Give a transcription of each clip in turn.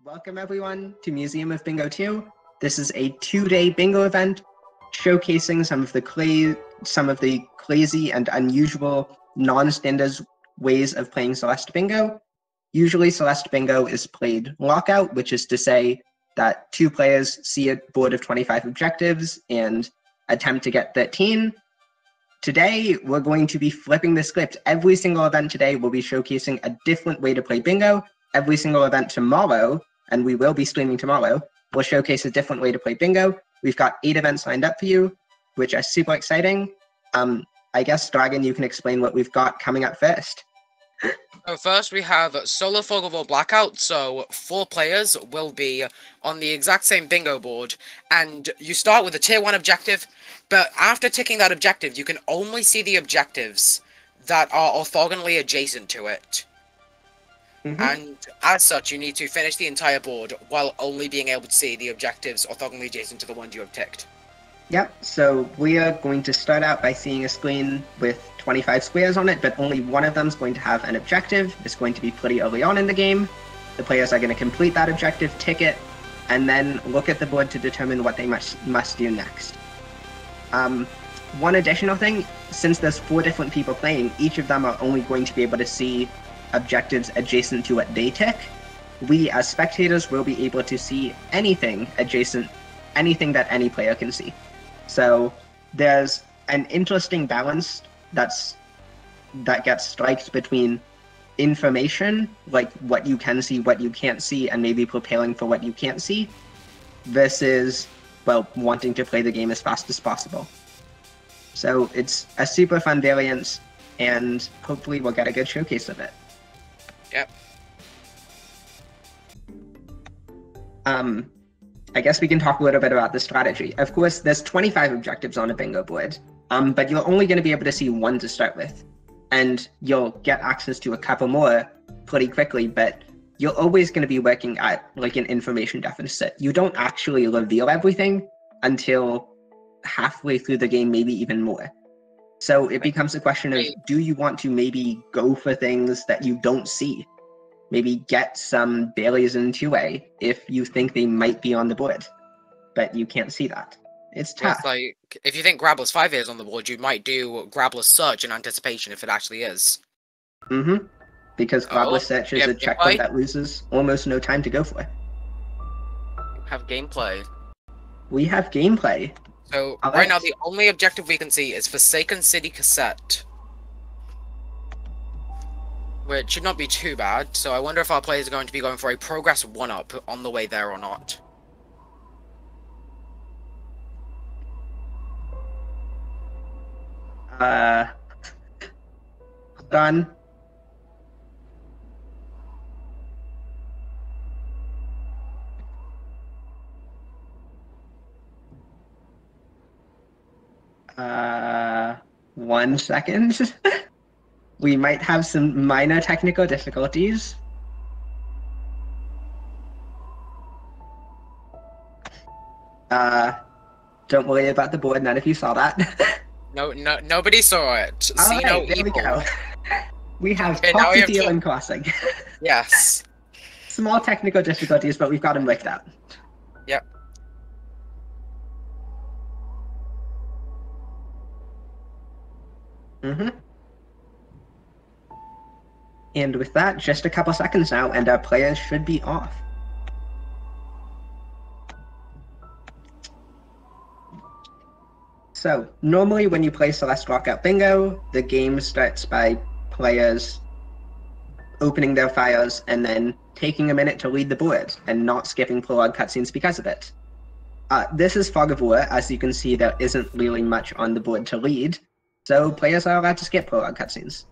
Welcome everyone to Museum of Bingo 2. This is a 2-day bingo event showcasing some of the crazy and unusual non-standard ways of playing Celeste Bingo. Usually Celeste Bingo is played lockout, which is to say that two players see a board of 25 objectives and attempt to get 13. Today, we're going to be flipping the script. Every single event today will be showcasing a different way to play bingo. Every single event tomorrow, and we will be streaming tomorrow, will showcase a different way to play bingo. We've got 8 events lined up for you, which are super exciting. I guess, Dragon, you can explain what we've got coming up first. So first we have Solo Fog of War Blackout, so 4 players will be on the exact same bingo board, and you start with a tier 1 objective, but after ticking that objective, you can only see the objectives that are orthogonally adjacent to it. And as such, you need to finish the entire board while only being able to see the objectives orthogonally adjacent to the ones you have ticked. Yep, so we are going to start out by seeing a screen with 25 squares on it, but only one of them is going to have an objective. It's going to be pretty early on in the game. The players are going to complete that objective, tick it, and then look at the board to determine what they must do next. One additional thing, since there's 4 different people playing, each of them are only going to be able to see objectives adjacent to what they tick. We, as spectators, will be able to see anything adjacent, anything that any player can see. So there's an interesting balance that gets striked between information, like what you can see, what you can't see, and maybe preparing for what you can't see, versus, well, wanting to play the game as fast as possible. So it's a super fun variance, and hopefully we'll get a good showcase of it. Yep. I guess we can talk a little bit about the strategy. Of course, there's 25 objectives on a bingo board, but you're only going to be able to see 1 to start with. And you'll get access to a couple more pretty quickly, but you're always going to be working at like an information deficit. You don't actually reveal everything until halfway through the game, maybe even more. So it becomes a question of, do you want to maybe go for things that you don't see? Maybe get some berries in 2A if you think they might be on the board, but you can't see that. It's tough. It's like, if you think Grabbler's 5 is on the board, you might do Grabbler's Search in anticipation if it actually is. Because Grabbler's Search is a checkpoint that loses almost no time to go for. Have gameplay. We have gameplay. So, right now, the only objective we can see is Forsaken City Cassette. Which should not be too bad, so I wonder if our players are going to be going for a progress 1-up on the way there or not. Done. One second. We might have some minor technical difficulties. Don't worry about the board, none of you saw that. Nobody saw it. Alright, there we go. We have Pocket Deal and Crossing. Yes. Small technical difficulties, but we've got them worked out. Yep. And with that, just a couple seconds now, and our players should be off. So, normally when you play Celeste Lockout Bingo, the game starts by players opening their files and then taking a minute to read the board, and not skipping prologue cutscenes because of it. This is Fog of War. As you can see, there isn't really much on the board to read, so players are allowed to skip prologue cutscenes.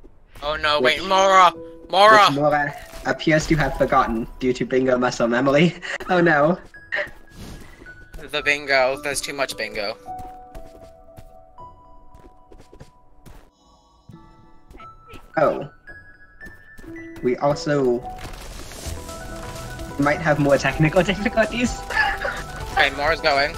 Oh no, wait, Mora! Mora! Which Mora appears to have forgotten due to bingo muscle memory. Oh no. The bingo. There's too much bingo. Oh. We also might have more technical difficulties. Okay, Mora's going.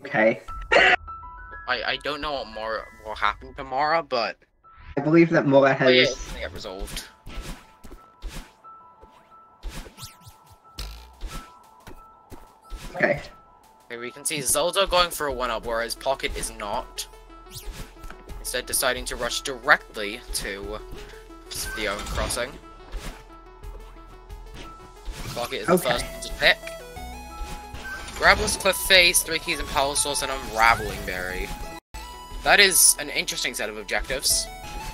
Okay. I don't know what happened to Mara, but I believe that Mora oh yeah, has... it's gonna get resolved. Okay. Okay, we can see Zelda going for a 1-up, whereas Pocket is not. Instead deciding to rush directly to the Owen Crossing. Pocket is the first one to pick. Grabless, Cliff Face, 3 Keys and Power Source, and Unraveling Berry. That is an interesting set of objectives.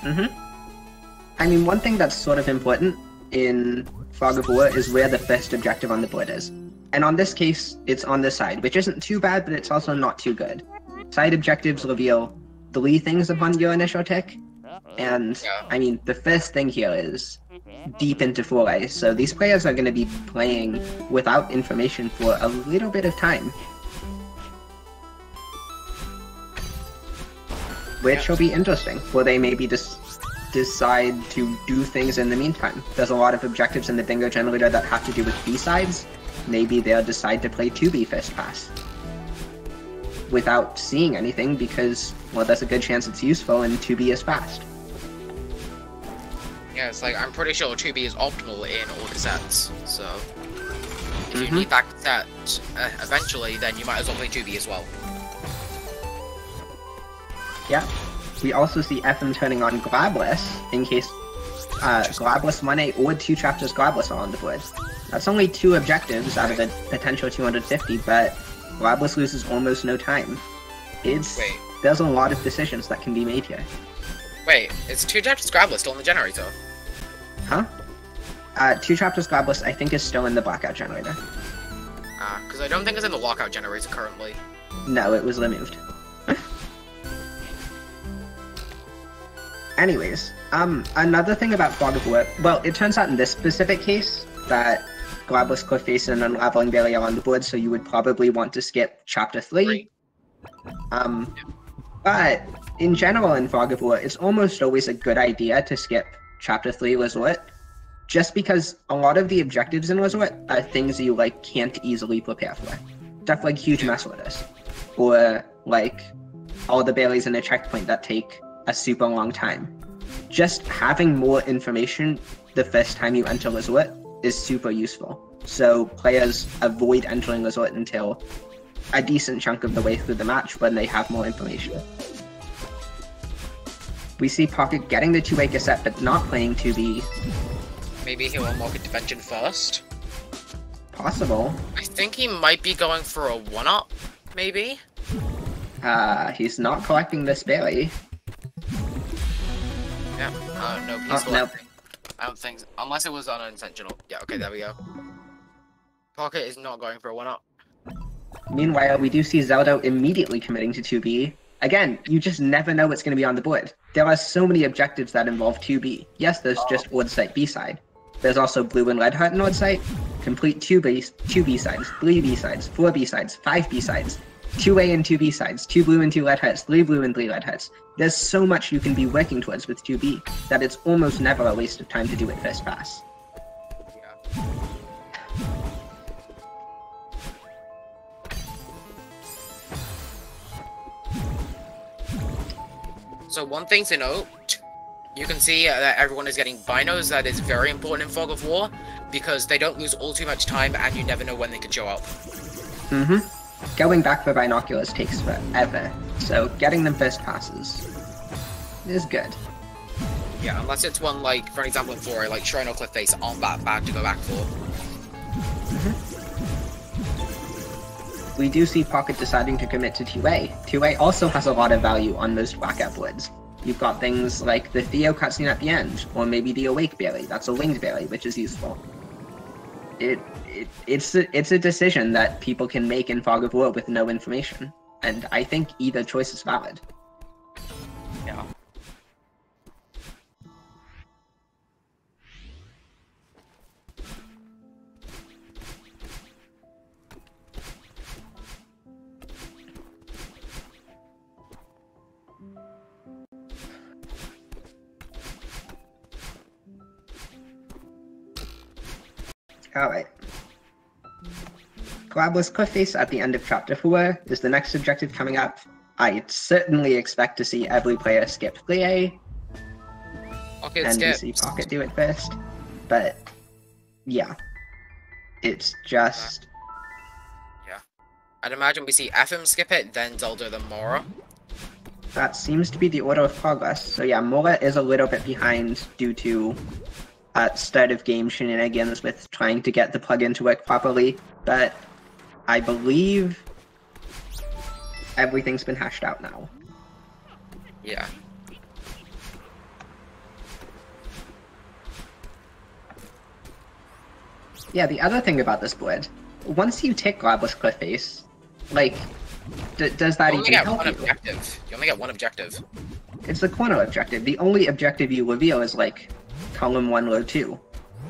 I mean, one thing that's sort of important in Fog of War is where the first objective on the board is. And on this case, it's on this side, which isn't too bad, but it's also not too good. Side objectives reveal 3 things upon your initial tick. And, I mean, the first thing here is deep into 4A, so these players are going to be playing without information for a little bit of time. Which will be interesting, where they maybe just decide to do things in the meantime. There's a lot of objectives in the bingo generator that have to do with B-sides. Maybe they'll decide to play 2B first pass without seeing anything because, well, there's a good chance it's useful and 2B is fast. Yeah, it's like, I'm pretty sure 2B is optimal in all cassettes, so if you need that cassette eventually, then you might as well play 2B as well. Yeah. We also see FM turning on Glabless in case Glabless 1A or 2 chapters Glabless are on the board. That's only 2 objectives out of a potential 250, but Glabless loses almost no time. There's a lot of decisions that can be made here. Wait, is 2 chapters Glabless still in the generator? Huh? 2 chapters Glabless I think is still in the blackout generator. Because I don't think it's in the lockout generator currently. No, it was removed. Anyways, another thing about Fog of War, well, it turns out in this specific case that Glabless, Cliffface, and Unraveling Berry are on the board, so you would probably want to skip Chapter 3. But in general in Fog of War, it's almost always a good idea to skip Chapter 3 Resort, just because a lot of the objectives in Resort are things you, like, can't easily prepare for. Stuff like huge mess orders, or, like, all the berries in a checkpoint that take a super long time. Just having more information the first time you enter Resort is super useful. So players avoid entering Resort until a decent chunk of the way through the match when they have more information. We see Pocket getting the 2A cassette but not playing 2B. Maybe he'll unlock Intervention first? Possible. I think he might be going for a 1-up, maybe? He's not collecting this berry. Yeah, no, he's collecting. I don't think so. Unless it was unintentional. Yeah, okay, there we go. Pocket is not going for a 1-up. Meanwhile, we do see Zelda immediately committing to 2B. Again, you just never know what's going to be on the board. There are so many objectives that involve 2B. Yes, there's just Odd Site B-side. There's also Blue and Red Heart in Odd Site. Complete 2 B-sides, 3 B-sides, 4 B-sides, 5 B-sides, 2A and 2 B-sides, 2 Blue and 2 Red Hearts, 3 Blue and 3 Red Hearts. There's so much you can be working towards with 2B that it's almost never a waste of time to do it first pass. Yeah. So one thing to note, you can see that everyone is getting binos. That is very important in Fog of War, because they don't lose all too much time and you never know when they could show up. Going back for binoculars takes forever, so getting them first passes is good. Yeah, unless it's one like, for example in 4A, like Shrine or Cliff Face aren't that bad to go back for. We do see Pocket deciding to commit to 2A. 2A also has a lot of value on most blackout boards. You've got things like the Theo cutscene at the end, or maybe the Awake Berry. That's a winged berry, which is useful. It's a decision that people can make in Fog of War with no information, and I think either choice is valid. Yeah. Alright. Glabless Cliffface at the end of Chapter 4 is the next objective coming up. I certainly expect to see every player skip Plie, and we see Pocket do it first. But yeah, it's just... yeah. I'd imagine we see FM skip it, then Zelda, then Mora. That seems to be the order of progress. So yeah, Mora is a little bit behind due to start of game shenanigans with trying to get the plugin to work properly, but I believe everything's been hashed out now. Yeah. Yeah, the other thing about this board, once you tick Glabless Cliffface, like, does that even help you? You only get one objective. It's the corner objective. The only objective you reveal is, like, column 1, row 2.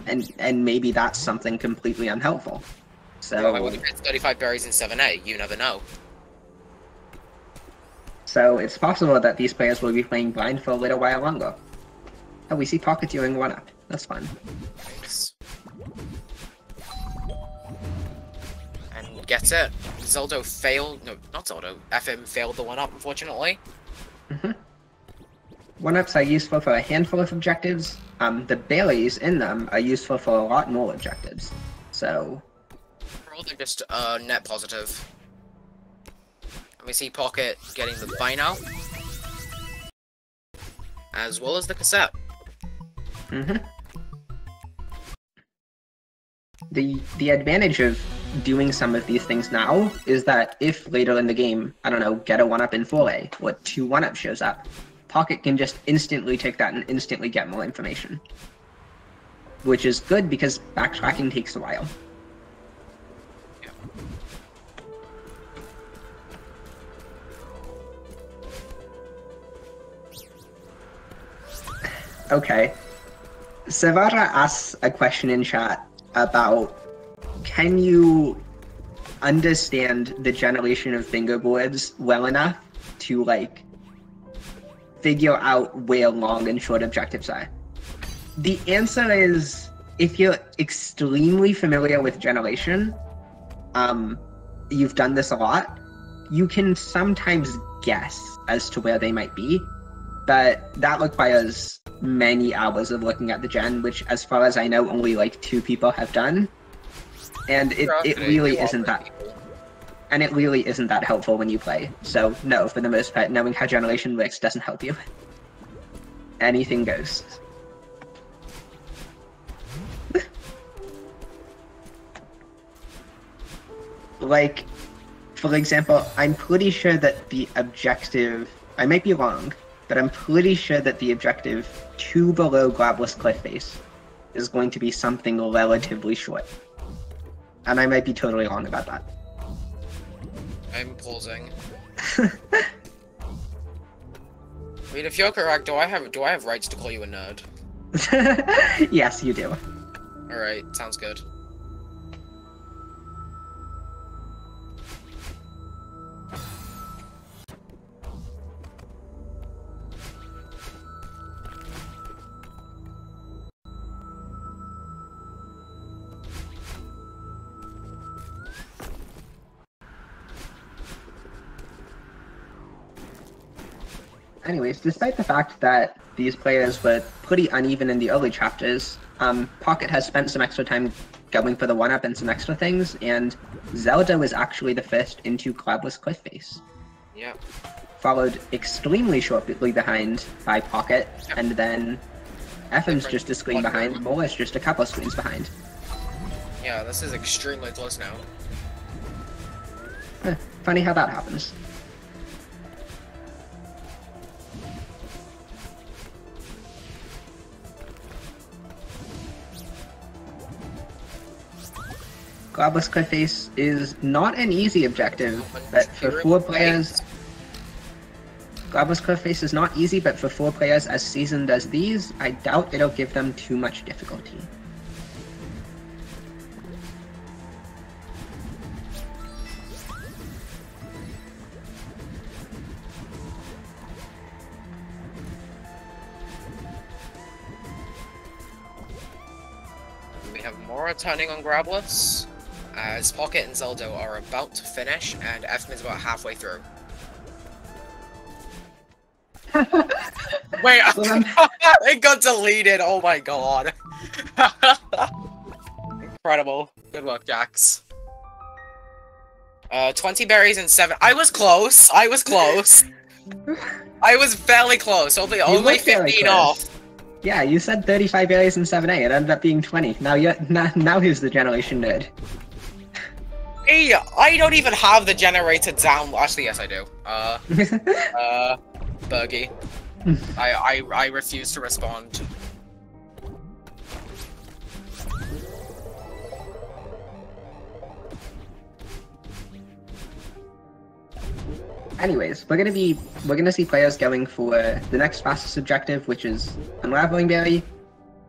And maybe that's something completely unhelpful. So... well, I would have hit 35 berries in 7A, you never know. So it's possible that these players will be playing blind for a little while longer. Oh, we see Pocket doing 1-up. That's fun. Nice. And gets it. Zelda failed... no, not Zelda. FM failed the 1-up, unfortunately. Mm-hmm. 1-ups are useful for a handful of objectives. The berries in them are useful for a lot more objectives. So... overall, they're just net positive. And we see Pocket getting the Bino, as well as the cassette. Mm-hmm. The advantage of doing some of these things now is that if later in the game, I don't know, get a 1-up in 4A, or 2 1-up shows up, Pocket can just instantly take that and instantly get more information. Which is good because backtracking takes a while. Yeah. Okay. Savara asks a question in chat about, can you understand the generation of bingo boards well enough to, like, figure out where long and short objectives are? The answer is, if you're extremely familiar with generation, you've done this a lot, you can sometimes guess as to where they might be, but that requires many hours of looking at the gen, which, as far as I know, only like 2 people have done, and it really isn't that... and it really isn't that helpful when you play. So no, for the most part, knowing how generation works doesn't help you. Anything goes. Like, for example, I'm pretty sure that the objective... I might be wrong, but I'm pretty sure that the objective 2 below Glabless Cliffface is going to be something relatively short. And I might be totally wrong about that. I'm pausing. I mean, if you're correct, do I have rights to call you a nerd? Yes, you do. Alright, sounds good. Anyways, despite the fact that these players were pretty uneven in the early chapters, Pocket has spent some extra time going for the 1-up and some extra things, and Zelda was actually the first into Glabless Cliffface. Yeah. Followed extremely shortly behind by Pocket, Yep. and then FM's just a screen behind, Mola's just a couple screens behind. Yeah, this is extremely close now. Funny how that happens. Glabless Cliffface is not an easy objective, but for 4 players... Glabless Cliffface is not easy, but for 4 players as seasoned as these, I doubt it'll give them too much difficulty. We have Mora turning on Glabless, as Pocket and Zelda are about to finish, and FM is about halfway through. Wait, it got deleted. Oh my god. Incredible. Good work, Jax. 20 berries and 7. I was close. I was close. I was fairly close. Only 15 off. Yeah, you said 35 berries and 7A. It ended up being 20. Now who's the generation nerd? Hey, I don't even have the generator down. Actually, yes, I do. Bergie. I refuse to respond. Anyways, we're gonna see players going for the next fastest objective, which is Unraveling Berry.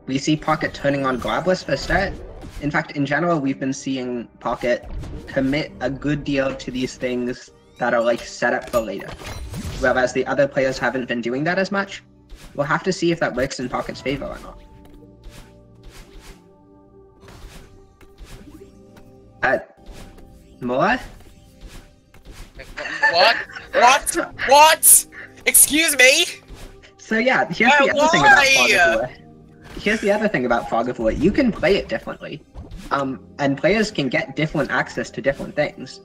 We see Pocket turning on Glabless for a start. In fact, in general, we've been seeing Pocket commit a good deal to these things that are like set up for later, whereas the other players haven't been doing that as much. We'll have to see if that works in Pocket's favor or not. Mola? What? What? What? Excuse me? So yeah, here's the other thing about Fog of War. Here's the other thing about Fog of War. You can play it differently. And players can get different access to different things.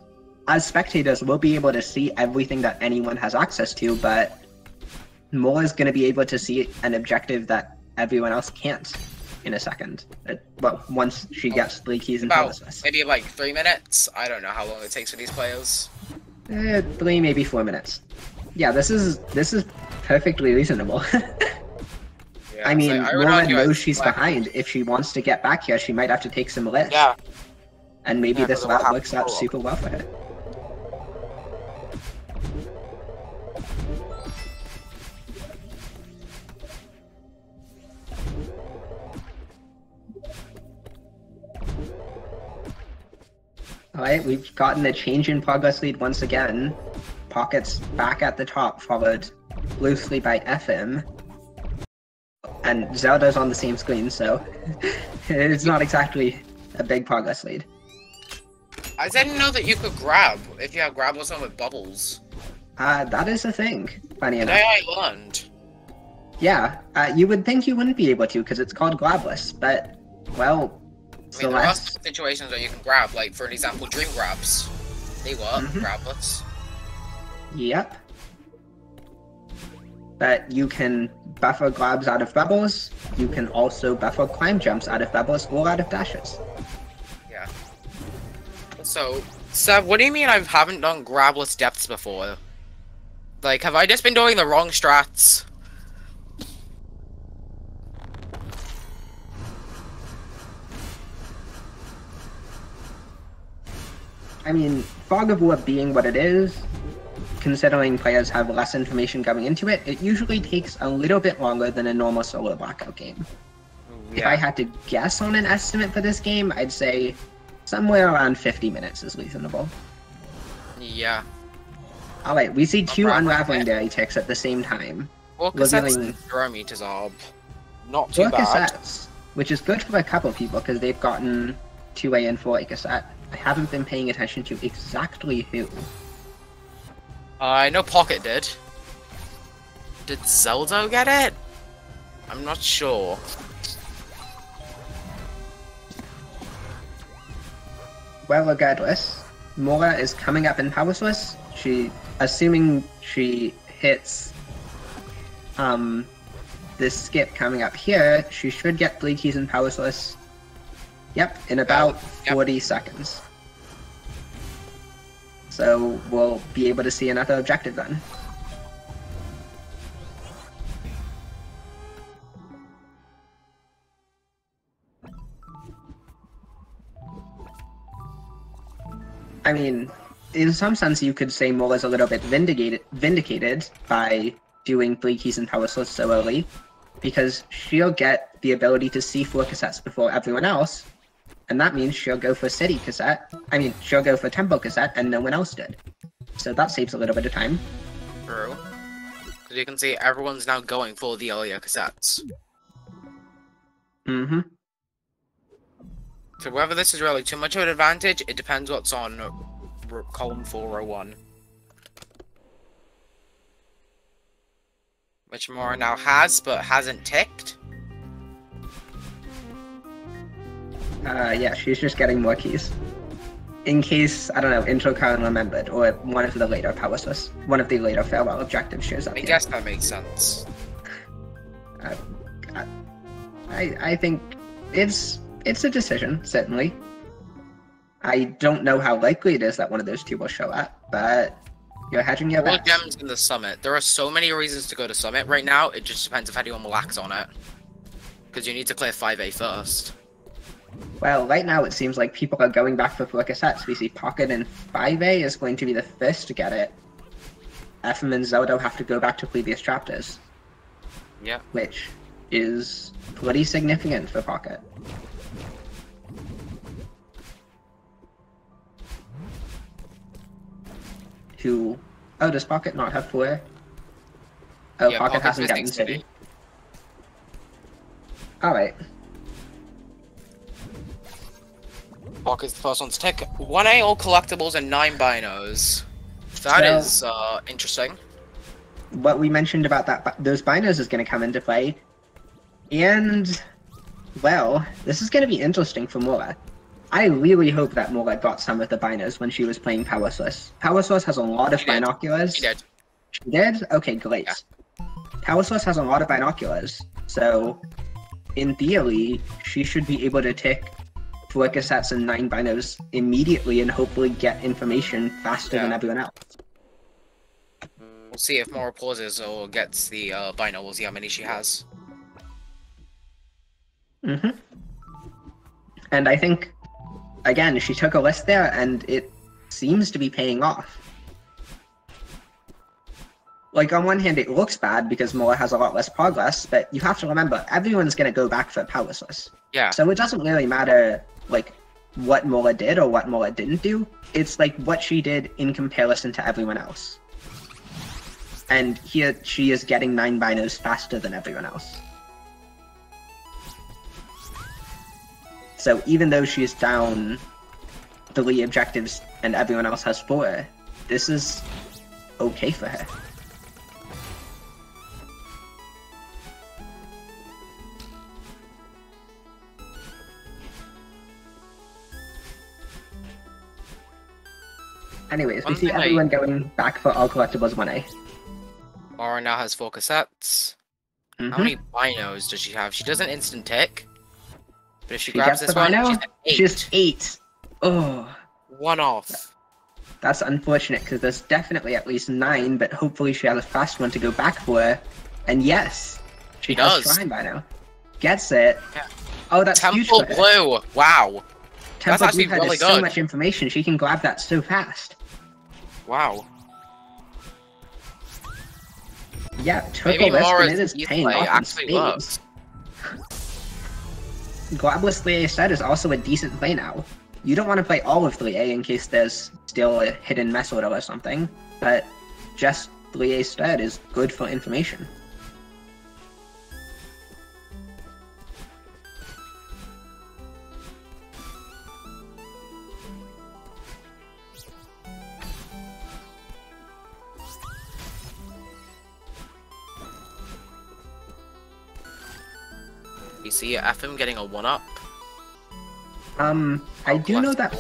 As spectators, we'll be able to see everything that anyone has access to, but Mola's going to be able to see an objective that everyone else can't in a second. Well, once she gets 3 keys and Pegasus. Maybe like 3 minutes? I don't know how long it takes for these players. 3, maybe 4 minutes. Yeah, this is perfectly reasonable. Yeah, I mean, Mola knows she's behind. If she wants to get back here, she might have to take some lifts. Yeah. And maybe this route works out super well for her. Alright, we've gotten a change in progress lead once again. Pocket's back at the top, followed loosely by FM. And Zelda's on the same screen, so it's not exactly a big progress lead. I didn't know that you could grab if you have Grabless on with bubbles. That is a thing, funny enough. Today I learned. Yeah, you would think you wouldn't be able to because it's called Glabless, but, well, I mean, there are situations where you can grab, like, for an example, Dream Grabs. They work, Grabless. Yep. But you can buffer glabs out of bubbles, you can also buffer climb jumps out of bubbles or out of dashes. Yeah. So, Seb, what do you mean I haven't done Grabless depths before? Like, have I just been doing the wrong strats? I mean, Fog of War being what it is, considering players have less information going into it, it usually takes a little bit longer than a normal solo blackout game. Yeah. If I had to guess on an estimate for this game, I'd say somewhere around 50 minutes is reasonable. Yeah. Alright, we see 2 Unraveling Berry ticks at the same time. 4 cassettes and 0 meters are not too bad. Cassettes, which is good for a couple people because they've gotten 2A and 4A cassette. I haven't been paying attention to exactly who. I know Pocket did. Did Zelda get it? I'm not sure. Well, regardless, Mora is coming up in Power Source. Assuming she hits this skip coming up here, she should get 3 keys in Power Source. Yep, in about 40 seconds. So we'll be able to see another objective then. I mean, in some sense you could say Mola's a little bit vindicated by doing 3 keys in Power Source so early, because she'll get the ability to see 4 cassettes before everyone else, and that means she'll go for City cassette. I mean, she'll go for Tempo cassette, and no one else did. So that saves a little bit of time. True. Because you can see everyone's now going for the earlier cassettes. Mm-hmm. So whether this is really too much of an advantage, it depends what's on column 4, row 1. Which Mora now has, but hasn't ticked. Yeah, she's just getting more keys. In case, I don't know, Intro Karen remembered, or one of the later powerless, one of the later farewell objectives shows up I here. guess that makes sense. I think it's a decision, certainly. I don't know how likely it is that one of those two will show up, but you're hedging your bets. Gems in the summit. There are so many reasons to go to summit right now. It just depends if anyone will act on it. Because you need to clear 5A first. Well, right now it seems like people are going back for 4 cassettes. We see Pocket in 5A is going to be the first to get it. FM and Zelda have to go back to previous chapters. Yeah. Which is pretty significant for Pocket. Oh, does Pocket not have 4? Oh, yeah, Pocket hasn't gotten City. Alright. Pocket's the first one to tick. 1A all collectibles and 9 binos. That is interesting. What we mentioned about those binos is going to come into play. And, well, this is going to be interesting for Mora. I really hope that Mora got some of the binos when she was playing Power Source. Power Source has a lot of binoculars. She did. She did? Okay, great. Yeah. Power Source has a lot of binoculars, so in theory, she should be able to tick 4 cassettes and 9 binos immediately and hopefully get information faster than everyone else. We'll see if Mora pauses or gets the bino. We'll see how many she has. And I think, again, she took a list there, and it seems to be paying off. Like, on one hand, it looks bad because Mora has a lot less progress, but you have to remember, everyone's going to go back for Power Source. Yeah. So it doesn't really matter, like, what Mora did or what Mora didn't do. It's, like, what she did in comparison to everyone else. And here, she is getting 9 binos faster than everyone else. So even though she's down 3 objectives and everyone else has 4, this is okay for her. Anyways, we see everyone going back for all collectibles 1A. Mora now has 4 cassettes. How many binos does she have? She doesn't instant tick. But if she grabs this one, she's at 8. She's 8. Oh. 1 off. That's unfortunate, because there's definitely at least 9, but hopefully she has a fast one to go back for. And yes, she has Shrine by now. Gets it. Yeah. Oh, that's huge for her. Blue. Wow. Temple Blue has so much information, she can grab that so fast. Wow. Yeah, Turtle List, and it is paying off in spades. Globless 3A set is also a decent play now. You don't want to play all of 3A in case there's still a hidden mess order or something, but just 3A stud is good for information. You see FM getting a 1-up. I do know that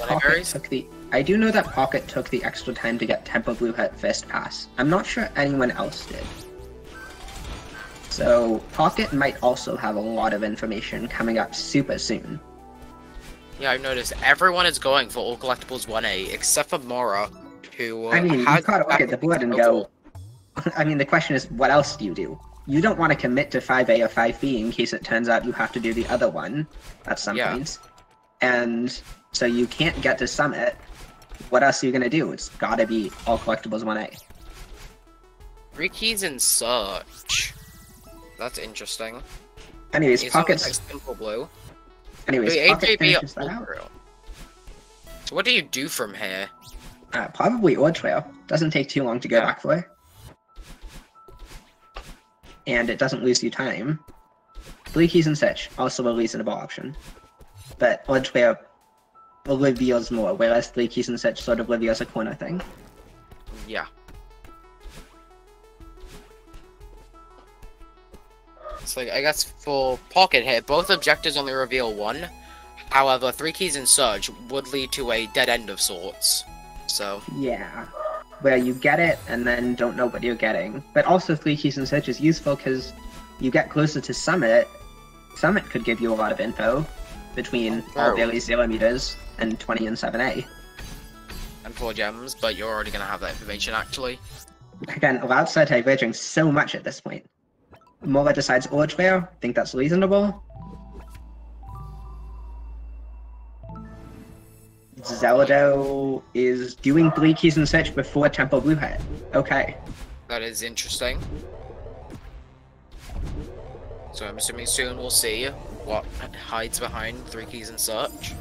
Pocket took the extra time to get Tempo Blue at first pass. I'm not sure anyone else did. So Pocket might also have a lot of information coming up super soon. Yeah, I've noticed everyone is going for all collectibles 1A except for Mora, who I mean, you gotta look at the board and go. I mean, the question is, what else do you do? You don't want to commit to 5A or 5B in case it turns out you have to do the other one at some point. And so you can't get to Summit. What else are you going to do? It's gotta be all collectibles 1A. 3 keys in search. That's interesting. Anyways, Pocket's... Simple Blue. Anyways, Pocket finishes that out. So what do you do from here? Probably Ore Trail. Doesn't take too long to go back for. And it doesn't lose you time. 3 keys in search, also a reasonable option. But Ore Trail reveals more, whereas 3 keys and such sort of reveals a corner thing. Yeah. So I guess for Pocket here, both objectives only reveal 1. However, 3 keys in Surge would lead to a dead end of sorts. So yeah, where you get it and then don't know what you're getting. But also 3 keys in Surge is useful because you get closer to Summit. Summit could give you a lot of info between all Bailey's 0 meters and 20 and 7A. And 4 gems, but you're already going to have that information actually. Again, outside diverging so much at this point. Mola decides Orge Flare, think that's reasonable. Zeldo is doing 3 keys in Search before Temple Blue hit. Okay. That is interesting. So I'm assuming soon we'll see what hides behind 3 keys in Search.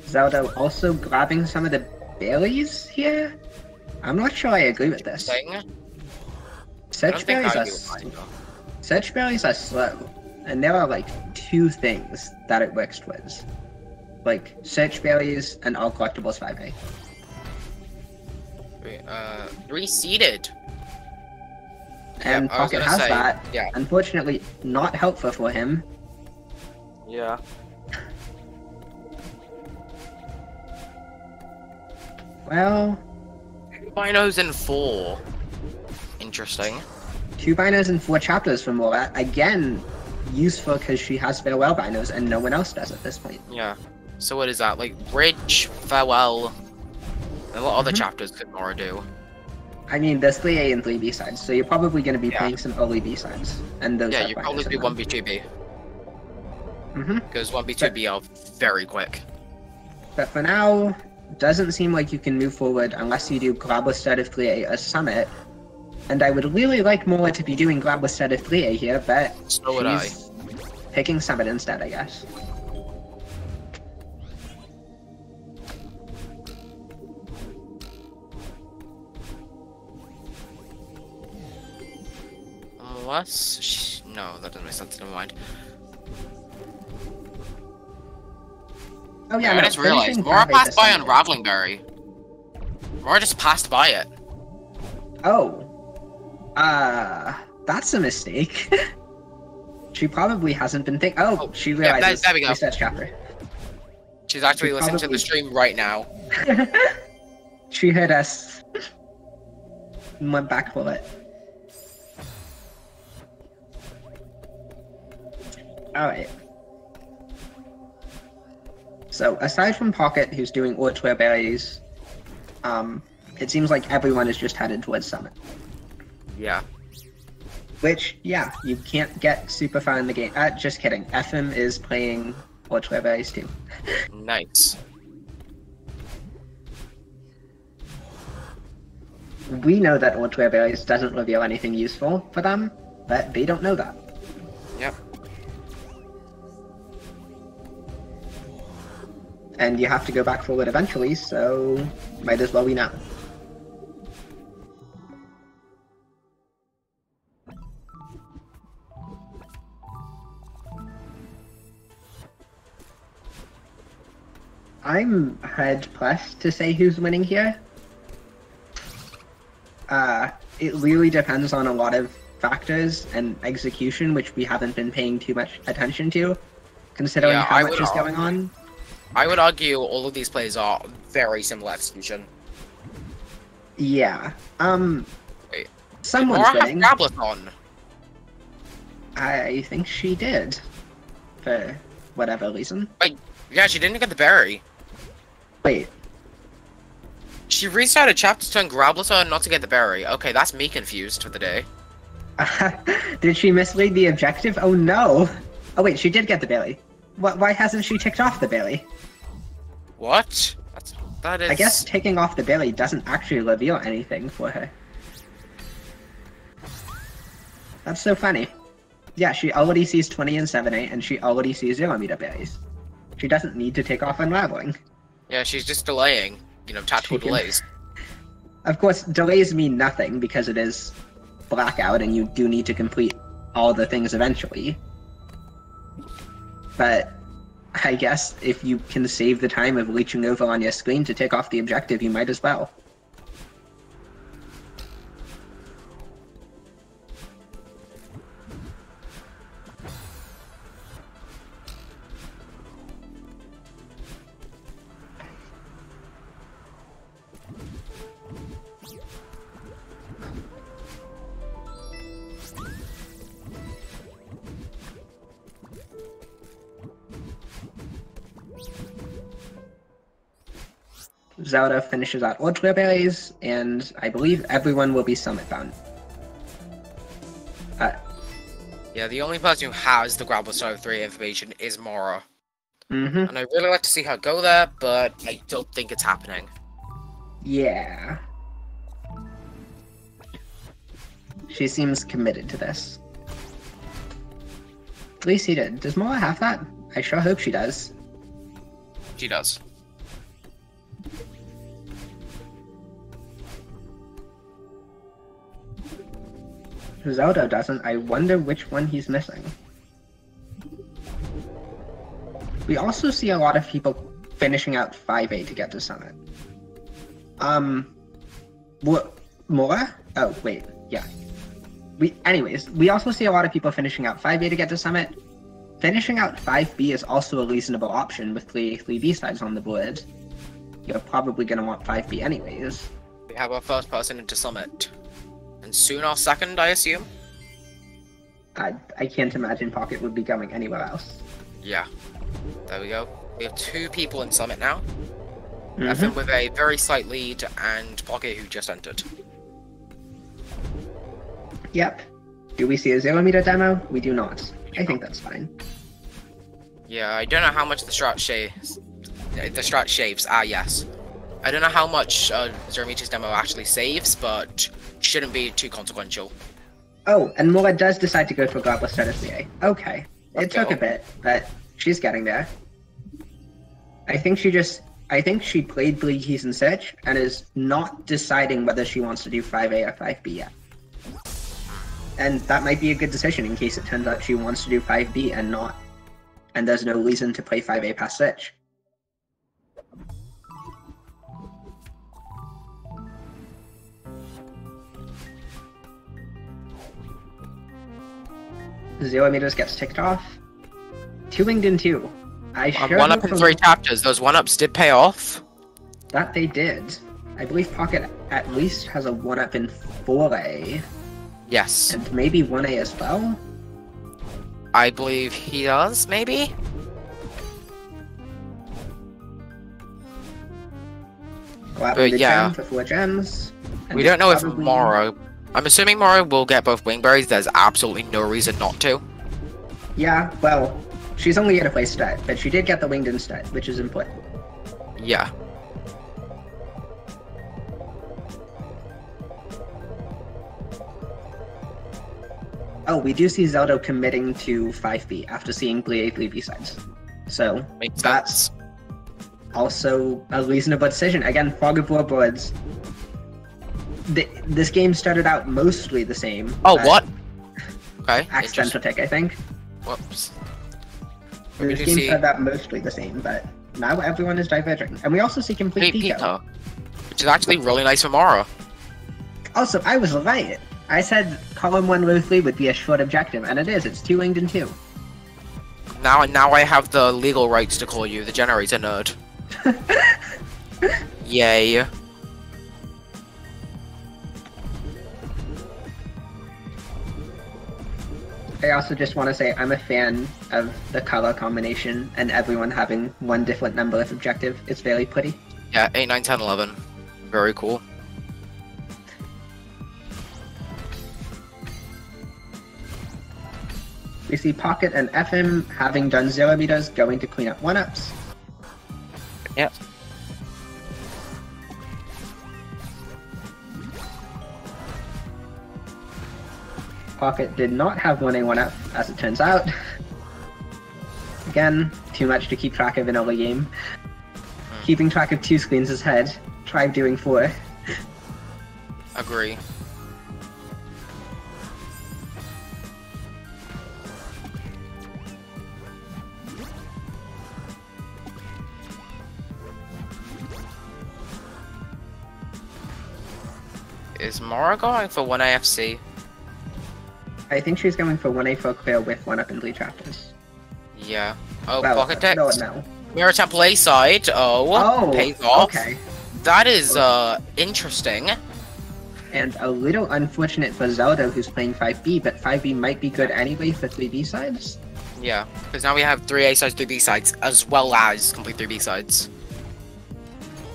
Zelda also grabbing some of the berries here? I'm not sure I agree with this. Search berries are slow, and there are like 2 things that it works towards. Like, search berries and all collectibles 5A. 3-seeded. And Pocket has that. Yeah. Unfortunately, not helpful for him. Yeah. Well... 2 binos in 4. Interesting. 2 binos and 4 chapters from Laura. Again, useful because she has farewell binos and no one else does at this point. Yeah. So what is that? Like, Bridge, Farewell, and what other chapters could Nora do? I mean, there's 3A and 3B sides, so you're probably going to be playing some early B sides. And those you probably do 1B, 2B. Because 1B, 2B are very quick. But for now, doesn't seem like you can move forward unless you do Grab instead of 3A as Summit. And I would really like Mola to be doing Grab instead of 3A here, but so would I. Picking Summit instead, I guess. Unless... No, that doesn't make sense, never mind. Oh yeah, I just realized, Mora passed by on Raveling Berry. Mora just passed by it. Oh. That's a mistake. She probably hasn't been thinking. Oh, she realizes. There we go. Research chapter. She's actually listening to the stream right now. She heard us. And went back for it. Alright. So, aside from Pocket, who's doing Orchware Berries, it seems like everyone is just headed towards Summit. Yeah. Which, yeah, you can't get super far in the game. Just kidding. FM is playing Orchware Berries too. Nice. We know that Orchware Berries doesn't reveal anything useful for them, but they don't know that. Yep. And you have to go back forward eventually, so might as well be now. I'm hard-pressed to say who's winning here. It really depends on a lot of factors and execution, which we haven't been paying too much attention to, considering how much is going on. I would argue all of these plays are very similar execution. Yeah. Wait, someone's winning. Grablet on. I think she did. For whatever reason. Wait, yeah, she didn't get the berry. Wait. She restarted chapter to turn Grablet not to get the berry. Okay, that's me confused for the day. Did she mislead the objective? Oh no! Oh wait, she did get the berry. Why hasn't she ticked off the berry? What? That is... I guess taking off the berry doesn't actually reveal anything for her. That's so funny. Yeah, she already sees 20 and 7A, and she already sees 0 meter berries. She doesn't need to take off unraveling. Yeah, she's just delaying. You know, tactical delays. Of course, delays mean nothing, because it is blackout, and you do need to complete all the things eventually. But I guess if you can save the time of leeching over on your screen to tick off the objective, you might as well. Zelda finishes out all berries, and I believe everyone will be summit bound. Yeah, the only person who has the Grapple Stone 3 information is Mora. Mm-hmm. And I really like to see her go there, but I don't think it's happening. Yeah. She seems committed to this. At least he did. Does Mora have that? I sure hope she does. She does. Zelda doesn't. I wonder which one he's missing. We also see a lot of people finishing out 5A to get to Summit. What? Mora? Oh, wait. Yeah. Anyways, we also see a lot of people finishing out 5A to get to Summit. Finishing out 5B is also a reasonable option with 3A, 3B sides on the board. You're probably going to want 5B anyways. We have our first person into Summit. And soon our second, I assume? I can't imagine Pocket would be going anywhere else. Yeah. There we go. We have 2 people in Summit now. Mm-hmm. Evan with a very slight lead, and Pocket who just entered. Yep. Do we see a 0-meter demo? We do not. I think that's fine. Yeah, I don't know how much the strat shaves. The strat shaves. Ah, yes. I don't know how much 0 meters demo actually saves, but shouldn't be too consequential. Oh, and Mora does decide to go for Godless Status VA. Okay. It took a bit, but she's getting there. I think she played Bleed Keys and Search and is not deciding whether she wants to do 5A or 5B yet. And that might be a good decision in case it turns out she wants to do 5B and not. And there's no reason to play 5A past Search. Zero meters gets ticked off. 2-winged in 2. I sure 1-up in 3 chapters. Those 1-ups did pay off. That they did. I believe Pocket at least has a 1-up in 4A. Yes. And maybe 1A as well? I believe he does, maybe? But yeah. For 4 gems. We don't know if Mora... I'm assuming Mora will get both Wingberries. There's absolutely no reason not to. Yeah, well, she's only gonna play stud, but she did get the winged in stud, which is important. Yeah. Oh, we do see Zelda committing to 5B after seeing Bleed A, sides. So, Makes that's sense. Also a reasonable decision. Again, Fog of War boards. This game started out mostly the same. Oh, what? Okay. Accidental tick, I think. Whoops. This game started out mostly the same, but now everyone is diverging. And we also see complete Pico. Which is actually really nice for Mora. Also, I was right. I said column 1 row 3 would be a short objective, and it is. It's 2-winged in 2. Now I have the legal rights to call you the generator nerd. Yay. I also just want to say I'm a fan of the color combination and everyone having one different number of objective. It's very pretty. Yeah, 8, 9, 10, 11. Very cool. We see Pocket and FM having done 0 meters going to clean up 1-ups. Yep. Pocket did not have 1A 1-up, as it turns out. Again, too much to keep track of in early game. Keeping track of 2 screens is hard. Try doing 4. Agree. Is Mara going for 1 AFC? I think she's going for 1A folk clear with 1-up and 3 chapters. Yeah. Oh, Well, pocket text. no. Mirror Temple A side. Oh, pays off. Okay. That is interesting. And a little unfortunate for Zelda, who's playing 5B, but 5B might be good anyway for 3B sides. Yeah, because now we have 3A sides, 3B sides, as well as complete 3B sides.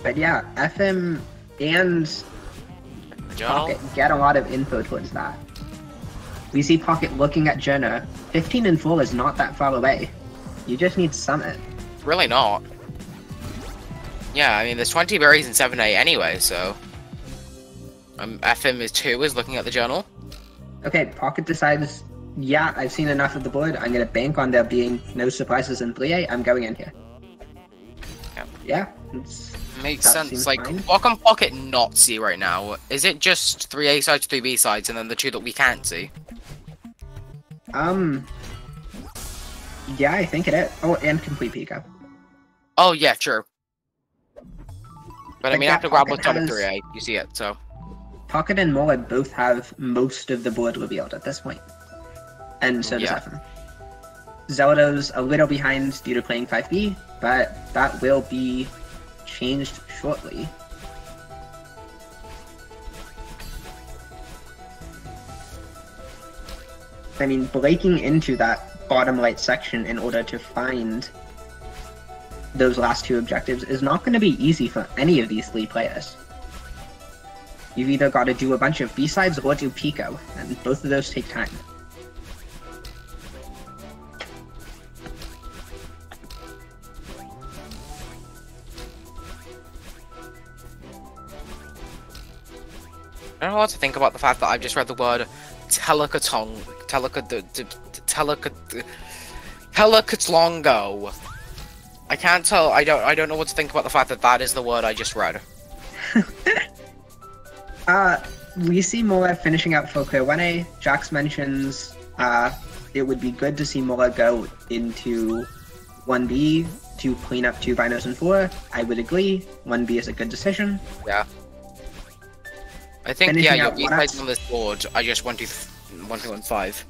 But yeah, FM and Pocket get a lot of info towards that. We see Pocket looking at Jenna. 15 and 4 is not that far away. You just need Summit. Really not. Yeah, I mean, there's 20 berries in 7A anyway, so... FM is 2 is looking at the journal. Okay, Pocket decides, yeah, I've seen enough of the board. I'm going to bank on there being no surprises in 3A. I'm going in here. Yeah. Makes sense. Like, fine. What can Pocket not see right now? Is it just 3A sides, 3B sides, and then the 2 that we can't see? Yeah, I think it is. Oh, and complete Pika. Oh, yeah, sure. But like I mean, after grab with top 3A, you see it, so... Pocket and Mola both have most of the board revealed at this point. And so does FM. Zelda's a little behind due to playing 5B, but that will be changed shortly. I mean, breaking into that bottom right section in order to find those last 2 objectives is not going to be easy for any of these 3 players. You've either got to do a bunch of B-sides or do Pico, and both of those take time. I don't know what to think about the fact that I've just read the word Ktango. I can't tell. I don't know what to think about the fact that that is the word I just read. We see Mola finishing out for clear 1A. Jax mentions it would be good to see Mola go into 1B to clean up 2 binos and 4. I would agree. 1B is a good decision. Yeah. I think, yeah, your B-sides on this board, I just want to 1-2-1-5.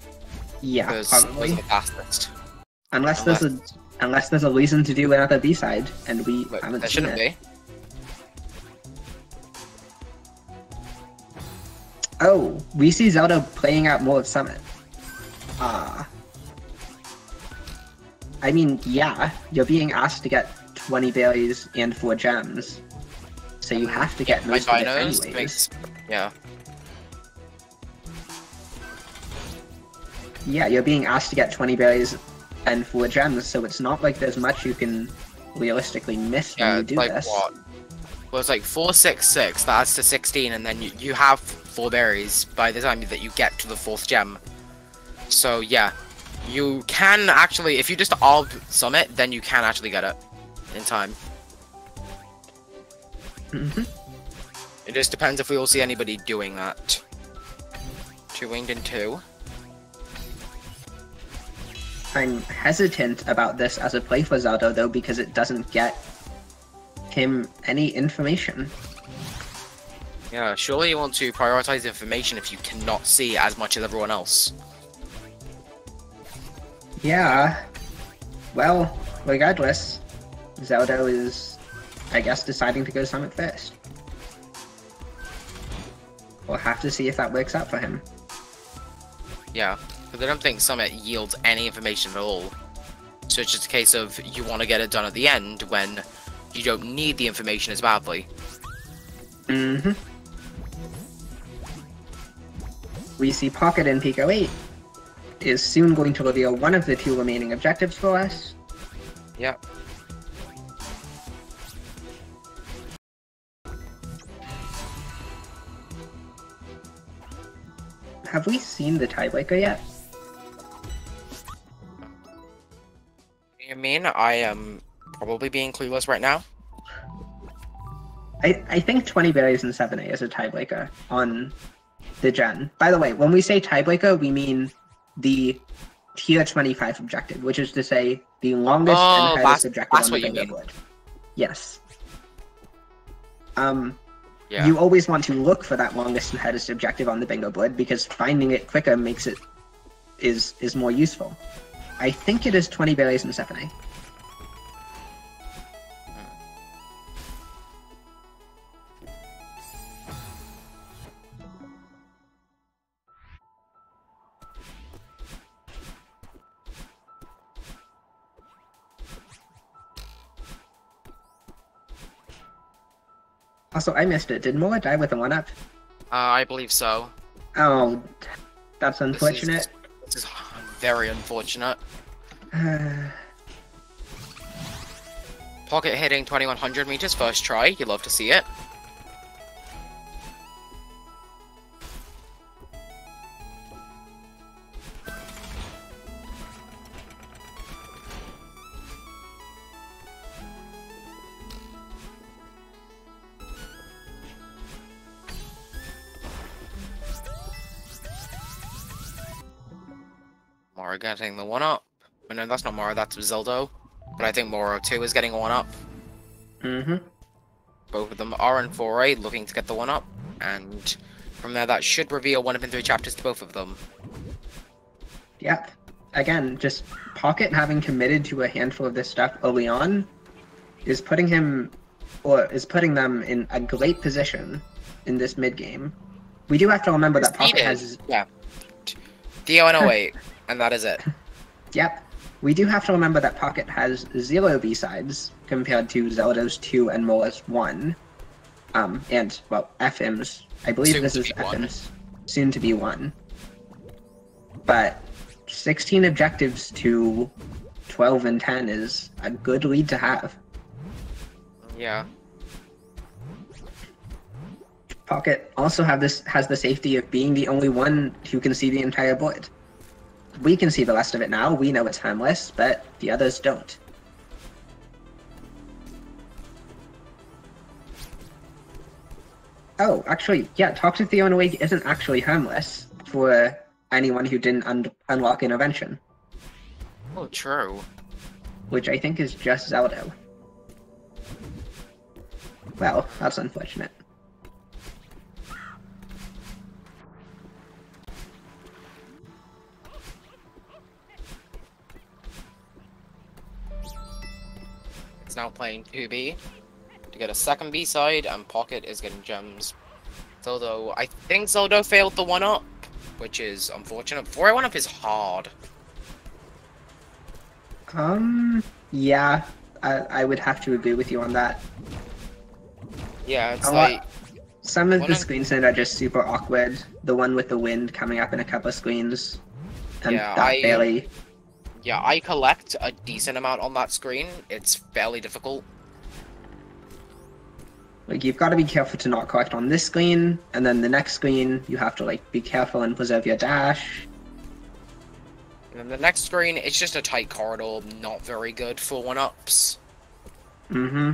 Yeah, probably. The fastest. Unless there's a reason to do another B-side, and we haven't there seen shouldn't it. be. Oh, we see Zelda playing out more of Summit. I mean, yeah, you're being asked to get 20 berries and 4 gems. So you have to get most of it anyways. Yeah. Yeah, you're being asked to get 20 berries and 4 gems, so it's not like there's much you can realistically miss when you do like this. What? Well, it's like 4, 6, 6, that adds to 16, and then you have 4 berries by the time that you get to the 4th gem. So, yeah. You can actually, if you just ARB Summit, then you can actually get it in time. Mm-hmm. It just depends if we will see anybody doing that. 2 winged and 2. I'm hesitant about this as a play for Zelda, though, because it doesn't get him any information. Yeah, surely you want to prioritize information if you cannot see as much as everyone else. Yeah. Well, regardless, Zelda is, I guess, deciding to go Summit first. We'll have to see if that works out for him. Yeah, because I don't think Summit yields any information at all. So it's just a case of you want to get it done at the end when you don't need the information as badly. Mm-hmm. We see Pocket in Pico 8 is soon going to reveal one of the 2 remaining objectives for us. Yep. Have we seen the tiebreaker yet? You mean I am probably being clueless right now? I think 20 berries in 7A is a tiebreaker on the gen. By the way, when we say tiebreaker, we mean the tier 25 objective, which is to say the longest and hardest objective on the bingo board. Yes. Yeah. You always want to look for that longest and hardest objective on the bingo board, because finding it quicker makes it is more useful. I think it is 20 berries and 7A. Also, I missed it. Did Mola die with a 1-up? I believe so. Oh, that's unfortunate. This is very unfortunate. Pocket hitting 2100 meters first try. You love to see it. Mora getting the 1-up. Oh, no, that's not Mora, that's Zeldo. But I think Mora too is getting a 1-up. Mm-hmm. Both of them are in 4A, looking to get the 1-up. And from there, that should reveal 1 up in 3 chapters to both of them. Yep. Again, just Pocket having committed to a handful of this stuff early on is putting them in a great position in this mid-game. We do have to remember that Pocket has... Yeah. Ktango and that is it. Yep. We do have to remember that Pocket has 0 B-sides compared to Zelda's 2 and Mola's 1. And, well, FM's. I believe this is FM's. Soon to be 1. But 16 objectives to 12 and 10 is a good lead to have. Yeah. Pocket also has the safety of being the only one who can see the entire board. We can see the rest of it now. We know it's harmless, but the others don't. Oh, actually, yeah, Toxic Theon Awake isn't actually harmless for anyone who didn't unlock Intervention. Oh, true. Which I think is just Zelda. Well, that's unfortunate. It's now playing 2B to get a second B-side, and Pocket is getting gems. Although I think Zelda failed the 1-up, which is unfortunate. 4A 1-up is hard. Yeah, I would have to agree with you on that. Yeah, it's like... Some of the screens in it are just super awkward. The one with the wind coming up in a couple of screens. And yeah, that barely... Yeah, I collect a decent amount on that screen. It's fairly difficult. Like, you've got to be careful to not collect on this screen, and then the next screen, you have to, like, be careful and preserve your dash. And then the next screen, it's just a tight corridor, not very good for 1-ups. Mm-hmm.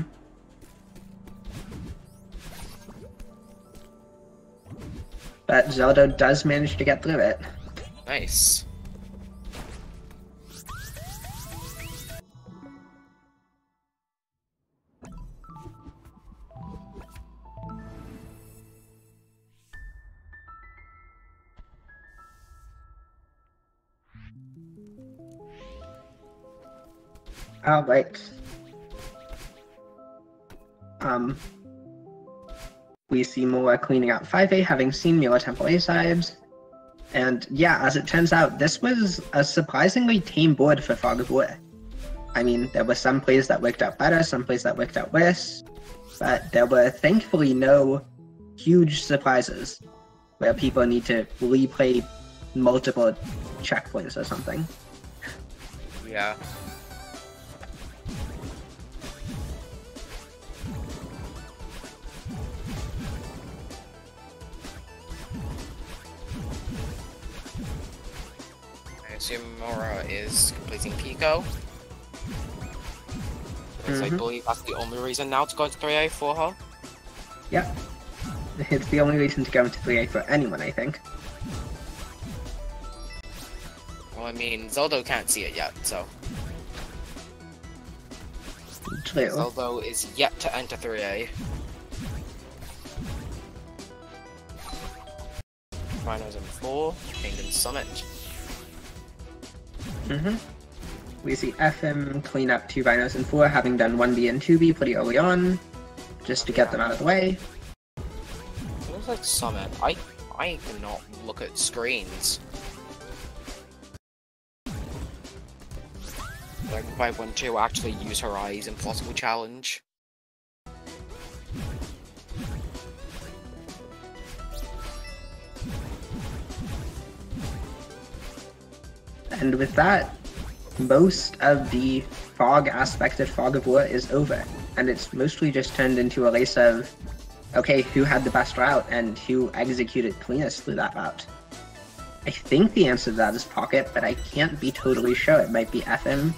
But Zelda does manage to get through it. Nice. Alright. We see Mola cleaning out 5A, having seen Mila Temple A sides. And yeah, as it turns out, this was a surprisingly tame board for Fog of War. I mean, there were some plays that worked out better, some plays that worked out worse, but there were thankfully no huge surprises where people need to replay multiple checkpoints or something. Yeah. I assume Mora is completing Pico. Because I believe that's the only reason now to go to 3A for her. Yep. It's the only reason to go into 3A for anyone, I think. Well, I mean, Zelda can't see it yet, so... True. Zelda is yet to enter 3A. Rhinos in 4, Kingdom Summit. We see FM clean up 2 Rhinos in 4, having done 1B and 2B pretty early on, just to get them out of the way. It looks like Summit. I cannot look at screens. I might want to actually use her eyes in possible challenge. And with that, most of the fog aspect of Fog of War is over, and it's mostly just turned into a race of, okay, who had the best route and who executed cleanest through that route. I think the answer to that is Pocket, but I can't be totally sure. It might be FM.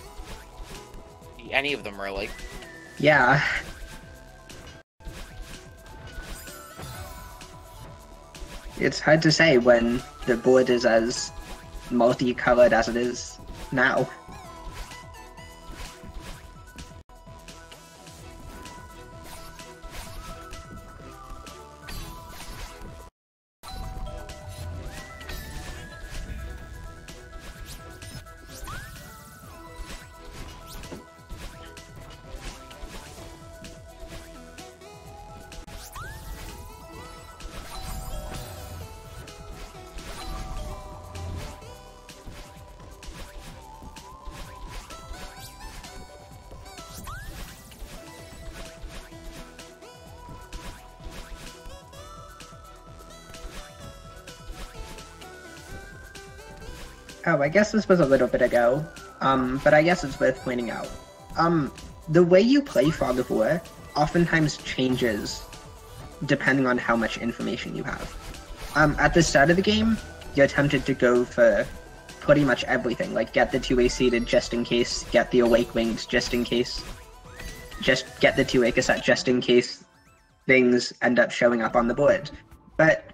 Any of them, really. Yeah. It's hard to say when the board is as multicolored as it is now. Oh, I guess this was a little bit ago, but I guess it's worth pointing out. The way you play Fog of War oftentimes changes depending on how much information you have. At the start of the game, you're tempted to go for pretty much everything, like get the 2A seeded just in case, get the Awake Winged just in case, just get the 2A cassette just in case things end up showing up on the board. But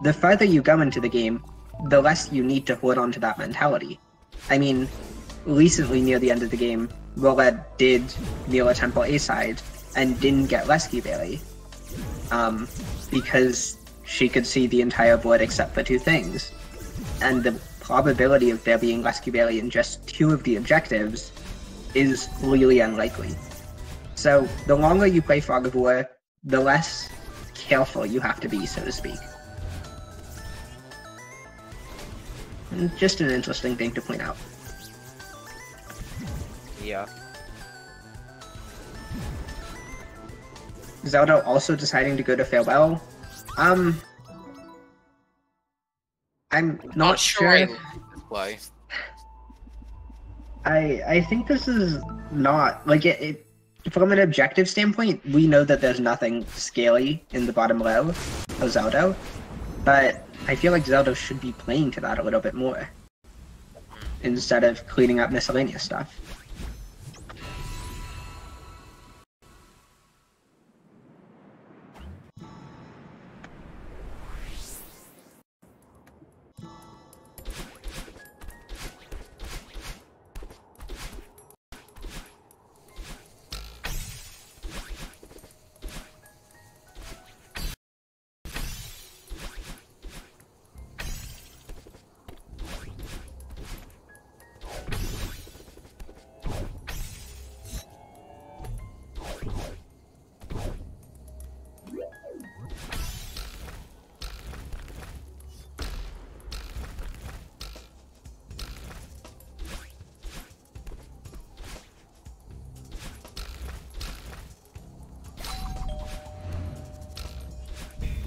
the further you go into the game, the less you need to hold on to that mentality. I mean, recently near the end of the game, Rolla did Mila Temple A-side and didn't get Rescue Berry, because she could see the entire board except for 2 things. And the probability of there being Rescue Berry in just 2 of the objectives is really unlikely. So the longer you play Fog of War, the less careful you have to be, so to speak. Just an interesting thing to point out. Yeah. Zelda also deciding to go to Farewell. I'm not sure. Why? I think this is not like it. From an objective standpoint, we know that there's nothing scaly in the bottom row of Zelda, but I feel like Zelda should be playing to that a little bit more instead of cleaning up miscellaneous stuff.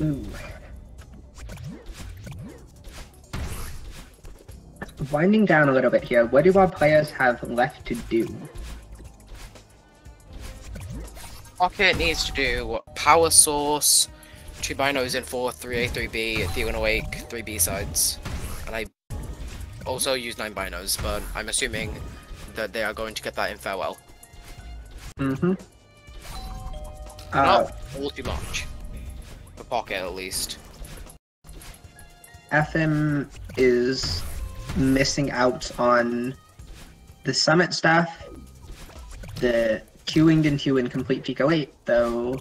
Ooh. Winding down a little bit here, what do our players have left to do? Pocket needs to do Power Source, 2 Binos in 4, 3A, 3B, Ktango Awake, 3 B-sides. And I also use 9 Binos, but I'm assuming that they are going to get that in Farewell. Mm-hmm. Not all too much. For Pocket, at least. FM is missing out on the Summit stuff, the queuing into Incomplete Pico 8, though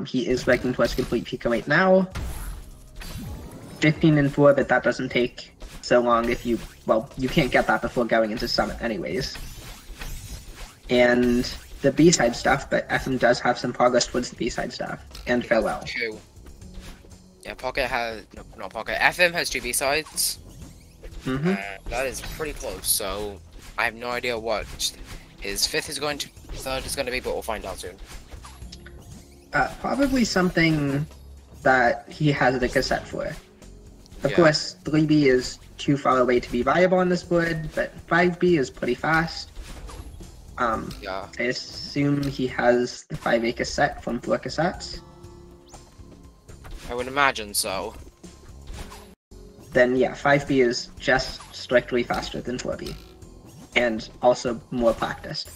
he is working towards Complete Pico 8 now. 15 and 4, but that doesn't take so long if you, well, you can't get that before going into Summit anyways. And the B-side stuff, but FM does have some progress towards the B-side stuff, and Farewell. True. Yeah, Pocket has, no, not Pocket, FM has 2 B-sides. Mm-hmm. That is pretty close, so I have no idea what his 5th is going to, 3rd is going to be, but we'll find out soon. Probably something that he has the cassette for. Of Yeah. course, 3B is too far away to be viable on this board, but 5B is pretty fast. Yeah. I assume he has the 5A cassette from 4 cassettes. I would imagine so. Then yeah, 5B is just strictly faster than 4B. And also more practiced.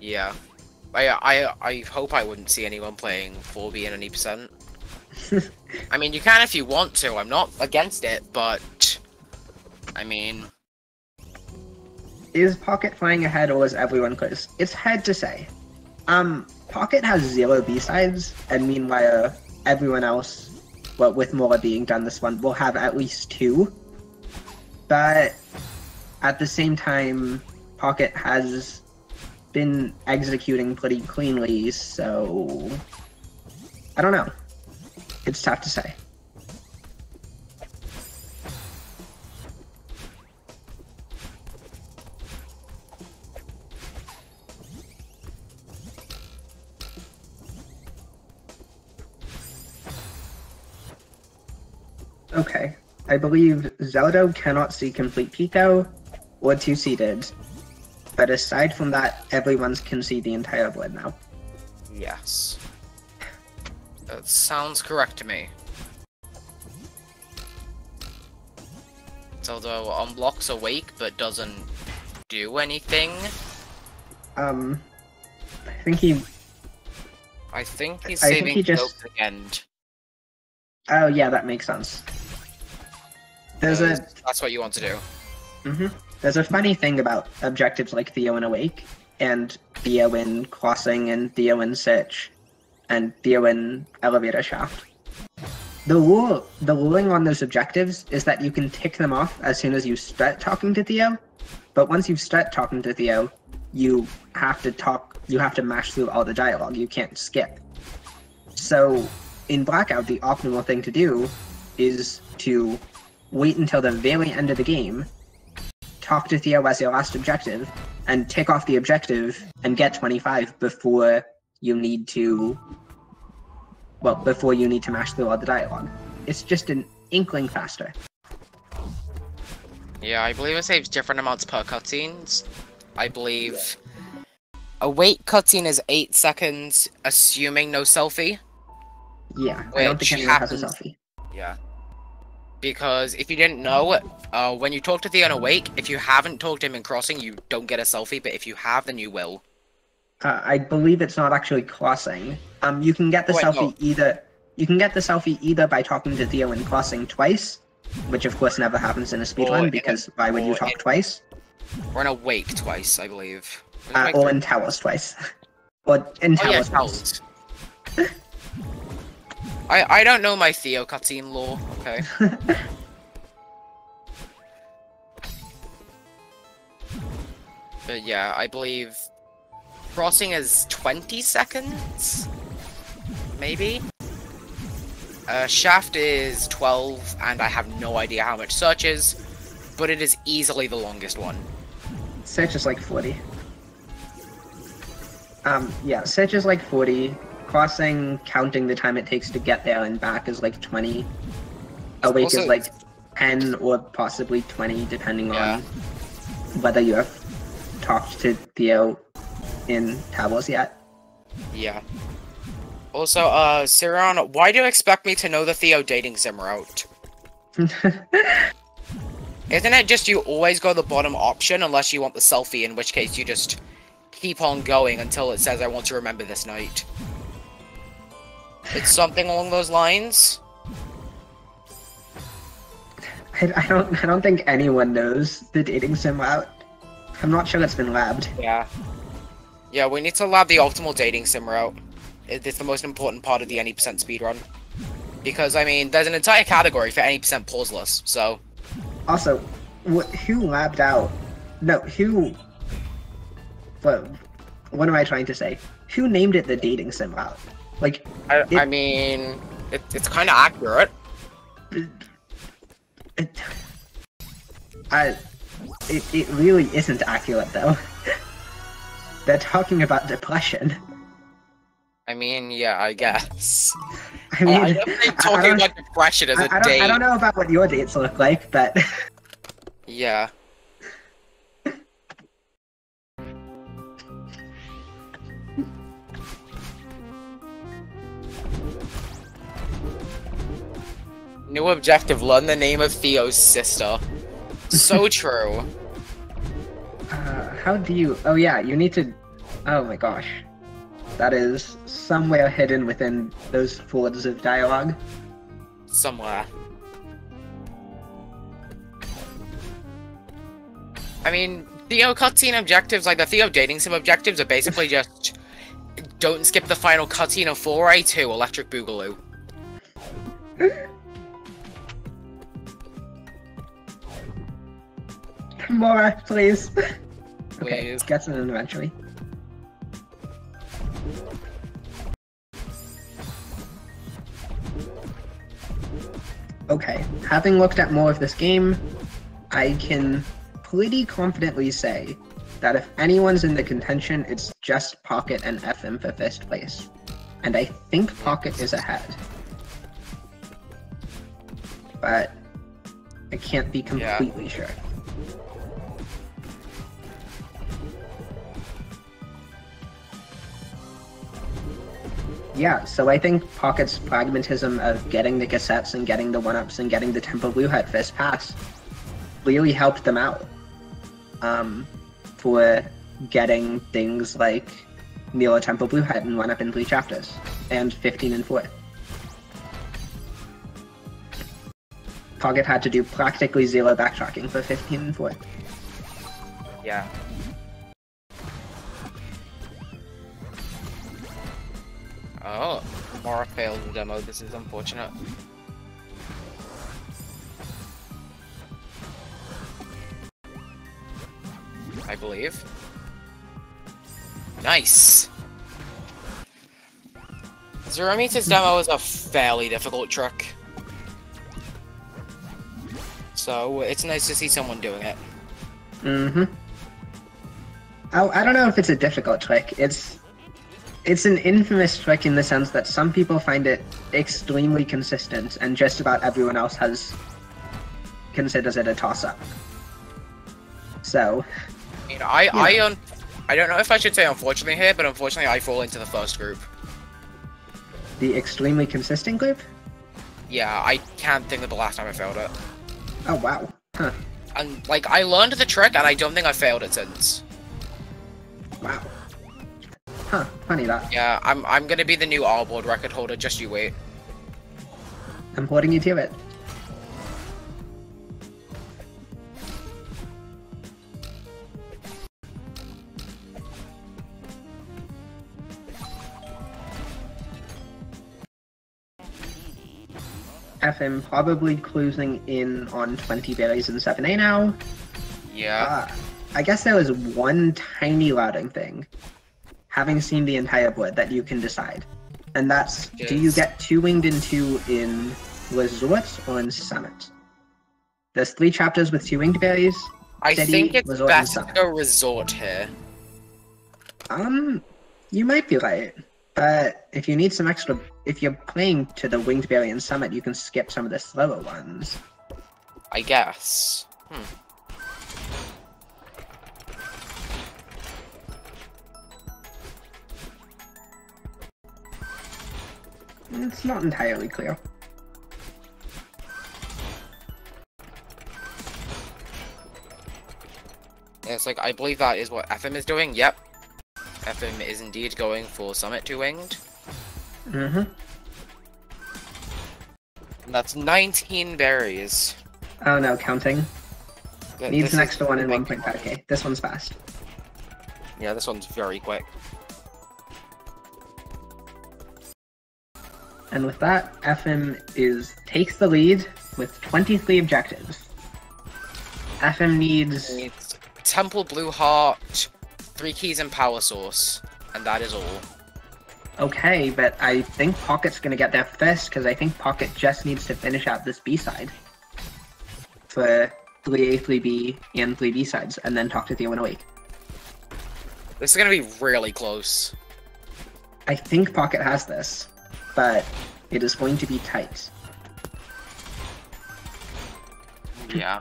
Yeah. I hope I wouldn't see anyone playing 4B in any percent. I mean, you can if you want to. I'm not against it, but I mean, Is Pocket flying ahead or is everyone close? It's hard to say. Pocket has 0 B-sides, and meanwhile, everyone else, well, with more being done this one, will have at least 2. But at the same time, Pocket has been executing pretty cleanly, so I don't know. It's tough to say. Okay, I believe Zelda cannot see complete Pico or 2-seated, but aside from that, everyone can see the entire board now. yes. That sounds correct to me. Although unblocks awake but doesn't do anything. I think he... I think he's I think saving he just- the end. Oh yeah, that makes sense. There's a... That's what you want to do. There's a funny thing about objectives like Theo in Awake, and Theo in Crossing, and Theo in Search, and Theo in Elevator Shaft. The ruling on those objectives is that you can tick them off as soon as you start talking to Theo, but once you start talking to Theo, you have to mash through all the dialogue, you can't skip. So, in Blackout, the optimal thing to do is to wait until the very end of the game, talk to Theo as your last objective, and tick off the objective and get 25 before you need to mash through all the dialogue. It's just an inkling faster. Yeah, I believe it saves different amounts per cutscenes. I believe a wait cutscene is 8 seconds, assuming no selfie. Yeah, I don't Which think anyone has a happens- selfie. Yeah. Because if you didn't know, when you talk to Theo in Awake, if you haven't talked to him in Crossing, you don't get a selfie, but if you have, then you will. I believe it's not actually Crossing. You can get the Wait, selfie no. either. You can get the selfie either by talking to Theo in Crossing twice, which of course never happens in a Or speedrun in because why would you or talk in- twice? Or in Awake twice, I believe. Or in Towers twice. Or in Oh yeah, Towers once. Towers. I don't know my Theo cutscene lore, okay? But yeah, I believe Crossing is 20 seconds? Maybe? Shaft is 12, and I have no idea how much Search is, but it is easily the longest one. Search is like 40. Yeah, Search is like 40. Crossing, counting the time it takes to get there and back, is like 20. Awake Also- is like 10 or possibly 20, depending Yeah. on whether you have talked to Theo in Towers yet. Yeah. Also, Siron, why do you expect me to know the Theo dating sim route? Isn't it just you always go the bottom option unless you want the selfie, in which case you just keep on going until it says I want to remember this night? It's something along those lines? I don't think anyone knows the dating sim route. I'm not sure it's been labbed. Yeah. Yeah, we need to lab the optimal dating sim route. It's the most important part of the any percent speedrun. Because, I mean, there's an entire category for any percent pauseless, so... Also, who labbed out? No, who... What am I trying to say? Who named it the dating sim route? Like, I mean, it's kind of accurate. It really isn't accurate, though. They're talking about depression. I mean, yeah, I guess. I mean, I don't think talking about depression as a date... I don't know about what your dates look like, but... Yeah. New objective, learn the name of Theo's sister. So true. How do you... Oh yeah, you need to... Oh my gosh. That is somewhere hidden within those folds of dialogue. Somewhere. I mean, Theo cutscene objectives, like the Theo dating sim objectives, are basically just... Don't skip the final cutscene of 4A2 Electric Boogaloo. More, please. Please. Okay, get in eventually. Okay, having looked at more of this game, I can pretty confidently say that if anyone's in the contention, it's just Pocket and FM for first place. And I think Pocket is ahead. But I can't be completely sure. Yeah, so I think Pocket's pragmatism of getting the cassettes and getting the 1-ups and getting the Temple Blue Hat first pass really helped them out for getting things like Neo Temple Blue Hat and 1-up in 3 chapters, and 15 and 4. Pocket had to do practically zero backtracking for 15 and 4. Yeah. Oh, Mora failed the demo. This is unfortunate. I believe. Nice! Zerometer's demo is a fairly difficult trick. So, it's nice to see someone doing it. Mm-hmm. I don't know if it's a difficult trick. It's an infamous trick in the sense that some people find it extremely consistent, and just about everyone else considers it a toss-up. So, You know, I don't know if I should say unfortunately here, but unfortunately I fall into the first group. The extremely consistent group? Yeah, I can't think of the last time I failed it. Oh wow. Huh. And like I learned the trick, and I don't think I failed it since. Wow. Huh, funny that. Yeah, I'm gonna be the new R-board record holder, just you wait. I'm holding you to it. FM probably closing in on 20 berries in 7A now. Yeah. I guess there was one tiny loading thing, having seen the entire board, that you can decide. And that's, do you get 2 winged and 2 in Resort or in Summit? There's 3 chapters with 2 winged berries. I City, think it's Resort, best to go Resort here. You might be right. But if you need some extra, if you're playing to the Winged Berry and Summit, you can skip some of the slower ones. I guess. It's not entirely clear. Yeah, it's like, I believe that is what FM is doing. Yep. FM is indeed going for Summit 2 winged. Mm-hmm. And that's 19 berries. Oh no, counting. Needs an extra one in big... 1.5k. This one's fast. Yeah, this one's very quick. And with that, FM takes the lead with 23 objectives. FM needs Temple Blue Heart, 3 keys and power source, and that is all. Okay, but I think Pocket's gonna get there first, because I think Pocket just needs to finish out this B-side for 3A, 3B, and 3B sides, and then talk to Theo and Awake. This is gonna be really close. I think Pocket has this, but it is going to be tight. Yeah.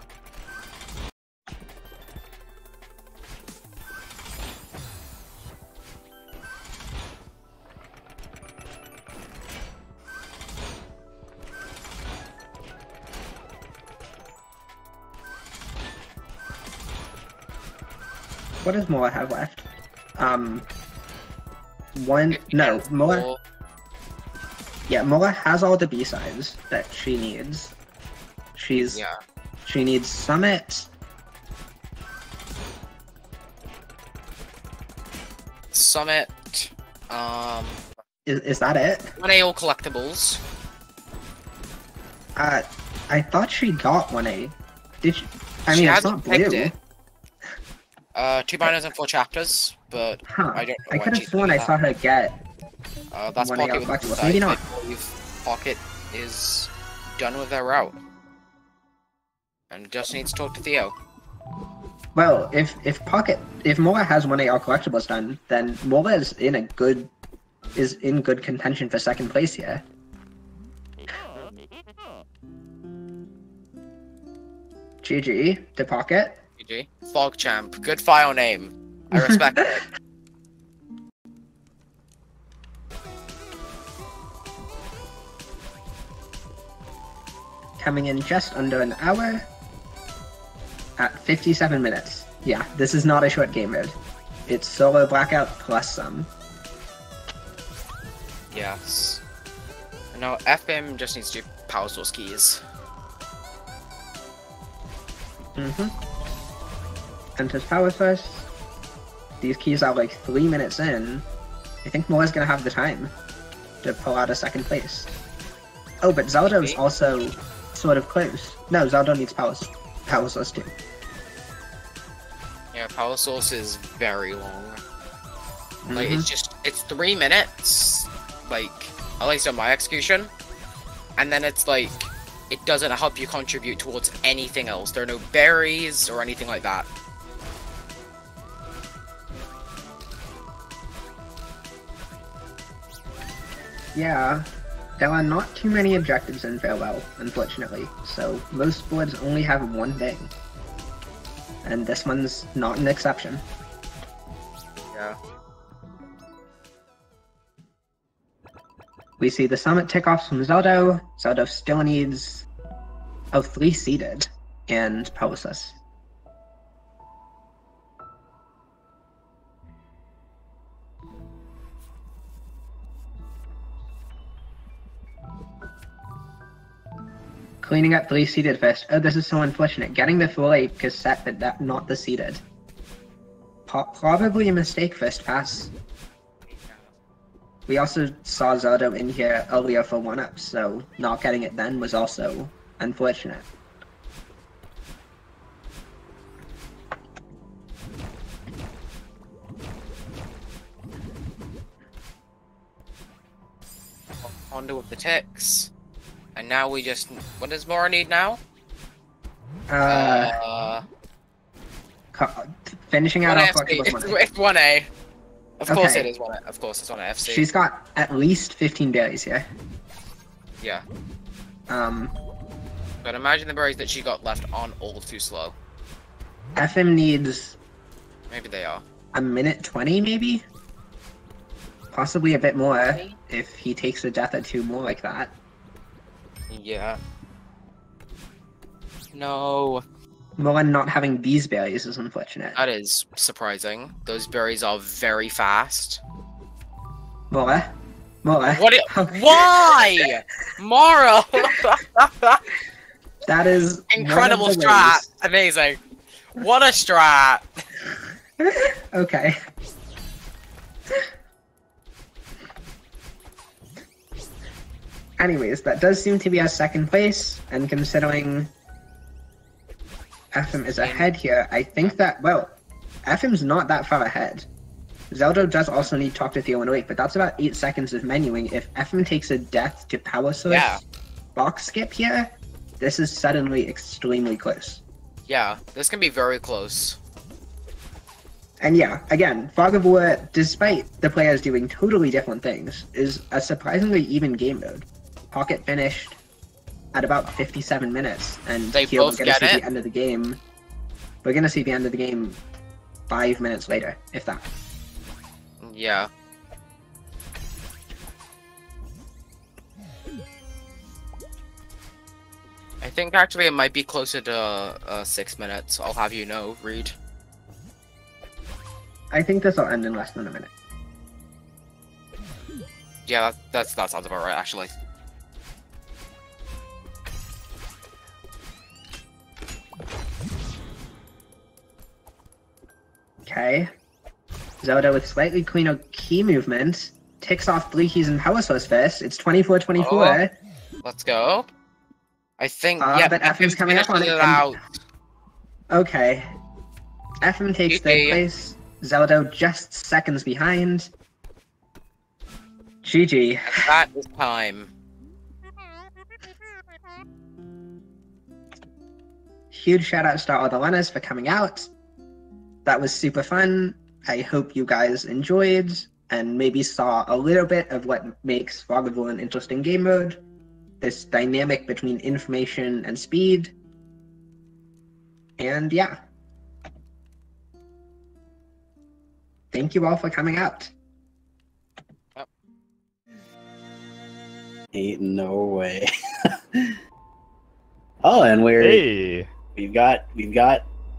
What does Mola have left? Mola. Yeah, Mola has all the B-sides that she needs. She needs Summit. Summit. Is that it? 1A all collectibles. I thought she got 1A. Did she? I mean, it's not blue. 2 binders and 4 chapters, but I don't know. I could have sworn I saw her get. That's Pocket with collectibles. Maybe not. I believe Pocket is done with their route, and just needs to talk to Theo. Well, if Mola has 1A all collectibles done, then Mola is in good contention for second place here. GG to Pocket. GG. Fog Champ. Good file name. I respect it. Coming in just under an hour at 57 minutes. Yeah, this is not a short game mode. It's solo blackout plus some. Yes. No, FM just needs to do power source keys. Enters power source. These keys are like 3 minutes in. I think Mola's gonna have the time to pull out a second place. Oh, but Zelda's also sort of close. No, Zelda needs power source too. Yeah, power source is very long. Like, it's 3 minutes, like, at least on my execution. And then it's like, it doesn't help you contribute towards anything else. There are no berries or anything like that. Yeah, there are not too many objectives in Farewell, unfortunately, so most boards only have one thing. And this one's not an exception. Yeah. We see the summit tick-offs from Zeldo. Zeldo still needs 3 seeded and Pegasus. Cleaning up 3 seeded first. Oh, this is so unfortunate. Getting the full A cassette, but that not the seeded. Probably a mistake first pass. We also saw Zelda in here earlier for 1-up, so not getting it then was also unfortunate. Honda with the ticks. And now we just... What does Mora need now? Finishing out our FC. collectibles. It's 1A. Of course Okay. it is 1A. Of course it's 1A FC. She's got at least 15 berries here. Yeah. Um, But imagine the berries that she got left on all too slow. FM needs Maybe they are. a minute 20, maybe? Possibly a bit more if he takes a death or 2 more like that. Yeah. No. Mullen not having these berries is unfortunate. That is surprising. Those berries are very fast. Mola? Mola? What? Why? Mara! That is Incredible one of the strat. ways. Amazing. What a strat. Okay. Anyways, that does seem to be our second place, and considering FM is ahead here, I think that, well, FM's not that far ahead. Zelda does also need Talk to Theo and wait, but that's about 8 seconds of menuing. If FM takes a death to power source box skip here, this is suddenly extremely close. Yeah, this can be very close. And yeah, again, Fog of War, despite the players doing totally different things, is a surprisingly even game mode. Pocket finished at about 57 minutes, and they here both we're going to get see it. the end of the game. We're going to see the end of the game 5 minutes later, if that. Yeah. I think actually it might be closer to 6 minutes. I'll have you know, Reed. I think this will end in less than a minute. Yeah, that sounds about right, actually. Okay. Zelda with slightly cleaner key movement ticks off 3 keys and power source first. It's 24-24. Oh, let's go. I think, yeah, but FM's coming up on it. Out. Okay. FM takes third place. Zelda just seconds behind. GG. That is time. Huge shout out to all the runners for coming out. That was super fun. I hope you guys enjoyed and maybe saw a little bit of what makes Fog of War an interesting game mode. This dynamic between information and speed. And yeah. Thank you all for coming out. Ain't no way. Oh, and we've got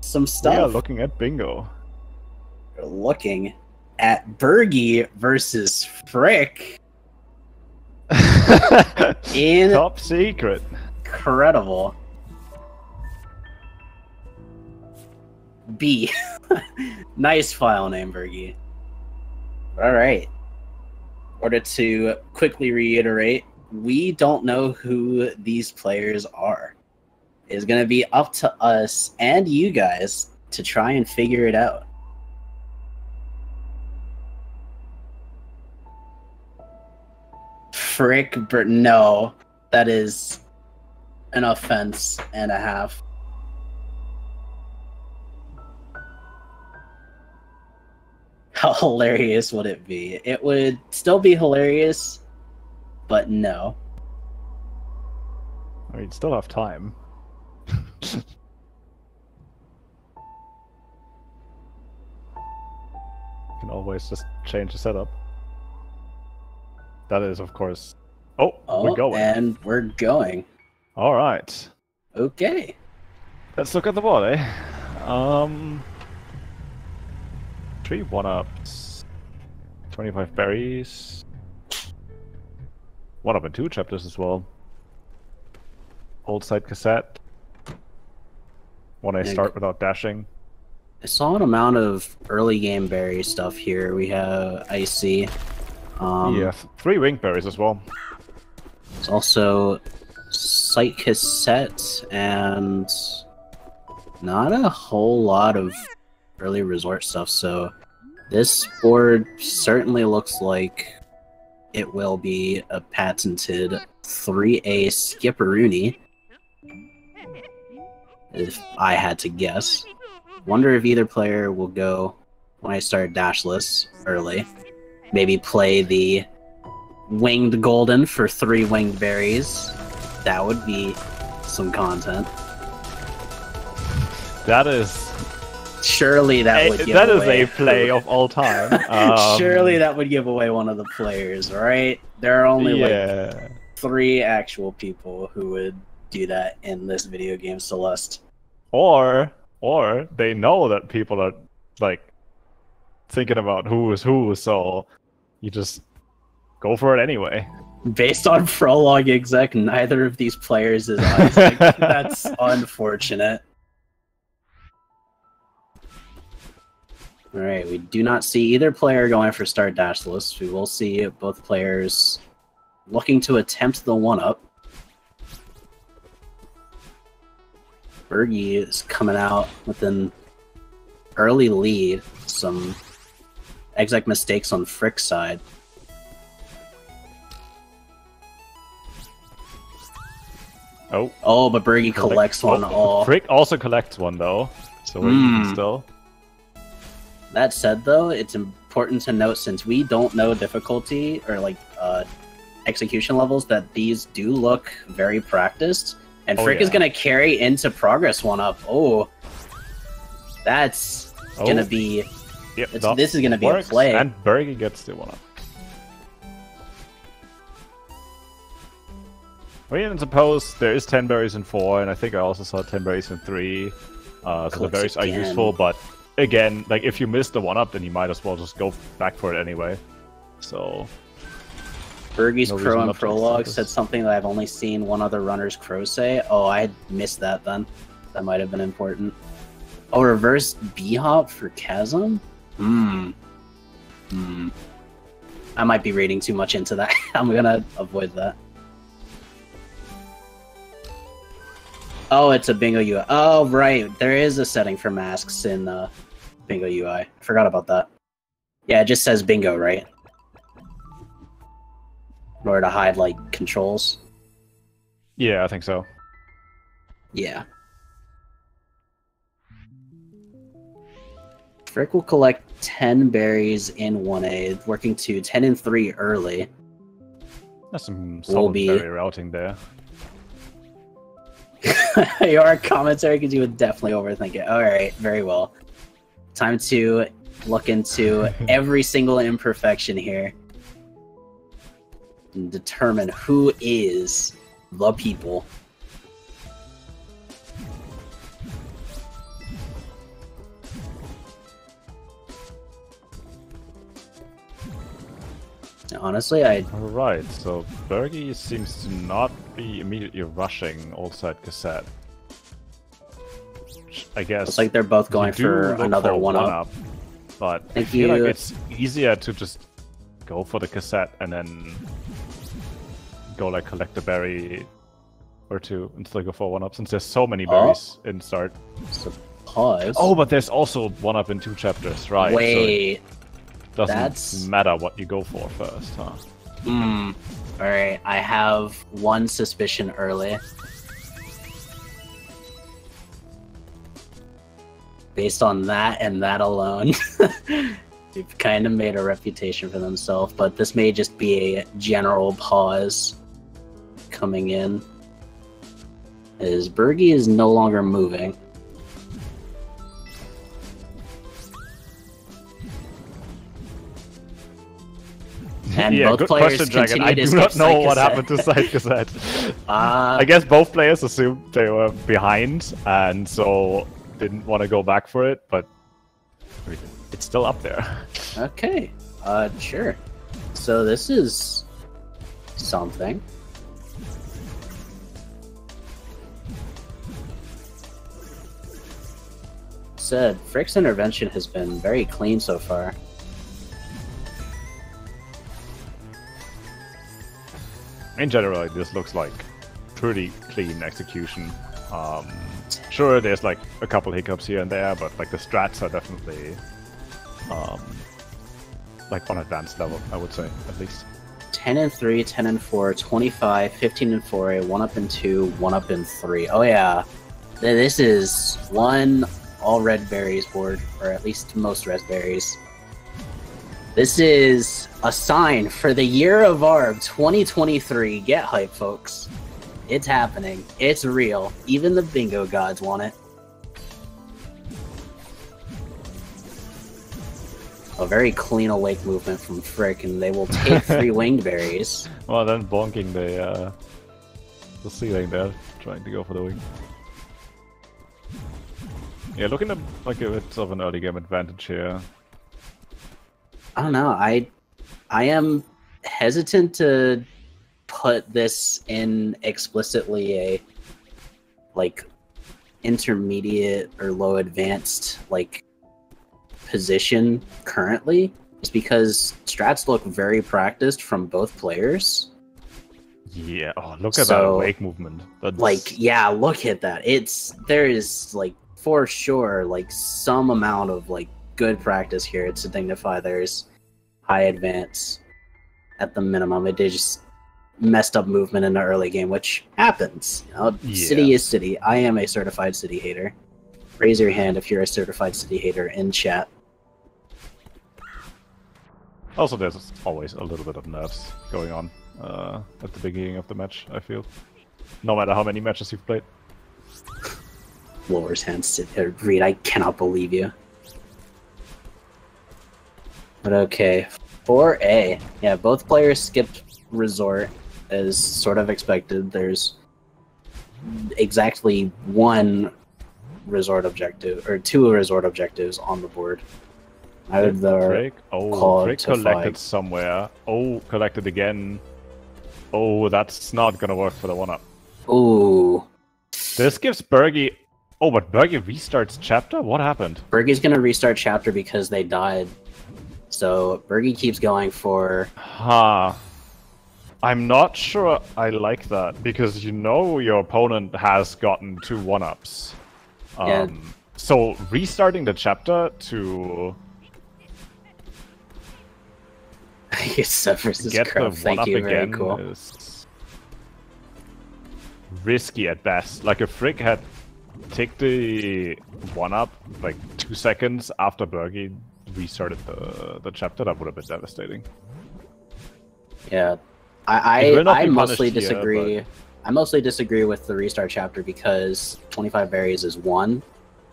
some stuff. Yeah, looking at bingo. We're looking at Bergie versus Frick. Top secret. Incredible. B. Nice file name, Bergie. Alright. In order to quickly reiterate, we don't know who these players are. It's going to be up to us and you guys to try and figure it out. Frick, no, that is an offense and a half. How hilarious would it be? It would still be hilarious, but no. I mean, still have time. Can always just change the setup. That is, of course. Oh, we're going. And we're going. All right. Okay. Let's look at the board, eh? 3 1-ups. 25 berries. 1-up and 2 chapters as well. Old side cassette. When I start without dashing. I saw an amount of early game berry stuff here. We have Icy. Yeah, 3 wing berries as well. There's also site cassette and not a whole lot of early resort stuff. So this board certainly looks like it will be a patented 3A Skipperoonie, if I had to guess. Wonder if either player will go when I start dashless early. Maybe play the winged golden for 3 winged berries. That would be some content. That is... Surely that would give that away... is a play of all time. Surely that would give away one of the players, right? There are only like 3 actual people who would do that in this video game, Celeste. Or they know that people are like thinking about who is who, so you just go for it anyway. Based on prologue exec, neither of these players is Isaac. That's unfortunate. Alright, we do not see either player going for start dashless. We will see both players looking to attempt the 1-up. Bergie is coming out with an early lead. Some exec mistakes on Frick's side. Oh, but Bergie collects one. Oh, Frick also collects one though, so we're even still. That said, though, it's important to note, since we don't know difficulty or like execution levels, that these do look very practiced, and Frick is gonna carry into progress 1-up. Oh, that's gonna be. Yep, this is gonna be a play. And Bergie gets the 1-up. I mean, suppose there is 10 berries in 4, and I think I also saw 10 berries in 3. So the berries are useful, but again, like if you miss the 1-up, then you might as well just go back for it anyway. So Bergie's Crow and Prologue said something that I've only seen one other runner's Crow say. Oh, I missed that then. That might have been important. Oh, reverse B-hop for Chasm? I might be reading too much into that. I'm gonna avoid that. Oh, it's a Bingo UI. Oh, right. There is a setting for masks in Bingo UI. I forgot about that. Yeah, it just says Bingo, right? In order to hide, like, controls. Yeah, I think so. Yeah. Frick will collect 10 berries in 1A, working to 10 and 3 early. That's some solid berry routing there. Your commentary, because you would definitely overthink it. Alright, very well. Time to look into every single imperfection here. And determine who is the people. Honestly, Alright, so Bergie seems to not be immediately rushing old side cassette. I guess it's like they're both going for another 1-up. But I feel like it's easier to just go for the cassette and then go like collect a berry or two instead of go for 1-up, since there's so many berries in start. Pause. Oh, but there's also 1-up in 2 chapters, right? Wait. So doesn't matter what you go for first, huh? Alright, I have one suspicion early. Based on that and that alone, they've kind of made a reputation for themselves, but this may just be a general pause coming in. As Bergie is no longer moving. And both players question, Dragon. I do not know what happened to Side Cassette. I guess both players assumed they were behind, and so didn't want to go back for it, but it's still up there. Okay, sure. So this is something. Said, Frick's intervention has been very clean so far. In general, this looks like pretty clean execution. Sure, there's like a couple hiccups here and there, but like the strats are definitely like on advanced level, I would say, at least. 10 and 3, 10 and 4, 25, 15 and 4, 1-up in 2, 1-up in 3. Oh yeah, this is one all red berries board, or at least most red berries. This is a sign for the year of ARB 2023. Get hype, folks. It's happening. It's real. Even the bingo gods want it. A very clean awake movement from Frick, and they will take 3 winged berries. Well, then bonking the ceiling there, trying to go for the wing. Yeah, looking at like a bit of an early game advantage here. I don't know. I am hesitant to put this in explicitly a like intermediate or low advanced like position currently, just because strats look very practiced from both players. Yeah. Oh, look at that wake movement. That's... Like, yeah, look at that. There is like for sure like some amount of like good practice here to dignify. There's high advance at the minimum. It did just messed up movement in the early game, which happens. You know, yeah. City is City. I am a certified City hater. Raise your hand if you're a certified City hater in chat. Also, there's always a little bit of nerves going on at the beginning of the match, I feel. No matter how many matches you've played. Lowers hands to Reed, I cannot believe you. But okay. 4A. Yeah, both players skipped Resort as sort of expected. There's exactly one Resort objective, or two Resort objectives on the board. Either Frick collected somewhere. Oh, collected again. Oh, that's not gonna work for the 1-up. Ooh. This gives Bergie... Oh, but Bergie restarts chapter? What happened? Bergie's gonna restart chapter because they died. So Bergie keeps going for... I'm not sure I like that, because you know your opponent has gotten 2 1-ups. Yeah. So restarting the chapter to... versus get Crow. the Thank 1-up you, again very cool. is risky at best. Like if Frick had take the 1-up like 2 seconds after Bergie restarted the chapter, that would have been devastating. Yeah, I mostly here, disagree. but... I mostly disagree with the restart chapter because 25 berries is won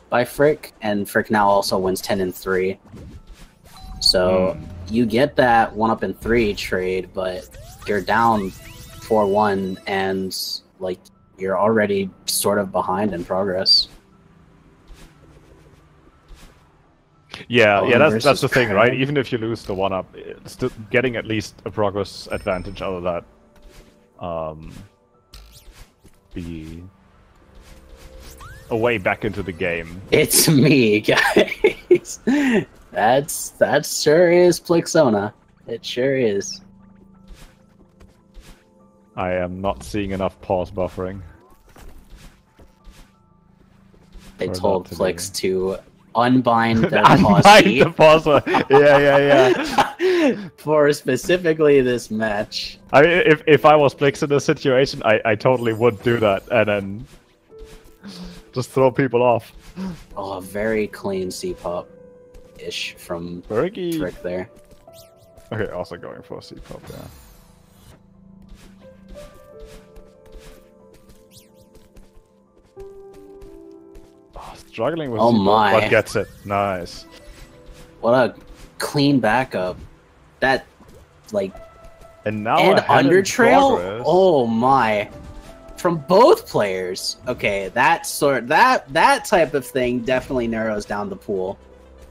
by Frick, and Frick now also wins 10 and 3. So you get that 1-up and 3 trade, but you're down 4-1, and like you're already sort of behind in progress. Yeah, that's the thing, right? Even if you lose the 1-up, still getting at least a progress advantage out of that. Be a way back into the game. It's me, guys. That sure is Plixona. It sure is. I am not seeing enough pause buffering. They told Plix to unbind their pause key. The pause. Yeah. For specifically this match. I mean, if I was Plix in this situation, I totally would do that and then just throw people off. Oh, a very clean C-pop-ish from Bergie. Frick there. Okay, also going for a C-pop, yeah. Struggling with my. But gets it. Nice. What a clean backup. That, like... And now and under trail? Oh my. From both players. Okay, that type of thing definitely narrows down the pool.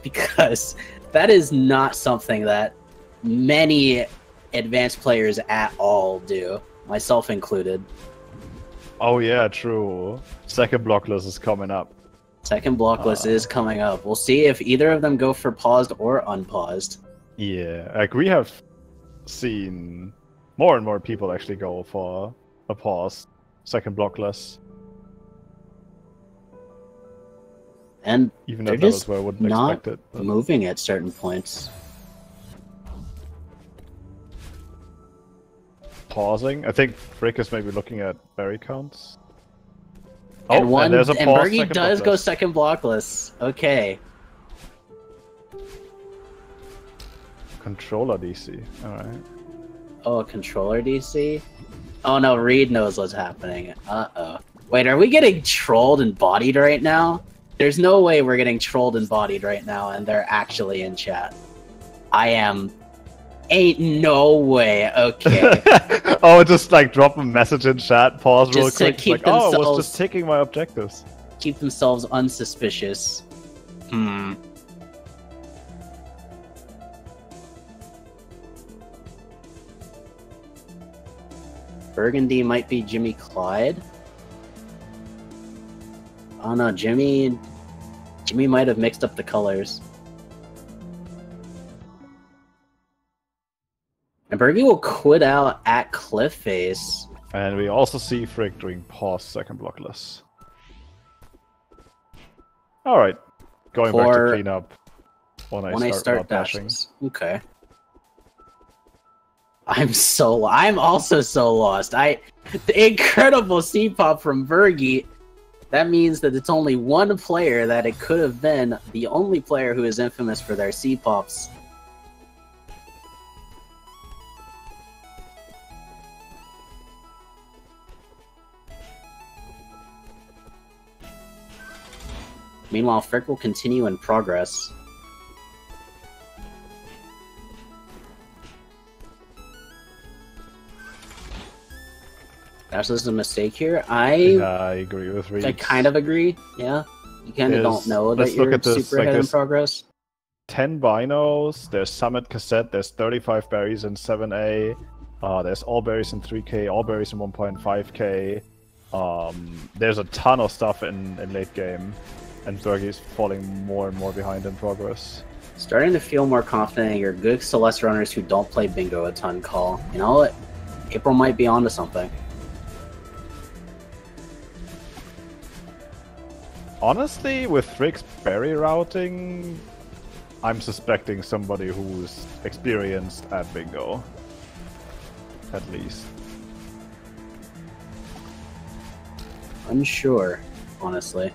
Because that is not something that many advanced players at all do. Myself included. Oh yeah, true. Second blockless is coming up. Second blockless is coming up. We'll see if either of them go for paused or unpaused. Yeah, like we have seen more and more people actually go for a pause, second blockless. And even they're if that just was where I wouldn't not expect it. But... moving at certain points. Pausing. I think Frick is maybe looking at berry counts. And and there's a pause, Bergie does go second blockless. Okay. Controller DC. Alright. Oh, a controller DC? Oh no, Reed knows what's happening. Uh-oh. Wait, are we getting trolled and bodied right now? There's no way we're getting trolled and bodied right now and they're actually in chat. I am... Ain't no way, okay. Oh, just like drop a message in chat, pause Just real to quick. keep Like, oh, I was themselves- just taking my objectives. Keep themselves unsuspicious. Burgundy might be Jimmy Clyde. Oh no, Jimmy might have mixed up the colors. And Bergie will quit out at Cliff Face. And we also see Frick doing pause second blockless. Alright. Going back to clean up when I start dashing. Okay. I'm also so lost. The incredible C-pop from Vergi. That means that it's only one player that it could have been, the only player who is infamous for their C-pops. Meanwhile, Frick will continue in progress. Gosh, this is a mistake here. I agree with Reed. I kind of agree, yeah. You kind of don't know that you're super ahead in progress. 10 binos, there's Summit Cassette, there's 35 berries in 7A, there's all berries in 3K, all berries in 1.5K. There's a ton of stuff in late game, and Bergie's falling more and more behind in progress. Starting to feel more confident in your good Celeste runners who don't play bingo a ton call. You know what? April might be onto something. Honestly, with Frick's berry routing, I'm suspecting somebody who's experienced at bingo. At least. Unsure, honestly.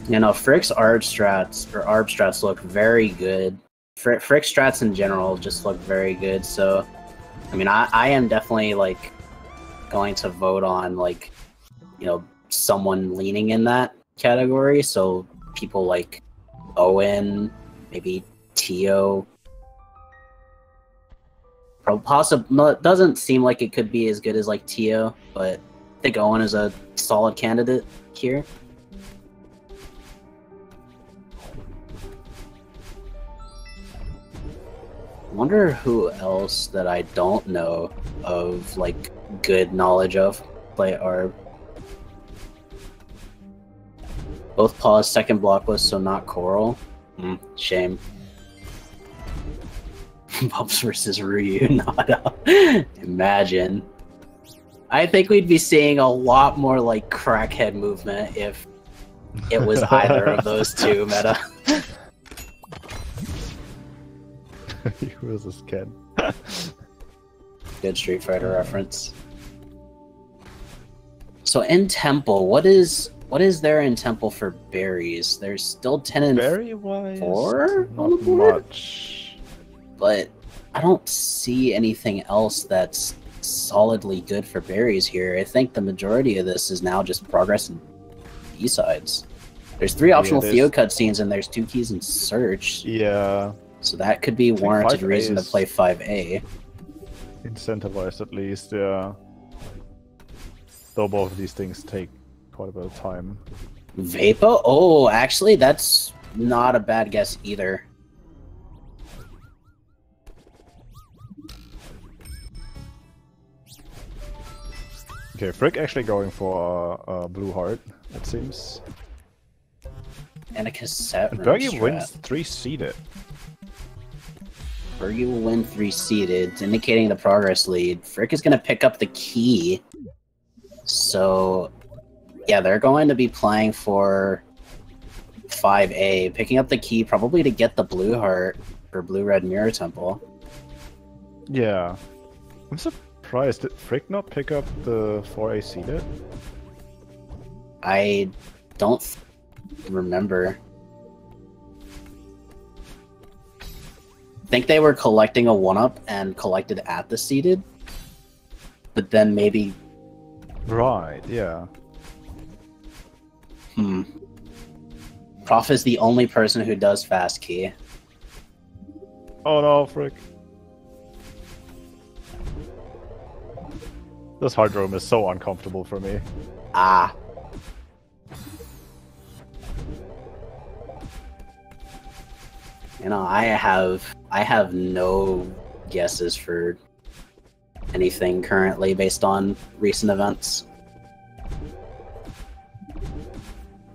You know, Frick's ARB strats look very good. Frick strats in general just look very good, so I mean I am definitely like going to vote on like, you know, someone leaning in that category, so people like Owen, maybe Tio. Possibly it doesn't seem like it could be as good as like Tio, but I think Owen is a solid candidate here. Wonder who else that I don't know of, like, good knowledge of play ARB. Both pause second blockless, so not Coral. Shame. Bubs versus Ryu, not imagine. I think we'd be seeing a lot more, like, crackhead movement if it was either of those two meta. Who is this kid? Good Street Fighter reference. So in Temple, what is there in Temple for berries? There's still 10 and 4 on the board? Much. But I don't see anything else that's solidly good for berries here. I think the majority of this is now just progress and B-sides. There's 3 optional Theo cutscenes and there's 2 keys in search. Yeah. So that could be warranted reason to play 5A. Incentivized at least, yeah. Though both of these things take quite a bit of time. Vapo? Oh, actually, that's not a bad guess either. Okay, Frick actually going for a blue heart, it seems. And a cassette. And Bergie wins 3 seeded. Bergie will win 3 seeded, indicating the progress lead. Frick is going to pick up the key. So, yeah, they're going to be playing for 5A, picking up the key probably to get the blue heart for blue-red mirror temple. Yeah. I'm surprised. Did Frick not pick up the 4A seeded? I don't remember. I think they were collecting a 1-up and collected at the seeded, but then maybe... Right, yeah. Prof is the only person who does fast key. Oh no, Frick. This hard room is so uncomfortable for me. Ah. You know, I have no guesses for anything currently based on recent events.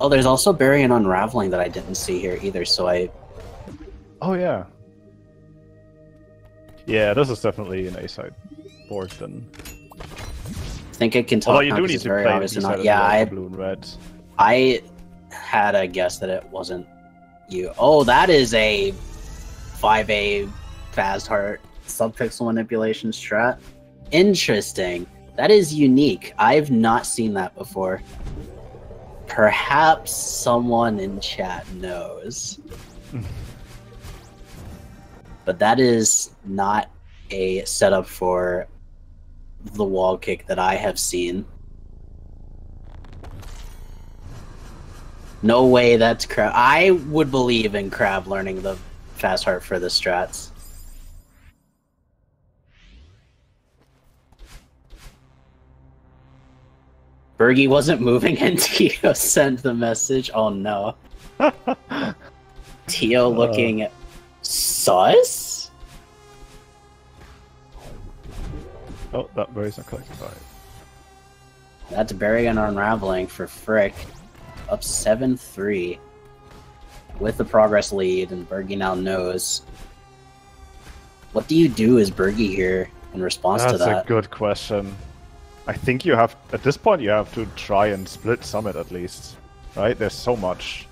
Oh, there's also Bury and Unraveling that I didn't see here either, so I... Oh, yeah. Yeah, this is definitely an A-side board then. I think it can talk. Although you do need to play B-side not. as Yeah, well, blue and red. I had a guess that it wasn't you. Oh, that is a 5A fast heart subpixel manipulation strat. Interesting. That is unique. I've not seen that before. Perhaps someone in chat knows. But that is not a setup for the wall kick that I have seen. No way that's Crab. I would believe in Crab learning the fast heart for the strats. Bergie wasn't moving and Tio sent the message. Oh no. Tio looking sus? Oh, that berry's not collected. Right. That's Bury and Unraveling for Frick. Up 7-3. With the progress lead, and Bergie now knows. What do you do as Bergie here in response to that? That's a good question. I think you have, at this point, you have to try and split Summit at least. Right? There's so much.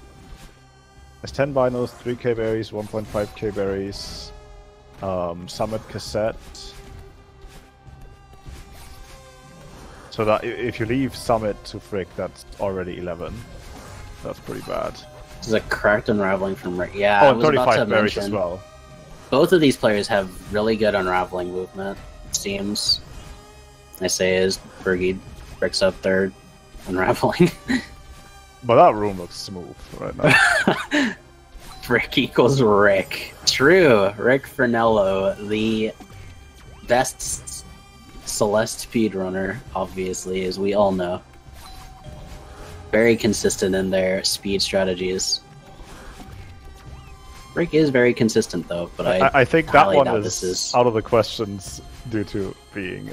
There's 10 binos, 3k berries, 1.5k berries, Summit cassette. So that if you leave Summit to Frick, that's already 11. That's pretty bad. This is a cracked Unraveling from Rick. Yeah, oh, and 35 berries as well. Both of these players have really good Unraveling movement, it seems. I say as Bergie breaks up their Unraveling. But that room looks smooth right now. Frick equals Rick. True. Rick Fernello, the best Celeste speedrunner, obviously, as we all know. Very consistent in their speed strategies. Rick is very consistent, though, but I think that one is out of the questions due to being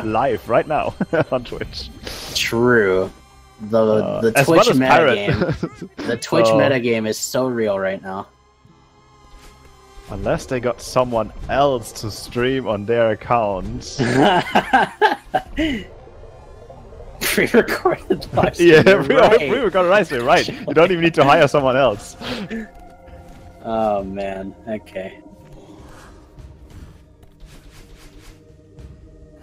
live right now on Twitch. True. The Twitch well metagame. The Twitch metagame is so real right now. Unless they got someone else to stream on their account. Pre-recorded live stream. Yeah, pre-recorded live stream, right. You don't even need to hire someone else. Oh man, okay.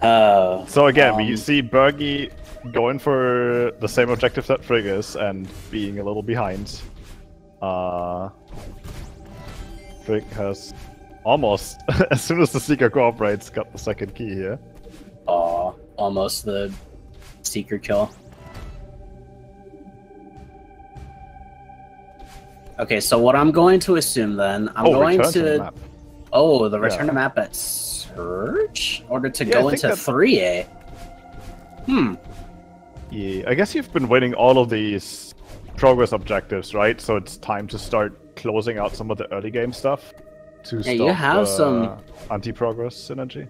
Oh. So again, you see Bergie going for the same objective that Frigg is and being a little behind. Frigg has almost, as soon as the Seeker cooperates, got the second key here. Aw, almost the Seeker kill. Okay, so what I'm going to assume then, I'm going to the map. Oh, the return to map at Surge? In order to go into 3A. Yeah, I guess you've been winning all of these progress objectives, right? So it's time to start closing out some of the early game stuff to stop you have some anti-progress synergy.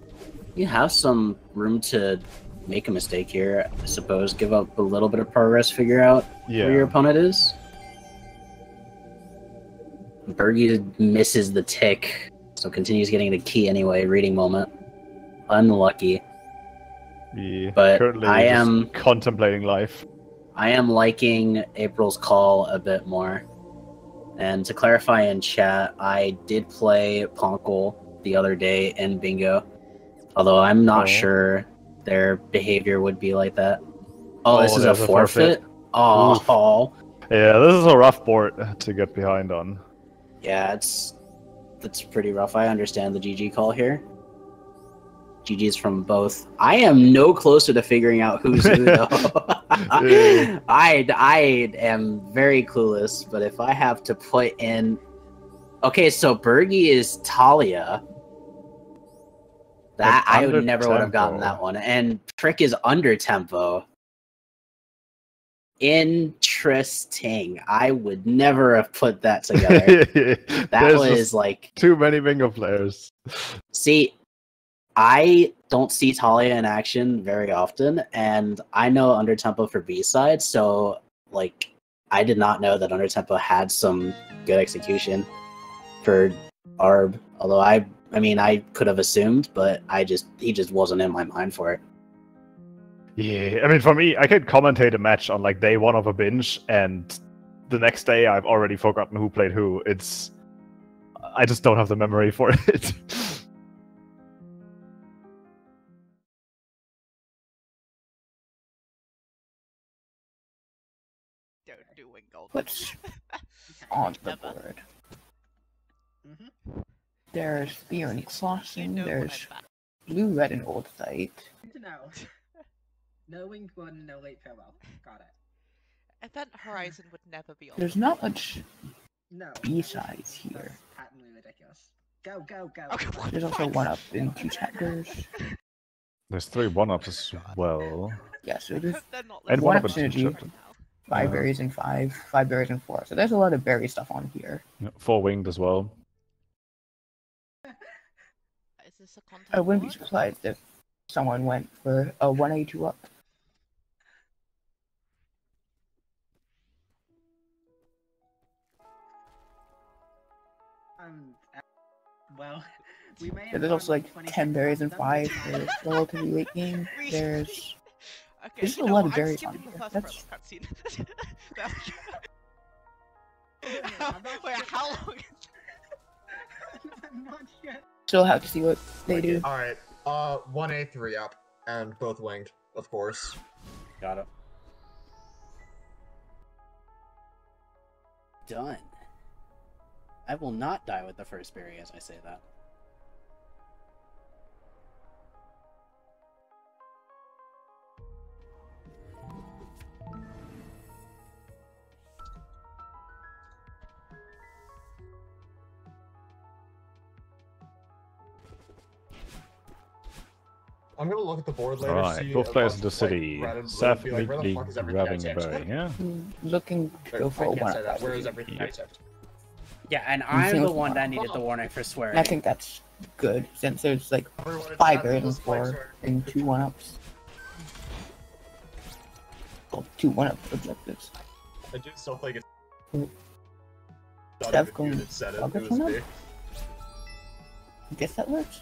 You have some room to make a mistake here, I suppose. Give up a little bit of progress, figure out where your opponent is. Bergie misses the tick, so continues getting the key anyway. Reading moment. Unlucky. Yeah, but currently I am contemplating life. I am liking April's call a bit more. And to clarify in chat, I did play Ponkle the other day in Bingo. Although I'm not sure their behavior would be like that. Oh, this is a forfeit? Oh. Yeah, this is a rough board to get behind on. Yeah, that's pretty rough. I understand the GG call here. GG's from both. I am no closer to figuring out who's who, though. I am very clueless, but if I have to put in... Okay, so Bergie is Talia. That I would never would have gotten that one. And Trick is under tempo. Interesting. I would never have put that together. That was like... Too many bingo players. See... I don't see Talia in action very often, and I know under tempo for B-side, so like I did not know that Undertempo had some good execution for Arb. Although I mean, I could have assumed, but he just wasn't in my mind for it. Yeah, I mean, for me, I can commentate a match on like day one of a binge, and the next day I've already forgotten who played who. I just don't have the memory for it. What's on the board? There's Spear and Crossing, there's Blue, Red, and Old Site. Good to know. No Winged One, no Late Farewell. Got it. Event Horizon would never be on. There's not much No. B-sides here. That's patently ridiculous. Go, go, go. Okay, There's also one up in 2 chapters. There's 3 1-ups as well. Yeah, so there's They're not And one one up up in 2 synergy, chapters. 5 berries in 5, 5 berries in 4. So there's a lot of berry stuff on here. Yeah, 4 winged as well. Is this a content I wouldn't be board? surprised if someone went for a 1A2 up. Well, we may Yeah, have there's also gone like 26 10 berries in them. 5 for relatively late game. There's Okay, There's you a know lot what, of berries I'm on skipping the here. first That's- prologue cutscene. I'm not Wait, sure. how long? I'm not sure. still have to see what they do. Alright, 1A3 up, and both winged, of course. Got it. Done. I will not die with the first berry as I say that. I'm gonna look at the board later. Alright, see both a players in bunch the of, like, city. red and blue, Seth be like, where the neatly fuck is everything grabbing a I tipped? berry, yeah? Looking to go for I a can't 1 say up. that. Where is I everything I tipped? Yeah, and I'm I'm the thinking- one that needed the warning for swearing. And I think that's good, since there's like Everyone in 5 chat, berries in this place 4 where- and 2 1-ups. Well, 2 1-up objectives. I do still think it's... Mm. Not Steph even going you that said it, progress it was one me. up? I guess that works.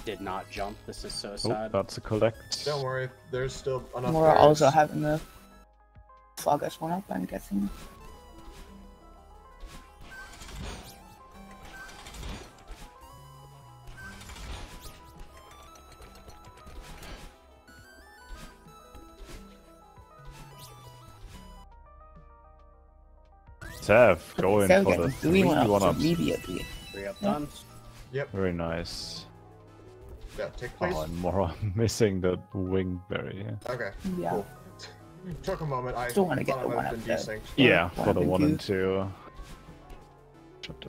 Did not jump. This is so Oh, sad. that's a collect. Don't worry, there's still enough We're berries. also having the progress 1 up, I'm guessing. Sev, going So for getting the 3 3 1-ups 1-ups. immediately. 3 up done. Very nice. Yeah, take place. Oh, and Mora missing the wing berry. Yeah, Okay, Yeah. cool. Took a moment. I Still wanna get thought the I might one have up been there. desynced. yeah, One for up the and 1 2. and 2.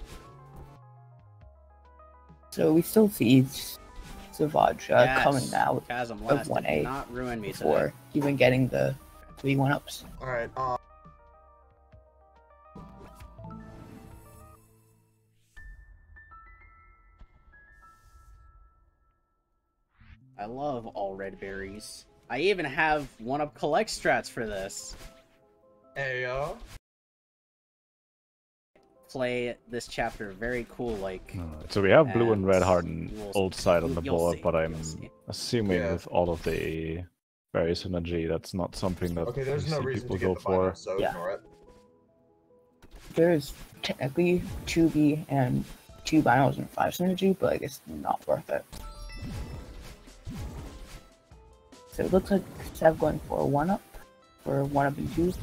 So we still see Savage Yes, coming out Chasm of last 1A did not ruin me before today. even getting the 3 1-ups. Alright, I love all red berries. I even have 1-up collect strats for this. Ayo. Play this chapter very cool, like Alright, so we have blue and red And hardened we'll- old side on the you'll board, see, but I'm you'll see. assuming Yeah. with all of the berry synergy, that's not something that Okay, there's we no see reason people to get go the for. final, so Yeah. ignore it. There's technically 2B and 2 binos and 5 synergy, but I guess not worth it. So it looks like Sev going for a 1-up, for 1-up and 2. It's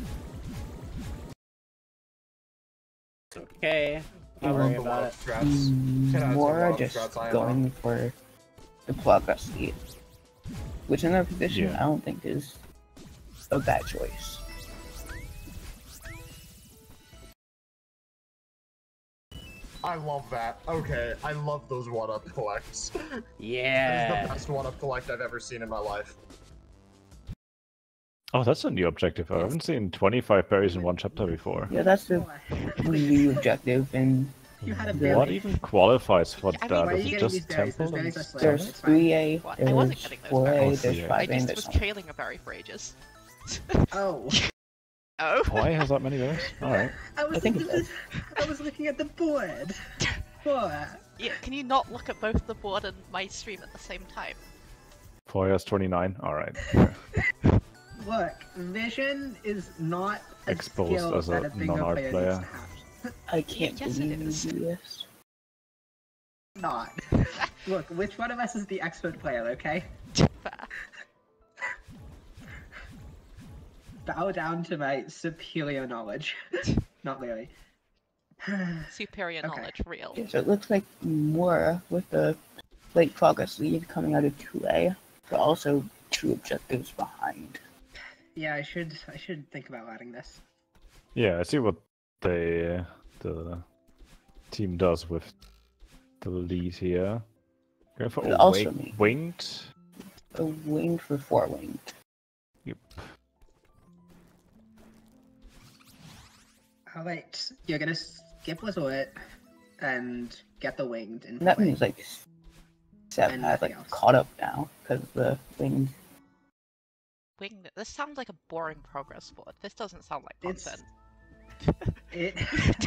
okay. Don't And worry The about one-up it. strats. 10 out of 10 Mora one-up just strats I am going for the progress lead, which in their position Yeah. I don't think is a bad choice. I love that. Okay, I love those one-up collects. That is the Yeah. best one-up collect I've ever seen in my life. Oh, that's a new objective. I haven't seen 25 berries in one chapter before. Yeah, that's the new objective in You had a What berry. even qualifies for I mean, that? why Is are you it getting just these berries? temple? Those berries are slow. There's It's fine. 3A, Well, I wasn't there's getting those 4A, berries. there's 3A. 5A, I and just there's was something. trailing a berry for ages. Oh. Oh. Why has that many berries? Alright. I think it does. I was looking at the board. What? Yeah, can you not look at both the board and my stream at the same time? Poi has 29. Alright. Look, vision is not a Exposed skill as that a a bingo non-art player player. needs to have. I can't Yes, it believe is. you do this. Not. Look, which one of us is the expert player, okay? Fair. Bow down to my superior knowledge. Not really. Superior Okay. knowledge, real. Okay, so it looks like more with the late progress lead coming out of 2A, but also 2 objectives behind. Yeah, I should think about adding this. Yeah, I see what the team does with the lead here. Going for But a also me. winged. A winged for 4 winged. Yep. Alright, you're gonna skip Resort and get the winged in And that play. means like Seb And had nothing like else. caught up now because the winged. Wing. This sounds like a boring progress board. This doesn't sound like It's- content. It...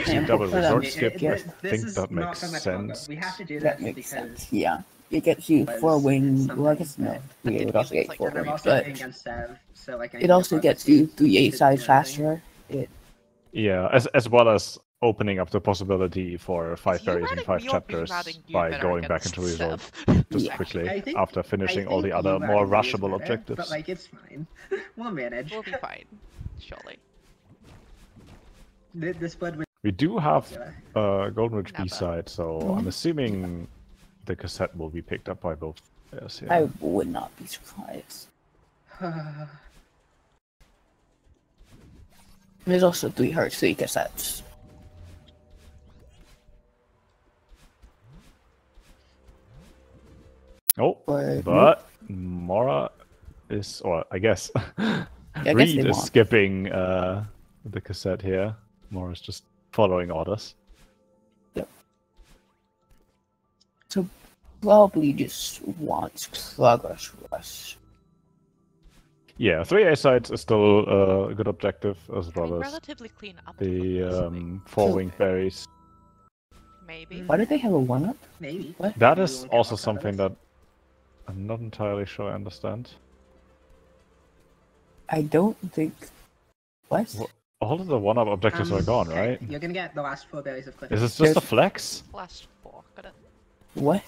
Yeah, Double but, resort um, skip. yeah, I this think is that not makes from the sense. Ktango. We have to do That this makes because sense. Yeah, it gets you was 4 winged. Well, I something guess no. that- Yeah, it would also It's get like 4 and I'm winged, also but playing against Sev, so like I it need also to gets focus you 3A to side do everything. faster. It Yeah, as well as opening up the possibility for 5 You berries in ratting 5 me or chapters rerouting you by better going back against into resort Sev? just Yeah. quickly I think- after finishing all the I other think more you routing me is rushable better, objectives. But like it's fine. We'll manage. We'll be fine, surely. This blood would We do have Golden Ridge Never. B-side, so Mhm. I'm assuming the cassette will be picked up by both players here. I would not be surprised. There's also 3 Hearts 3 cassettes. Oh, Or but Mora is, or I guess, I guess Reed they is won't. skipping the cassette here. Mora's just following orders. So probably just wants progress rush. Yeah, 3A sides is still a good objective, as I mean, well as relatively clean up to the them, 4-winged berries. maybe. Why did they have a 1-up? maybe. What? That Maybe we is won't get also much out of something this. that I'm not entirely sure I understand. I don't think. What? Wha- All of the 1-up objectives are gone, okay, right? You're gonna get the last 4 berries of cliff. Is this just a There's- flex? Last 4, got it. What?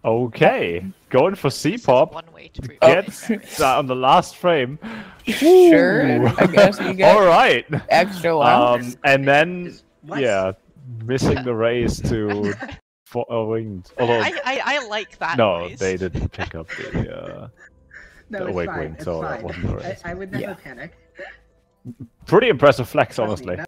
Okay, going for This is C-pop. one way to prove Gets it. that on the last frame. Sure, Ooh. I guess you get All right. extra one. And then Is- what? yeah, missing the race to for winged. Although I like that no, noise. they didn't pick up No, the it's awake fine. wing, It's so that fine. wasn't the race. I would never Yeah. panic. Pretty impressive flex, Trust me, honestly.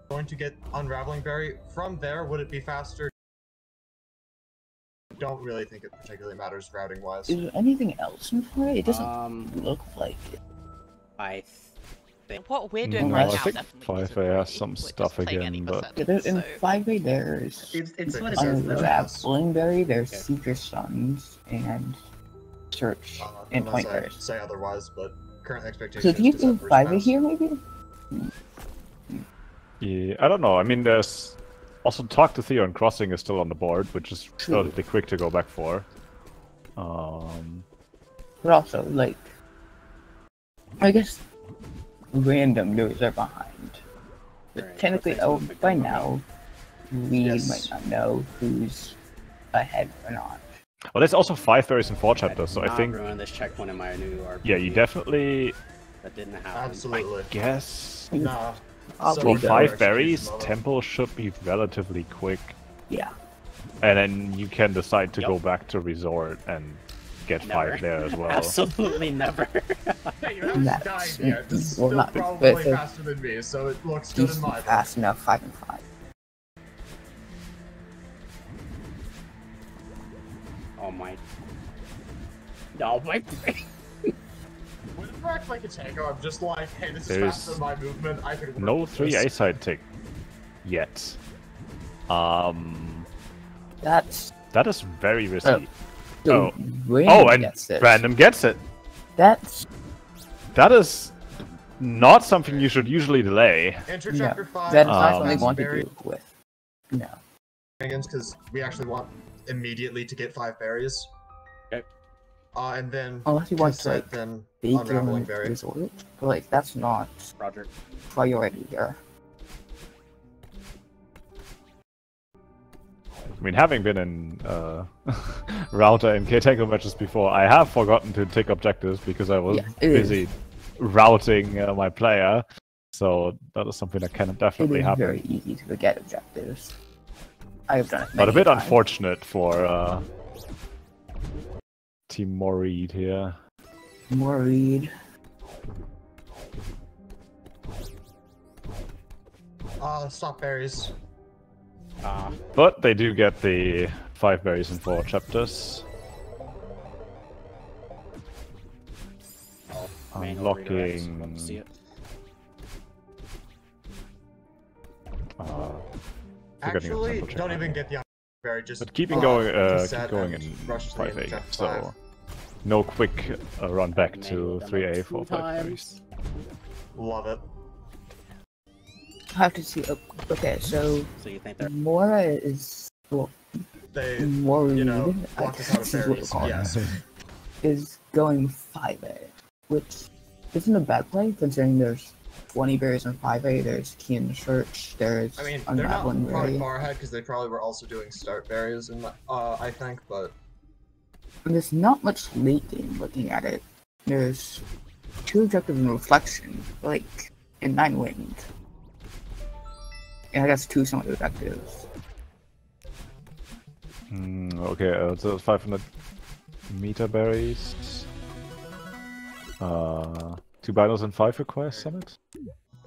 Going to get Unraveling Berry. From there, would it be faster? Don't really think it particularly matters routing wise. Is there anything else in play? It doesn't look like it. I think What we're doing No, right I now think definitely 5A isn't has right. some We're just stuff playing again, any but- percent, Yeah, there's, in so- 5A there's It's what it Because is. though. Unraveling Berry, there's Okay. Seeker Suns, and Search, and Unless Point I Bears. say otherwise, but current expectation So is do you to do set first 5A pass. here, maybe? Yeah, I don't know. I mean, there's also Talk to Theo and Crossing is still on the board, which is True. relatively quick to go back for. But also, like, I guess random news are behind. But Right, technically, okay, oh, so by now, we Yes. might not know who's ahead or not. Well, there's also 5 berries and 4 I chapters, did so I not think ruin this checkpoint in my new RPG. yeah, you definitely That didn't happen. Absolutely. guess Nah. Probably for So go. 5 execution berries, mode. Temple should be relatively quick, Yeah. and then you can decide to Yup. go back to Resort and get Never. 5 there as well. Absolutely never. Hey, you haven't That's- died yet. This is well, still not- probably but- faster than me, so it looks good He's in my book. fast enough, 5 and 5. Oh my. No, my. Whenever I play Ktango, I'm just like, hey, this is There's faster than my movement. I can work No with 3A this. side tick yet. That's That is very risky. so Oh. random And gets it. random gets it. That's That is not something you should usually delay. Enter no. chapter 5. That's not something I Um, want to do with. No. Because we actually want immediately to get 5 berries. Okay. And then Unless you want to cassette, like then bake unraveling your berry. resort, but like that's not Roger. priority here. I mean, having been in router and Ktango matches before, I have forgotten to take objectives because I was Yeah, it is. busy routing my player. So that is something that can It definitely is happen. very easy to forget objectives. I have done it But a many bit times. unfortunate for Team Moreed here. More read. Stop berries. But they do get the 5 berries in 4 chapters. Manual redirects. Love Unlocking. to see it. Forgetting Actually, the temple don't check. even get the berry. Just But keeping going, cassette keep going and in rush to the 5A, chapter so 5. no quick run back Manual to demo 3A 2 for 5 berries. times. Love it. I have to see. Okay, so So you think they're Mora is well, They, more you know, I blocked us out of guess is what you berries. call it, Yes. is going 5A, which isn't a bad play considering there's 20 berries on 5A. There's Key in the Church. There's I mean, they're not Unraveling probably Berry. far ahead because they probably were also doing start berries, and I think, but And there's not much late game looking at it. There's 2 objectives in Reflection, like in 9 Wind. And I guess 2 somewhat objectives. Okay, so 500 meter berries. 2 binos and 5 request summit?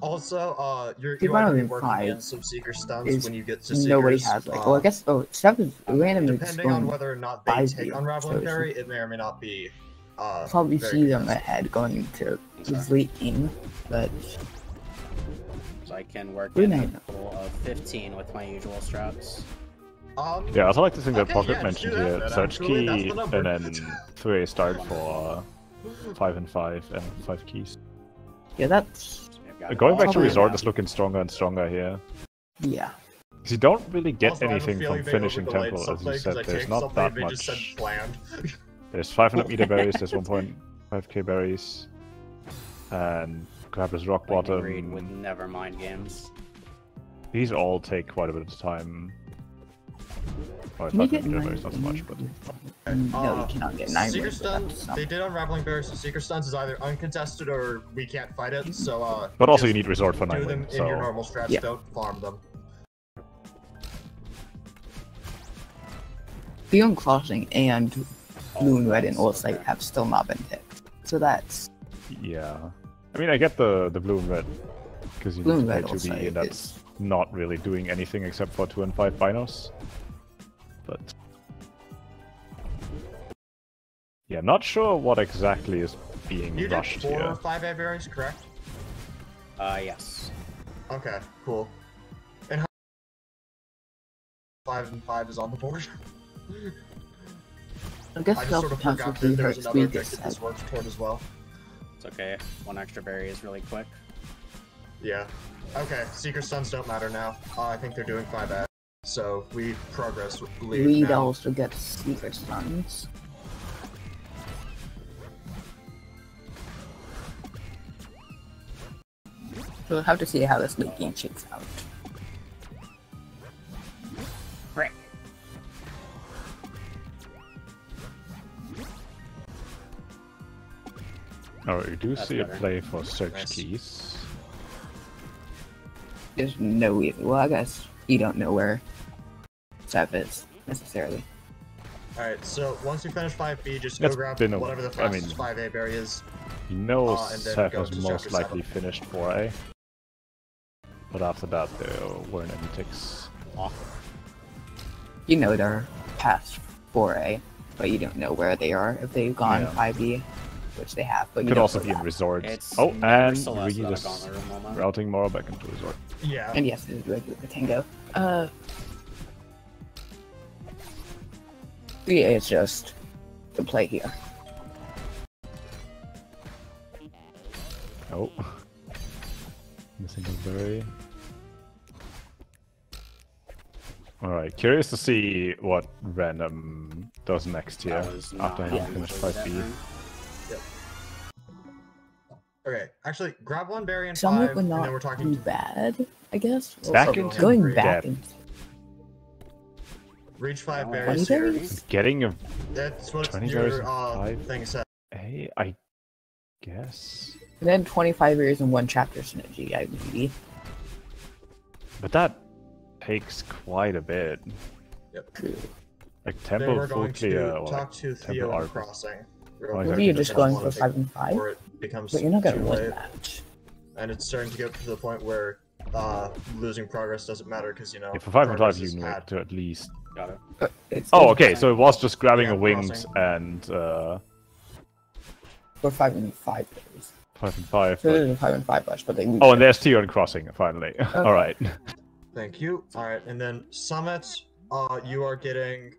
also, The you are going to be Violent working Five against some seeker stuns is when you get to seekers. Nobody has like. Well, I guess stuff is randomly Depending on whether or not they 5 take years, unraveling so berry, it may or may not be. probably very see them contested. ahead going into this late game, but so I can work Good in a night. total of 15 with my usual strats. Yeah, I also like to think that Okay, Pocket yeah, mentioned just do that here then, search actually, that's key the number. and then 3A start for 5 and 5 and 5 keys. yeah, that's I've got it Going all back to Probably Resort now. is looking stronger and stronger here. yeah. Because you don't really get Also, I have a anything feeling from they finishing overdelayed Temple, as something you 'cause said. I There's changed not something that and they just said much. planned. There's 500 meter berries, there's 1.5k berries. And Grappler's Rock Lightning Read Bottom. with Nevermind games. These all take quite a bit of time. Oh, Can you 500 get meter 9 berries, not so much, but. No, you cannot get 9 Seeker wins stun, without some. they did unraveling berries, so seeker stuns is either uncontested or we can't fight it. So But also just you need Resort for do 9 them wins, in your so. normal strats. Yeah. Don't farm them. Beyond Crossing and Moon Red and Old Sight have still not been picked. So that's Yeah. I mean, I get the blue and red. Because you Blue need and to red play also 2B, and that's not really doing anything except for 2 and 5 binos. But. Yeah, not sure what exactly is being You did rushed 4 here. or 5 berries, correct? Yes. Okay, cool. And how 5 and 5 is on the board. I guess I just sort of forgot self-potentially that there was hurts another weakest objective this works toward as well. It's okay. 1 extra berry is really quick. Yeah. Okay, seeker stuns don't matter now. I think they're doing 5 ad. So we progress with lead Reed now. also gets Secret Stuns. So we'll have to see how this late game shakes out. Right. Oh, you do That's see a better. play for search Nice. keys. There's no reason. Well, I guess you don't know where Seth is necessarily. Alright, so once you finish 5B, just It's go grab been a- whatever the I fastest mean- 5A berry is. You know And then Seth go has to most chapter likely 7. finished 4A. But after that, there weren't any ticks. You know they're past 4A. but you don't know where they are if they've gone Yeah. 5e, which they have. But you Could don't also know be in that. resort. It's Oh, never and Celeste we without a just gauntlet room moment. routing Mora back into resort. Yeah. And yes, this is regular Ktango. 3A is just the play here. Oh. Missing a berry. Alright, curious to see what random does next here That was not after how having we finished played that 5B. room. Okay, actually, grab one berry and Some 5, would and not then we're talking be to bad, I guess. Back Also, into going depth. back and reach 5 Oh, berries 20 here. berries? Getting a That's what 20 berries your and 5. thing said. Hey, I guess. And then 25 years in one chapter synergy, I maybe. But that takes quite a bit. True. Like Then tempo we're full going clear to or talk to Theo tempo and arc. Crossing. Oh, Maybe you're just going for Take 5 and 5, before it becomes but you're not gonna too win late. that. And it's starting to get to the point where losing progress doesn't matter because, you know, Yeah, for 5 and 5 progress you is need had. to at least. Got it. But it's Oh, still okay, so it was just grabbing Yeah, a winged crossing. and for 5 and 5 days. 5 and 5. So but- there's a 5 and 5 rush, but they lose. Oh, and there's Theo and crossing finally. Alright. Thank you. Alright, and then Summit, you are getting,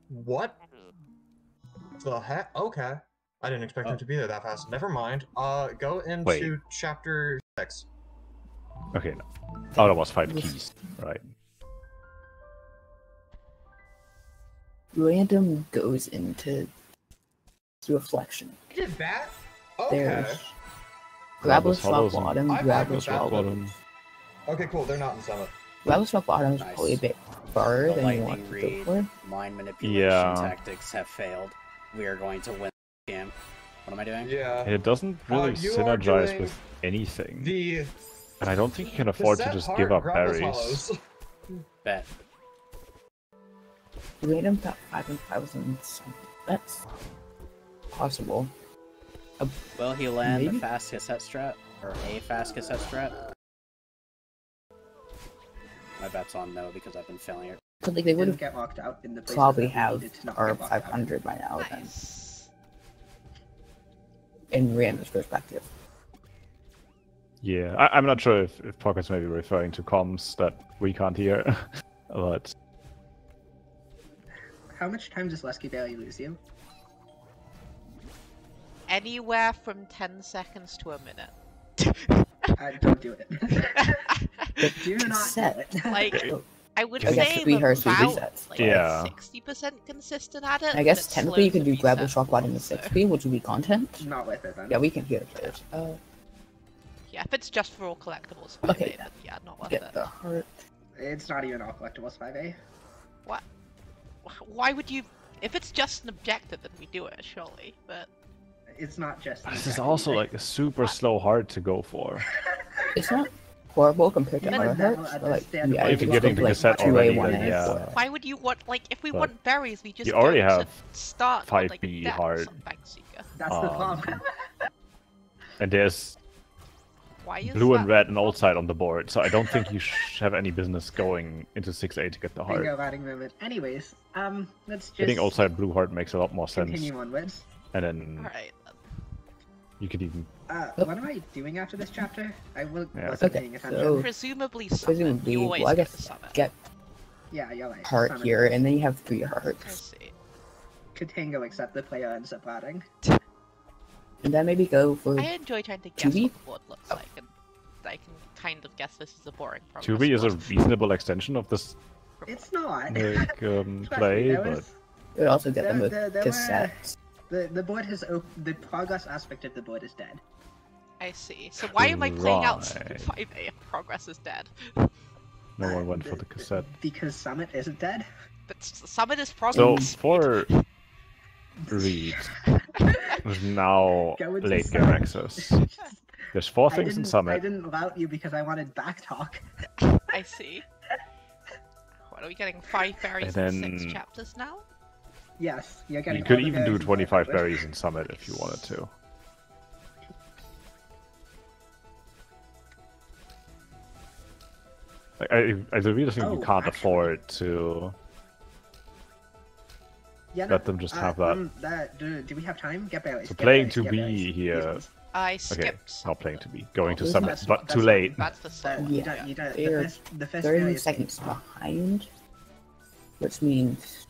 what the heck? Okay. I didn't expect him to be there that fast. Never mind. Go into Wait. chapter 6. Okay, no. Oh, that was 5 keys. Right. Random goes into reflection. Did that? Okay. There's Grabless Hollows Rock and- Bottom, I Grabless like Rock that. Okay, cool. They're not in Summit. Grabless Rock Bottom is Nice. probably a bit farther The than you want lightning to read, go for. mind manipulation Yeah. tactics have failed. We are going to win the game. What am I doing? Yeah. It doesn't really you are synergize doing with anything. The And I don't think you can afford to set just heart give up Gravel's berries. Hollows. Bet. Random top 5 and 5 and something. That's possible. Will he land Maybe? a fast cassette strat? Or a fast cassette strat? My bet's on no because I've been failing it. But like they would Didn't have get locked out in the places probably that we have needed to not our get locked out. 500 by now then, Nice. in Random's perspective. Yeah, I'm not sure if Pockets may be referring to comms that we can't hear. But How much time does Lesky barely lose you? Anywhere from 10 seconds to a minute. Don't do it. Do not do Cassette. it. Like, I would I guess say if we heard some about resets. like Yeah. 60% consistent at it. I guess but technically you slow could do to Grabless reset Rock Bottom in also. 6P, which would be content. Not with it then. Yeah, we can hear the players. Yeah, if it's just for all collectibles, Okay. then yeah, not worth Get it. the heart. It's not even all collectibles 5A. What? Why would you? If it's just an objective, then we do it, surely. But It's not just. this is exactly also right. like a super slow hard to go for. It's not horrible compared to You other would never hearts. But like, understand yeah, why If you you're want getting to the play cassette 2A, already, 1A, then yeah. 4. why would you want like if we But want berries, we just you already go have to start with, like 5B Death hard. or something, Seeker. That's the problem. And there's Why is blue that and red and old side on the board, so I don't think you have any business going into 6A to get the Bingo heart. routing moment. Anyways, let's just Getting old side blue heart makes a lot more sense. continue onwards. And then Alright. you could even What am I doing after this chapter? I wasn't Okay, paying attention. so- Presumably summon. Presumably, You always well, I get guess the summon. get Yeah, you're right. heart Summon here, it. and then you have 3 I hearts. see. Ktango, except the player ends up routing. And then maybe go for I enjoy trying to guess 2B? what the board looks like, and I can kind of guess this is a boring progress 2B is a board. reasonable extension of this It's not. like, Trust me, play, there but was- you would also get them with there were- cassettes. The board has the progress aspect of the board is dead. I see. So why am I playing out Right. 5A if progress is dead? no one went for the cassette. Because Summit isn't dead. But summon is So progress. for Reed, who's now Go into late game Summit. access, there's 4 things in I Summit. didn't route you because I wanted back talk. I see. What are we getting? 5 berries And in 6 then- chapters now? Yes, you're getting. You could all the even do berries in 25 Summit. berries in Summit if you wanted to. Like, I really think you Oh, can't actually- afford to Yeah, Let them just have that. Do we have time? Get berries. So get playing berries, to get be berries. here. Please. I Okay, skipped. not playing to be. Going to That's summit, not- but that's too not- late. That's the start. Yeah, You don't, they're the first 30 berry is- seconds behind, which means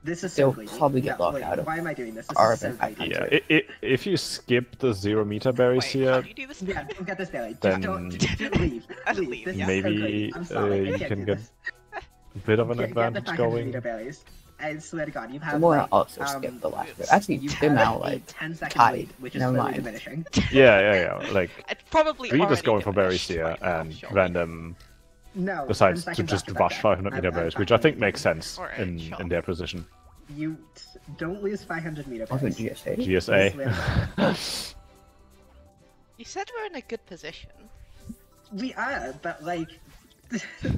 This is they'll so greedy. probably get Yeah, locked wait, out of why am I doing this? This our is so event. greedy. Yeah, if you skip the 0-meter berries Wait, how here, do you do this? Yeah, don't get this berry. Then- Just leave. I'll Leave. leave, This yeah. is so maybe greedy. I'm sorry, I you can't can do get this. a bit of an Get the advantage 500 going. meter berries. I swear to God, you the have more like, also skip the last bit. Actually, you they're have now a like 10-second tied. lead, which is Never slowly mind. diminishing. Yeah. Like, It's probably we just already going for berries diminished here, right now, and surely. random No. decides 10 to seconds just after rush that. 500 meter I'm berries, which I think makes backing. sense Alright, in sure. their position. You don't lose 500 meter also berries. GSA. GSA. You said we're in a good position. We are, but like,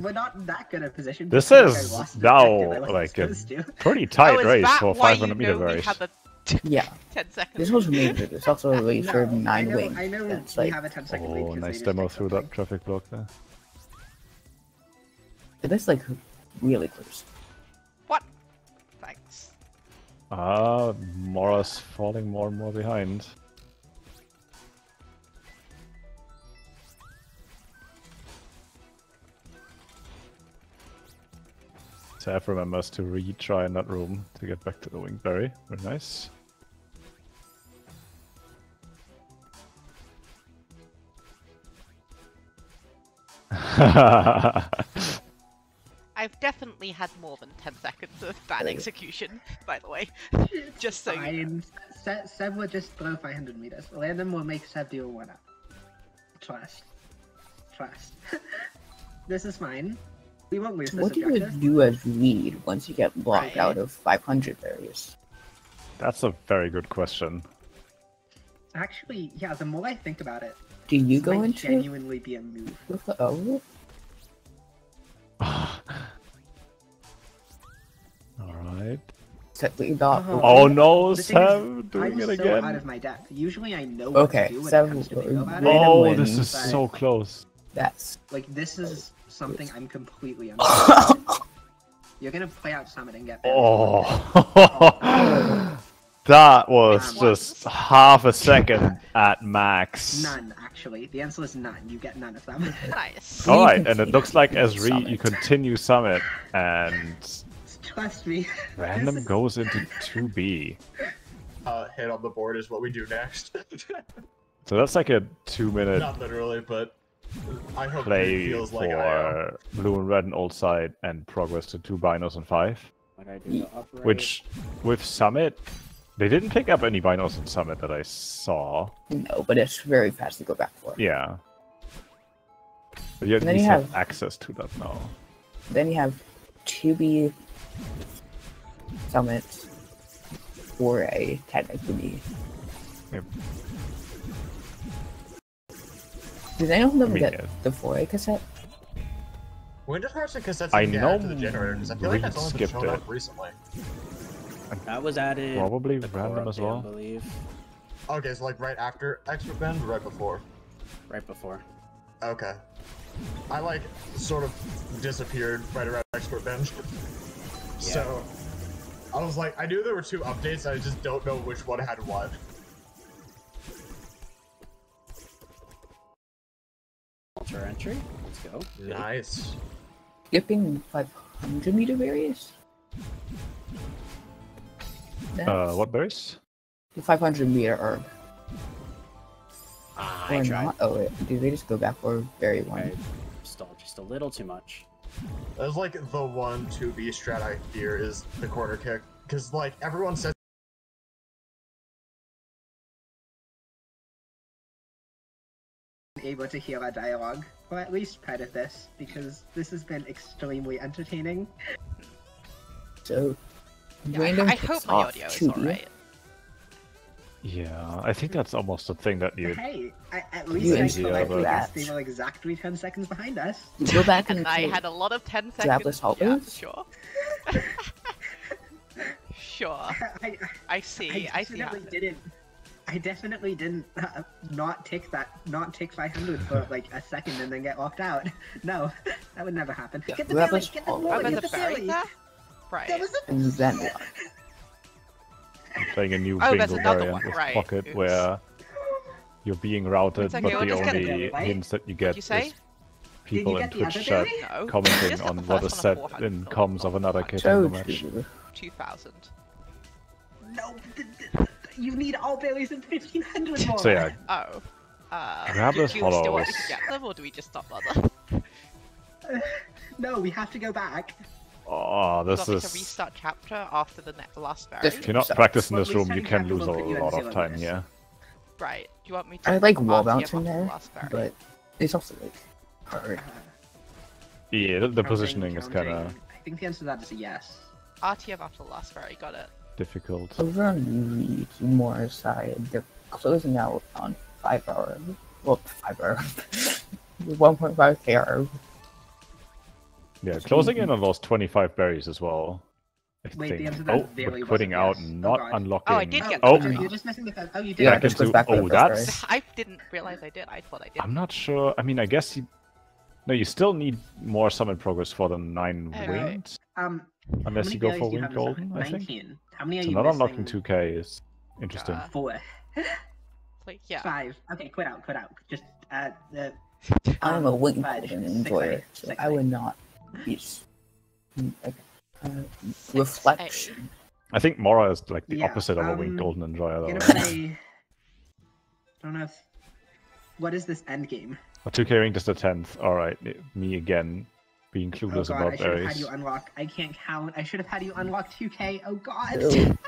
we're not that good a position. This because I is lost the now objective I like wasn't a supposed to. pretty tight oh, is race that for why 500 you meter know we berries. have a Yeah, 10 seconds? this was made for this. Also a race for No, 9 wings. I know That's we like, have a 10-second lead. Oh, 'cause they nice just demo fixed through something. that traffic block there. that's like really close. What? Thanks. Mora's falling more and more behind. Seth remembers to retry in that room to get back to the Wingberry. Very nice. I've definitely had more than 10 seconds of bad execution, by the way. Just so you know. Fine. Seb will just blow 500 meters. Landon will make Seb do a 1-up. Trust. This is fine. We won't lose this What do you objective. do as lead once you get blocked Right. out of 500 berries? That's a very good question. Actually, yeah, the more I think about it, Do you this go might into genuinely be a move. with the O? Alright. Except not. Oh no, The thing is, Sam doing I'm it so out again. of my depth. Usually I know what Okay, to do when Seb it comes to bingo about it. Random Oh, wins, this is but- so close. That's Like, this is something I'm completely unaware of. You're gonna play out Summit and get buried. Oh, that was Um, just half a second at max. None, actually. The answer is none. You get none of them. Nice. All You right, can and it see looks like that as Summit. you continue summit, and Trust me. random This is- goes into 2B. Hit on the board is what we do next. So that's like a 2-minute Not literally, but I hope it play feels for like I am. blue and red and old side, and progress to 2 binos and 5. What I do to upright. Which, with summit, they didn't pick up any binos in summit that I saw. no, but it's very fast to go back for. Yeah. But you at And then least you have have- access to that now. Then you have 2B summits for a technically. Yep. Did anyone ever mean, get yeah. the 4A cassette? When did Hearts and Cassettes I even get know added to the generator? Because I feel like that's only been Reed shown skipped up recently. That was added. Probably the core random as update, well. I believe, Okay, so like right after Expert Bend, or right before? right before. Okay. I like sort of disappeared right around Expert Bench. So I was like, I knew there were 2 updates, I just don't know which one had what. Ultra entry. Let's go. Nice. Skipping 500 meter barriers? What berries? The 500 meter herb. I Or tried. not? Oh, wait. Did they just go back for berry one? I stalled just a little too much. That's like the one 2B strat I fear is the corner kick. Because like everyone says Able to hear our dialogue, or at least part of this, because this has been extremely entertaining. So, Yeah, random I kicks hope my off audio is 2B. alright. Yeah, I think that's almost the thing that you. Hey, at You least I enjoy correctly that. guessed they were exactly 10 seconds behind us. Go back and And I had a lot of 10 Jobless seconds. Yeah, helpers? sure. Sure. I I see. I see. how definitely it is. didn't. I definitely didn't not take 500 for like a second and then get locked out. No, that would never happen. Yeah, Get the that belly, was get the all- Oh, belly, there's get a the berry belly. there? Right. There was a and then what? playing a new Oh, there's bingo another variant one, with right. Pocket Oops. where you're being routed, It's okay, but we're the just gonna only do it, right? hints that you What'd get you say? is people you in get the Twitch other chat berry? No. commenting Just got on the what first is one said at 400 in dollars. comms of another Told Ktango match. you. 2,000. No, you need all berries and 1,500 more. So yeah, Oh. Grab do this you still want hollows. me to get them, or do we just not bother? No, we have to go back. oh, Do you this want me to is. restart chapter after the last berry? This- If you're not So- practicing Well, this room, you restarting can chapter lose a will put you at lot of zero time minutes. here. Right. Do you want me to? I like wall RTF bouncing after the there, last berry? but it's also like hard. Yeah, the Counting, positioning is kind of counting. I think the answer to that is a yes. RTF after the last berry. Got it. difficult. Over on Reed's more side, they're closing out on 5 hour. Well, 5 hour. 1.5 hour. Yeah, closing in on those 25 berries as well. I Wait, the think. answer to that Oh, really but putting out, wasn't yes. not God. unlocking. Oh, I did get Oh, the you're just missing the fence. Oh, you did. Yeah, back this goes into. back to Oh, the that's. first I didn't realize I did. I thought I did. I'm not sure. I mean, I guess you. No, you still need more summon progress for the 9 Oh, right. winged. How Unless many you go berries for do you winged have in golden, summon? I think. 19. How many are So you not missing? unlocking 2k is interesting. 4. Like, yeah. 5. Okay, quit out. Just the. I'm a wing fudge. golden 6, enjoyer, 8, so 6, I would not be. Reflection. I think Mora is like the Yeah, opposite of a winged golden enjoyer, Gonna though. play. Don't know if. What is this end game? A 2k ring just the 10th. Alright, me again. Being Oh clueless god, about I should have had berries. you unlock. I can't count. I should have had you unlock 2k. Oh god. Ew.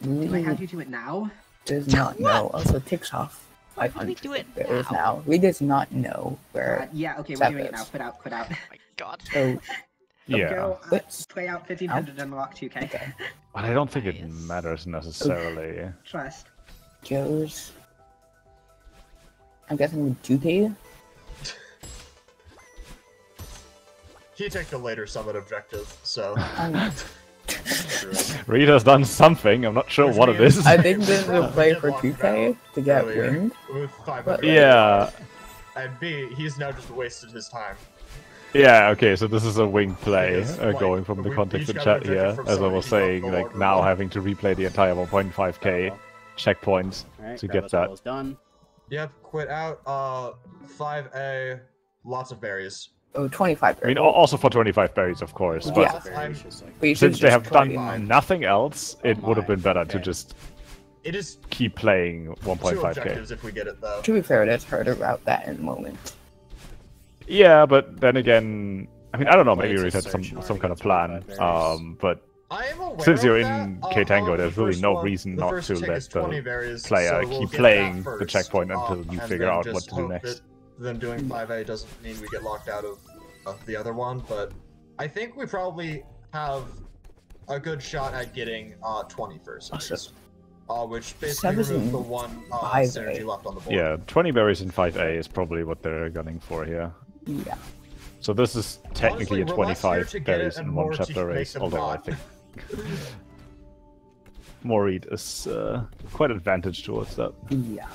Do I have Reed you do it now? does not know. Also, ticks off Why would we 500 do it berries now? now. Reed does not know where. Yeah. Okay, we're doing it now. Separate. Quit out. Oh my god. So, Yeah, Go, Let's- play out 1500 and unlock 2k. okay. but I don't think it Nice. matters necessarily. Trust. Joe's. I'm guessing with 2K. He took the later summit objective, so. I'm- Reed has done something, I'm not sure what it is. I think this is a play for 2K to get Earlier. winged. With 500. Yeah, And B, he's now just wasted his time. yeah, okay, so this is a wing play, Because, like, going from the we context each of got chat rejected here, from as I somebody was who saying, got like below now one. having to replay the entire 1.5k checkpoints Alright, to grab get those that. hollows done. Yep, quit out. 5A, lots of berries. Oh, 25 I mean, berries. also for 25 berries, of course, but Yeah. Berries, just like- But you since should they just have try done 25. nothing else, it would have been better to Okay. just It is keep playing 2 1.5k. objectives if we get it, though. To be fair, that's hard to route that in the moment. Yeah, but then again, I mean, I don't know, maybe It's a Reed had search in some order to kind of get plan, 25 berries. but I am aware since you're of in that. Ktango, The there's really first no one- reason the not first to tick let is 20 the berries, player so we'll keep get playing that the first, checkpoint until you and figure then out what just to do hope next. that them doing 5A doesn't mean we get locked out of the other one, but I think we probably have a good shot at getting 20 first, Awesome. which basically Seven removes the one 5A. synergy left on the board. Yeah, 20 berries in 5A is probably what they're gunning for here. Yeah. So this is technically Honestly, we're less here 25 to get berries it in and one more to chapter make race, them although I not. think Moreed is quite advantage towards that. Yeah.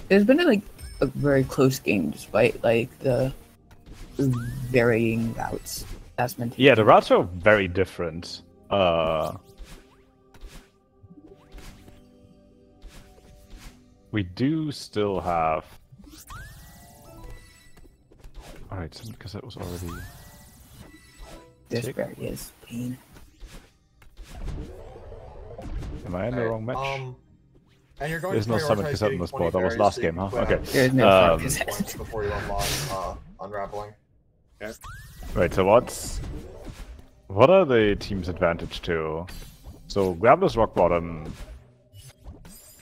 It's been like a very close game despite like the varying routes that's meant to Yeah, the routes are very different. We do still have. Alright, because that was already. this tick. very is pain. Am I in the wrong match? And you're going There's to no summon prioritize cassette in getting this 20 board. That was berries last so you game, can huh? quit Okay. out There's no Um, cassette. points before you unlock unraveling. Right, so what are the team's advantage to? So Grabless Rock Bottom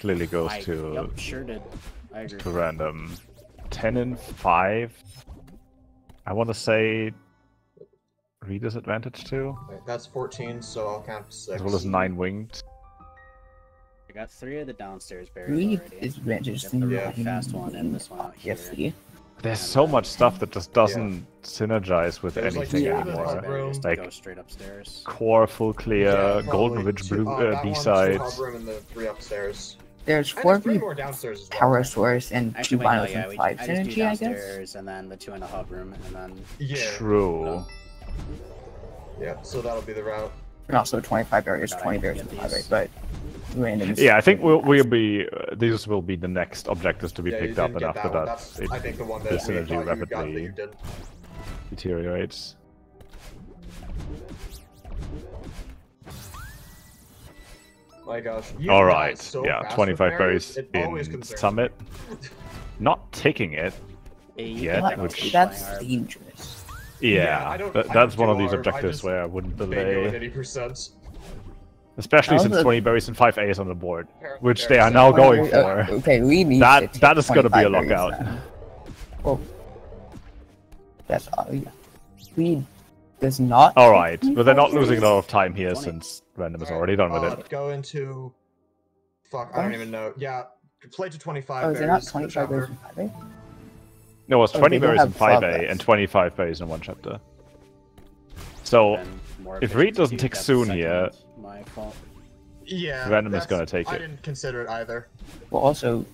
clearly goes to Yep, sure did. I agree. to random. 10 and 5. I want to say Reader's advantage too, Wait, that's 14, so I'll count 6. as well as 9 winged. I got 3 of the downstairs berries Reed already. is advantage Yep, to the Yeah. really fast one and this one out here. obviously. There's so much stuff that just doesn't synergize with There's, like, anything two Yeah. anymore. room. Just Like- go straight upstairs. Core full clear, Yeah, Golden probably Ridge two- Blue that one, two B-sides. hub room and the 3 upstairs. There's And 4 there's 3 more downstairs as well. power source and 2 Actually, wait, no, binos yeah, and we 5 I just do synergy, I guess. downstairs and then the 2 in the hub room, and then Yeah. True. Yeah, so that'll be the route. And also 25 barriers, God, 20 I barriers, get and 5 these. but random. Yeah, I think we'll be. These will be the next objectives to be Yeah, you picked up, didn't and get after that one. that, That's, it I think, the one that the you synergy thought you got that rapidly you didn't. deteriorates. My gosh. You All die right, so yeah, fast 25 with berries it always in concerns me. Summit. Not taking it. yeah, What? which- That's dangerous. Yeah, I don't- I that's don't one of do these ARB, I objectives just where I wouldn't Bingo at delay. 80%. Especially How's since it- 20 berries and 5 A's on the board, which Fair they are enough. now going Uh, for. okay, we need That- to take that is gonna be a 25 berries lockout. then. Well, that's yeah. We does not. All take right, but they're not 25 losing a berries? lot of time here 20. since random is already done with it. Go into... Fuck, I don't even know. Yeah, play to 25 Oh, is it not berries. 25 berries and 5 No, it's Oh, 20 they don't berries in have 5A progress. and 25 berries in one chapter. So, then more if Reed doesn't efficiency, tick that's soon second here, my fault. Yeah, Random is that's- gonna take I it. didn't consider it either. Well, also,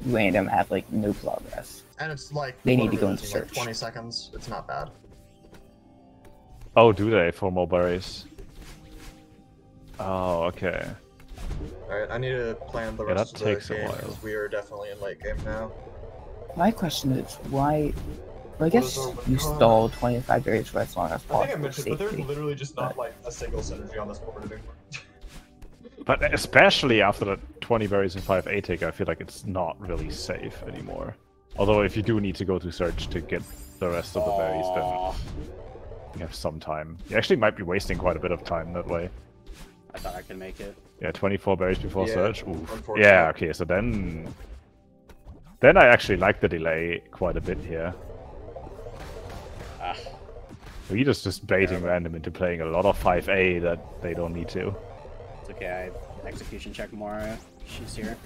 random have like no progress. And it's like... They need what to are go we into losing, like search. 20 seconds. It's not bad. oh, do they for more berries? Oh, okay. Alright, I need to plan the Yeah, rest that of the takes a game while. because we are definitely in late game now. My question is why. Well, I guess you stall 25 berries for as long as I think possible. I mentioned, but there's safely. literally just not like a single synergy on this board anymore. But especially after the 20 berries and 5A take, I feel like it's not really safe anymore. Although if you do need to go to search to get the rest of the berries, Aw, then you have some time. You actually might be wasting quite a bit of time that way. I thought I could make it. Yeah, 24 berries before Yeah, search. Oof. unfortunately. Yeah, okay, so then I actually like the delay quite a bit here. Ah, We're just baiting random into playing a lot of 5A that they don't need to. it's okay. I execution check more. She's here.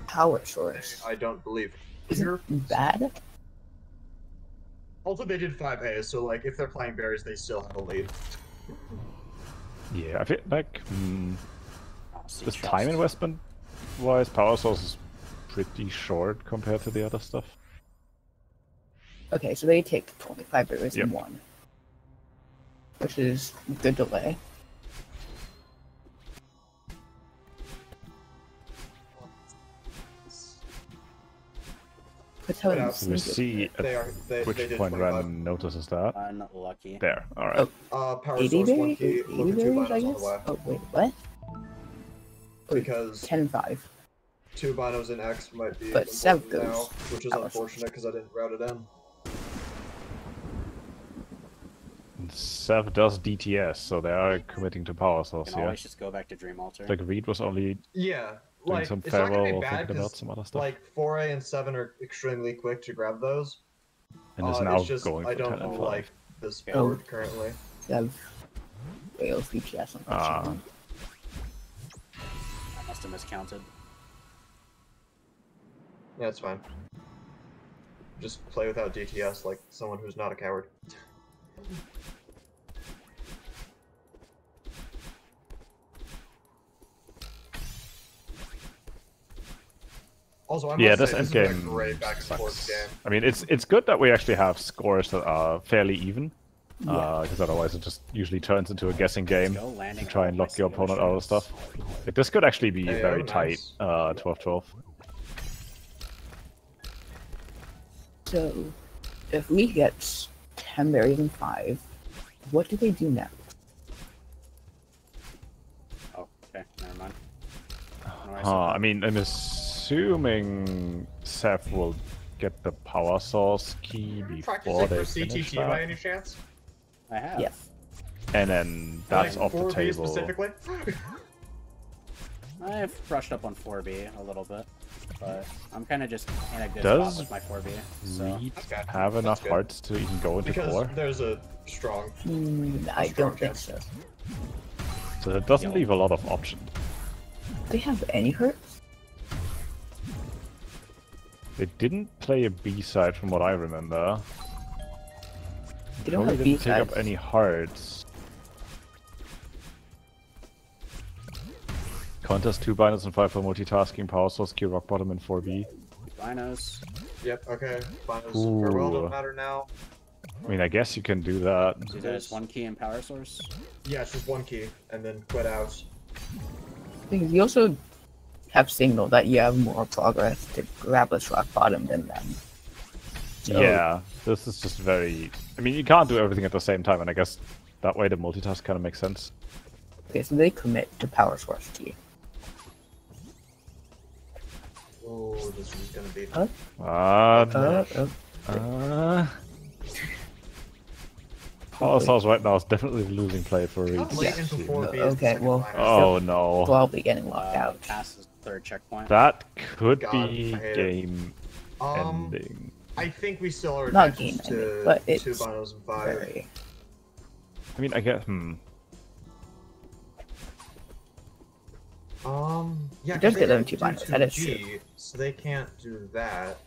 Power source. I don't believe. Isn't bad? Also, they did 5A, so like if they're playing berries, they still have a lead. Yeah, I feel like Oh, see, this trust. time investment wise, power source is pretty short compared to the other stuff. Okay, so they take 25 berries Yep. in one. Which is good delay. That's how But, it's So we see They at are. They which did point 25. random notices that. Unlucky. There, alright. Oh. Power 80 source, one berries? key, 80 look at 2 berries, I binos on the guess? way. Oh, wait, what? Because 10 and 5. 2 binos in X might be But Sev important now, goes which is power unfortunate because I didn't route it in. And Sev does DTS, so they are committing to power You source can here. always just go back to Dream Altar. Like Reed was only Yeah, doing like some it's not gonna farewell be or bad thinking about because some other stuff. like 4A and 7 are extremely quick to grab those. and is now It's just going for I 10 don't and 5. like this Oh. board currently. Sev. Wales DPS on Ah. one. I must have miscounted. Yeah, it's fine. Just play without DTS like someone who's not a coward. Also, I must Yeah, say, this has been a endgame great back and forth sucks. game. I mean, it's good that we actually have scores that are fairly even, Yeah. because otherwise it just usually turns into a guessing game Go landing to try and on lock your my opponent out of stuff. Like, this could actually be Hey, very oh, tight, nice. 12-12. So, if we get 10 berries and 5, what do they do now? Oh, okay, never mind. I mean, I'm assuming Seth will get the power source key before Practicing they for finish CTT by that, any chance? I have. Yes. and then that's Like, off the 4B table. specifically? I've brushed up on 4B a little bit, but I'm kind of just in a good Does spot with my 4B. So Reed Okay, have that's enough good. hearts to even go into Because core? there's a strong... I strong don't think chance. so. So it doesn't leave a lot of options. They have any hurts? They didn't play a B-side from what I remember. They don't Probably have didn't take up B-sides. any hearts. Contest 2 binos and 5 for multitasking, power source, Q rock bottom, and 4B. Binos. Yep, okay. Binos Ooh. farewell don't matter now. I mean, I guess you can do that. So there's 1 key and power source? Yeah, it's just 1 key, and then quit out. Because you also have signal that you have more progress to grab this rock bottom than them. So, Yeah, this is just very... I mean, you can't do everything at the same time, and I guess that way the multitask kind of makes sense. Okay, so they commit to power source key. Oh, this is gonna be... Power source right now is definitely the losing play for Reed. Okay, well... Oh no. We'll be getting locked out. Past the 3rd checkpoint. That could God, be I hate it. game ending. I think we still are Not advantaged game ending, to but 2 it's binos and 5. very... I mean, I guess, Yeah, It does 'cause get they them didn't 2 do binos, that is 2G, true. so they can't do that.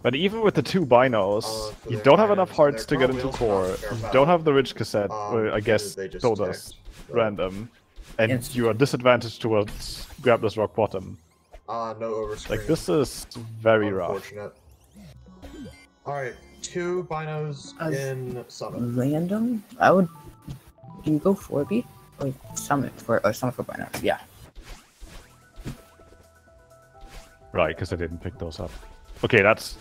But even with the 2 binos, for you their don't have enough binos, hearts to they're get into probably core, also not you fair don't battle. have the rich cassette, I guess they just told us, text, so- random, and It's- you are disadvantaged towards grab this rock bottom. No overscreen. Like, this is very rough. Unfortunate. Alright, 2 binos in summon. Random? I would... Do you go 4B? Or summon for binos? Yeah. Right, because I didn't pick those up. Okay, that's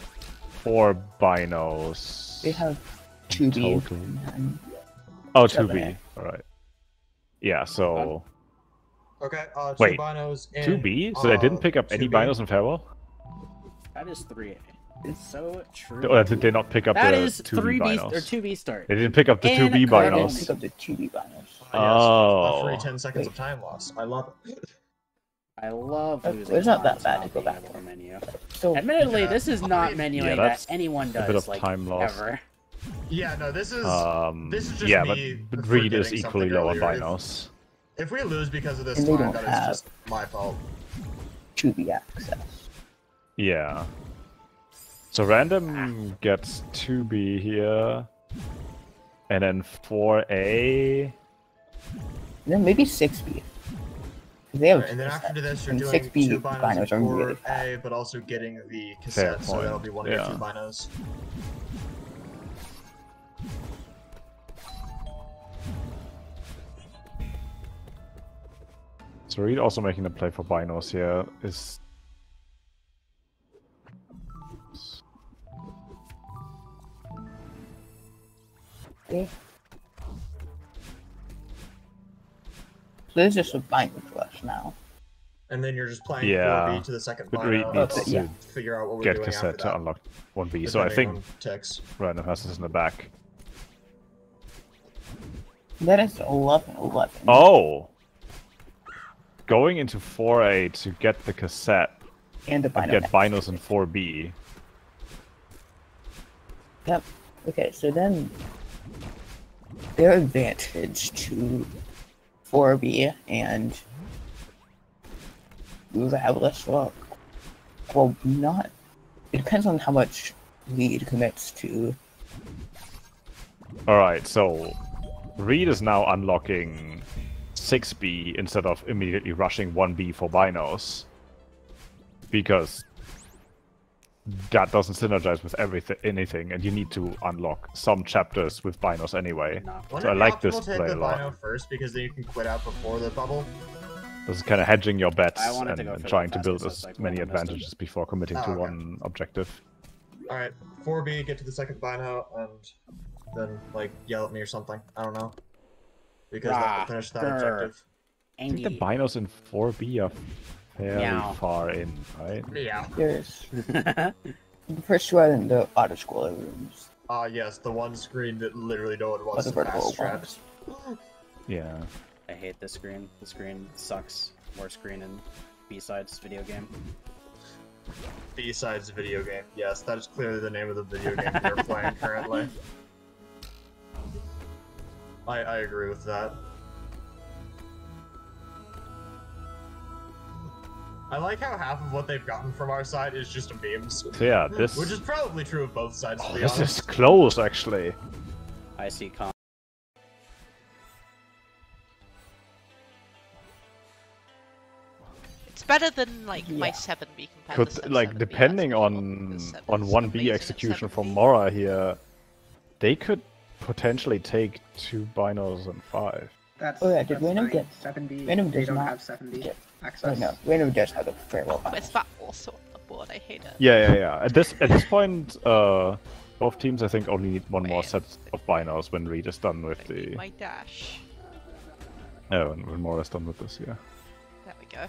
4 binos. They have 2B. Total. And Oh, 7A. 2B. Alright. Yeah, so... Okay, 2 Wait, binos in... 2B? So they didn't pick up any 2B. binos in farewell? That is 3A. It's so true. Or did they not pick up That the is 2B 3B binos? or 2B start. They didn't pick up the And 2B I didn't binos. pick up the 2B binos. Oh. A free 10 seconds of time loss. I love it. I love losing. It's not that cards bad not to go being back able to menu. So, Admittedly, Yeah. this is not menuing Yeah, that that's anyone does a bit of like time loss. ever. Yeah, no, this is just Yeah, me but Reed is forgetting equally something low on earlier. binos. If we lose because of this And they time, don't that is have- just my fault. 2B access. Yeah. So random gets 2B here, and then 4A. Then maybe 6B. They have And then after this, you're and doing 6B 2 binos binos are in really 4A, but also getting the Fair cassette, so point, that'll be one of your yeah. 2 binos. So Reed also making the play for binos here is... Okay. So this is just a binder rush now. And then you're just playing Yeah, 4B to the second but Reed bino, needs and yeah. to figure out what we're get doing after cassette to that. unlock 1B. So I depending think on ticks. random has this in the back. That is 11-11. Oh! Going into 4A to get the cassette And the and binder. get binos in 4B. Yep. Okay, so then their advantage to 4B and have less luck. Well, not. It depends on how much Reed commits to. Alright, so Reed is now unlocking 6B instead of immediately rushing 1B for binos. Because that doesn't synergize with anything, and you need to unlock some chapters with binos anyway. Wouldn't So I it be like this optimal to hit play the a lot. bino first, because then you can quit out before the bubble? This is kind of hedging your bets I wanted to and, go and for trying the to build fastest as cycle many and I missed it. advantages before committing to okay. one objective. Alright, 4B, get to the second bino, and then, like, yell at me or something. I don't know. Because that will finish that grr. objective. I think the Angie. binos in 4B are fairly Meow. far in, right? Yeah. There's the first two are in the auto scroller rooms. Yes, the one screen that literally no one Or wants the to vertical fast trap. ones. Yeah. I hate this screen. The screen sucks. Worst screen in B-sides video game. B-sides video game. Yes, that is clearly the name of the video game we're playing currently. I agree with that. I like how half of what they've gotten from our side is just memes. So yeah, this Which is probably true of both sides, to be this honest. is close actually. I see better than like my Yeah. 7B compared Could to Civ like 7B, depending that's for sure. on The Civ on is 1B amazing at execution from 7B. Mora here, they could potentially take 2 binos and 5. That's, Oh yeah, did that's Random fine. get? 7B, Random they does don't not have 7B get- access. Oh no, Random does have a very well. But is that also on the board? I hate it. Yeah. At this point, both teams I think only need one more Wait. set of binos when Reed is done with I need the. my dash. Oh, and when Mora is done with this, yeah. There we go.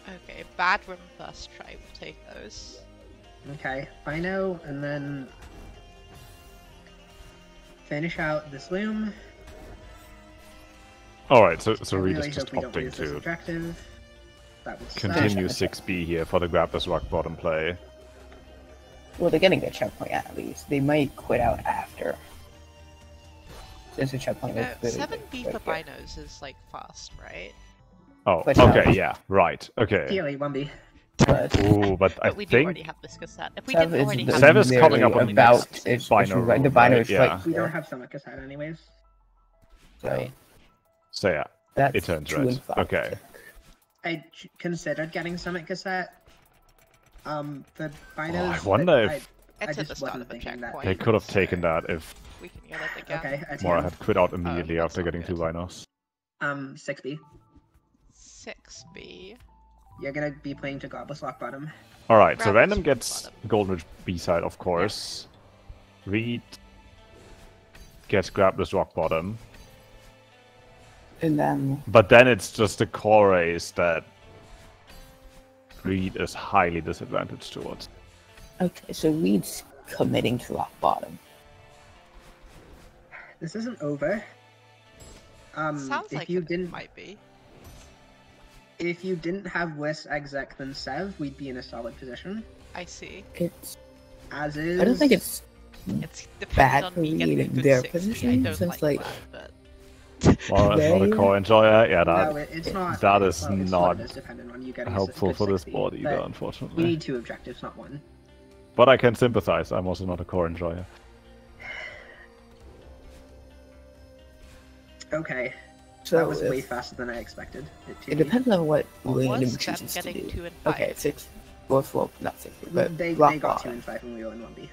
Okay, bad room first try. We'll take those. Okay, Bino, and then finish out this loom. Alright, so I Reed really is just hope we don't opting lose this to objective. That would continue suck. 6B here for the Grappler's Rock bottom play. Well, they're getting their checkpoint at least. They might quit out after. Since the checkpoint is really 7B for good. binos is like fast, right? Oh, But okay, no. yeah, right, okay. Theory, 1B. But Ooh, but I But we do already think have this cassette. If we Sev didn't is already the- have Sev this, is coming up on the about next it's Bino right, the room, Bino right? is Yeah. right We here. don't have Summit Cassette anyways. So Right. So yeah, that's it turns 2 red. and 5. Okay. I considered getting Summit Cassette. The Binos. Oh, I wonder if I it's at the just start wasn't of a thinking that. checkpoint. they could have so taken that if We can get it again. Okay, at Mora TM. had quit out immediately that's after not getting good. 2 binos. 6B. 6B. You're gonna be playing to Godless Lock Bottom. Alright, so Grappler's Random Rock gets bottom. Golden Ridge B-side, of course. Reed gets Grappler's Rock bottom. And then But then it's just a core race that Reed is highly disadvantaged towards. okay, so Reed's committing to rock bottom. This isn't over. Sounds if like you it didn't, might be. if you didn't have worse exec than Sev, we'd be in a solid position. I see. It's As is. I don't think it's It's Bad dependent on for me getting a Reed in good their 60. I position, don't since, like like, that, Well, that's not a They- core enjoyer. Yeah, No, that it's not. that well, is it's not as dependent on you getting a helpful good for this 60, board either, but We unfortunately. need 2 objectives, not 1. But I can sympathize. I'm also not a core enjoyer. Okay, so that was way if- faster than I expected. it depends on what What Random was them chooses to getting do. 2 and 5? Okay, 6 well, not 6, but They rock got 2 bottom. and 5 when we were in 1B.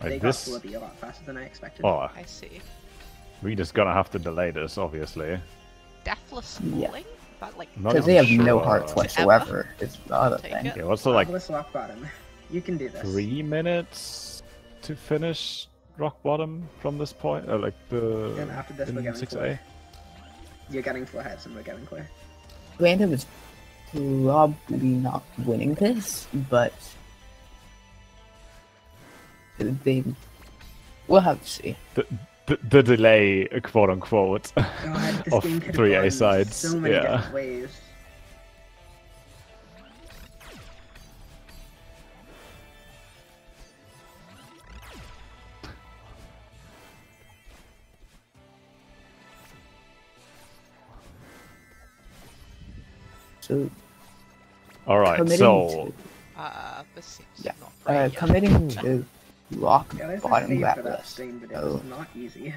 They Like got this. 4B a lot faster than I expected. Oh, I see. Reed is gonna have to delay this, obviously. Deathless Yeah. Falling? That like Not Because they have even no sure. hearts whatsoever. Is the other Take thing. it. Yeah, what's the like Godless Lock Bottom. You can do this. 3 minutes to finish rock bottom from this point? Like the And after this, we're in getting 6A? clear. You're getting 4 heads and we're getting clear. Random is probably not winning this, but they we'll have to see. The delay, quote unquote, God, this of game could have 3A gone sides. so many Yeah. different ways. So Alright, committing so this seems Yeah, not right. yet. committing to rock Yeah, there's a bottom save for that blacklist. stream, but Oh. it's not easy.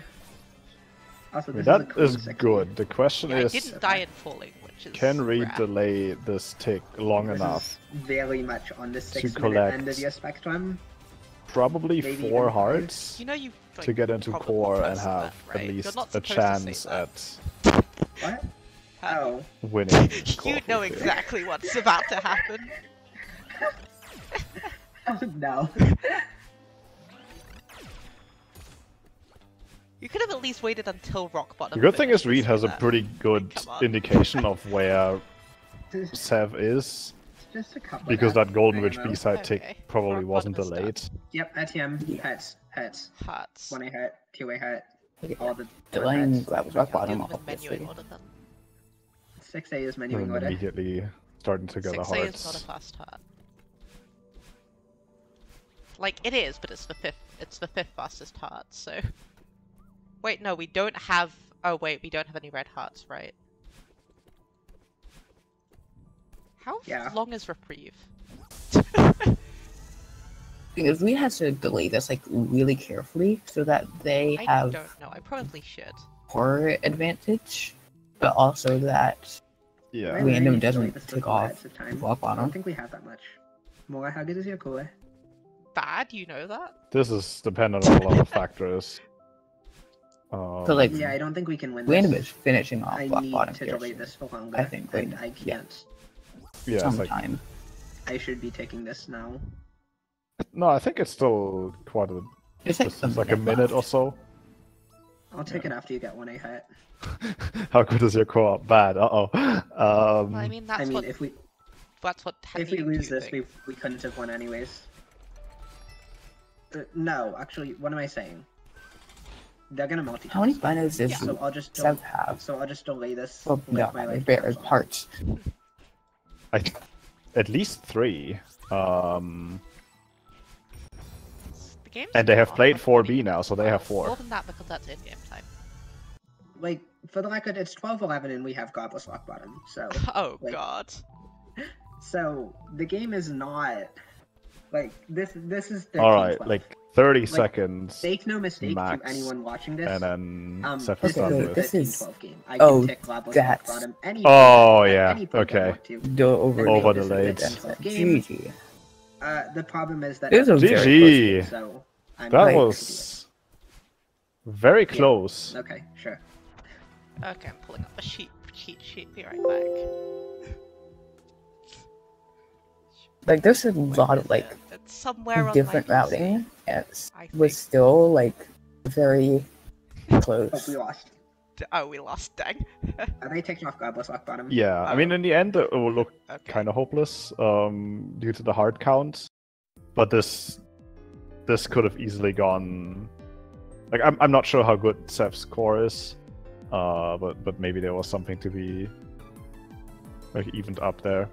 Also, I mean, this is a that cool is 60. good. The question Yeah, I is, didn't die in falling, which is can Reed rare. delay this tick long This enough? is very much on the 6 minute collect end of your spectrum. Probably maybe 4 even hearts You know you like, to get into probably core and posted have that, right? at You're least not a supposed to say chance that. at What? Huh? Oh. winning. You core know field. exactly what's about to happen. No. You could have at least waited until rock bottom. The good thing is finishes Reed has for a that. pretty good Come on. indication of where Just, Sev is, just a couple. because of that Golden I Ridge don't know. B-side Okay. tick probably Rock wasn't bottom is done. delayed. Yep, ATM, heads, heads. Hearts. 1A hit, 2A hit, Okay, all the Delaying heads. grab rock bottom, Even menuing obviously. order then. 6A is menuing And order. immediately starting to get the 6A is not a hearts. fast heart. Like it is, but it's the fifth. It's the 5th fastest heart. So. Wait, no, we don't have Oh wait, we don't have any red hearts, right? How Yeah. long is reprieve? Because we have to delay this like really carefully so that they I have don't know. I probably should. horror advantage, but also that Yeah. My Random range doesn't delete this take for off heads of time. block on I don't them. think we have that much. Mora, how good is your core? Bad, you know that? This is dependent on a lot of factors. So like Yeah, I don't think we can win random this. is finishing off I block need bottom to delay piercing. this for longer, I think, and like, I yeah. can't. yeah, it's like, Sometime. I should be taking this now. no, I think it's still quite a, It's like, just like a minute or left. so. I'll take it after you get 1A hit. How good is your co-op? Bad. Well, I Um, mean, that's I mean, what if we Ktango lose do this, think. we couldn't have won anyways. No, actually, what am I saying? They're gonna multi. How many banners does So I'll just Sev have? So I'll just delay this. Oh, with no, my life bear points on. parts. at least 3. The game's And they have not played like 4B 20 now, so they have 4. More than that because that's in-game time. Like, for the record, it's 12-11 and we have Godless Rock Bottom. So, Oh Like- god. so the game is not like this. This is 13, Alright, 12. like 30 seconds, Make no mistake max, to anyone watching this. and then Seth This to is start a with. this is- 13-12 game. I oh, can pick Godless Rock that's- Bottom any Oh, point, at yeah, any point I okay. want to. The over Over This is a delayed. 13-12 game. GG. The problem is that It was a very close GG. game. so I'm That going to was very close. do it. Okay, sure. Okay, I'm pulling up a cheat sheet. Be right back. Like there's a lot of like It's somewhere on different my PC, routing, and I was think. still like very Oh, close. we lost. Oh, we lost. Dang. Are they taking off Godless Rock Bottom? Yeah, I mean, in the end, it will look Okay. kind of hopeless due to the hard count. But this could have easily gone. Like, I'm not sure how good Sev's score is, but maybe there was something to be like evened up there.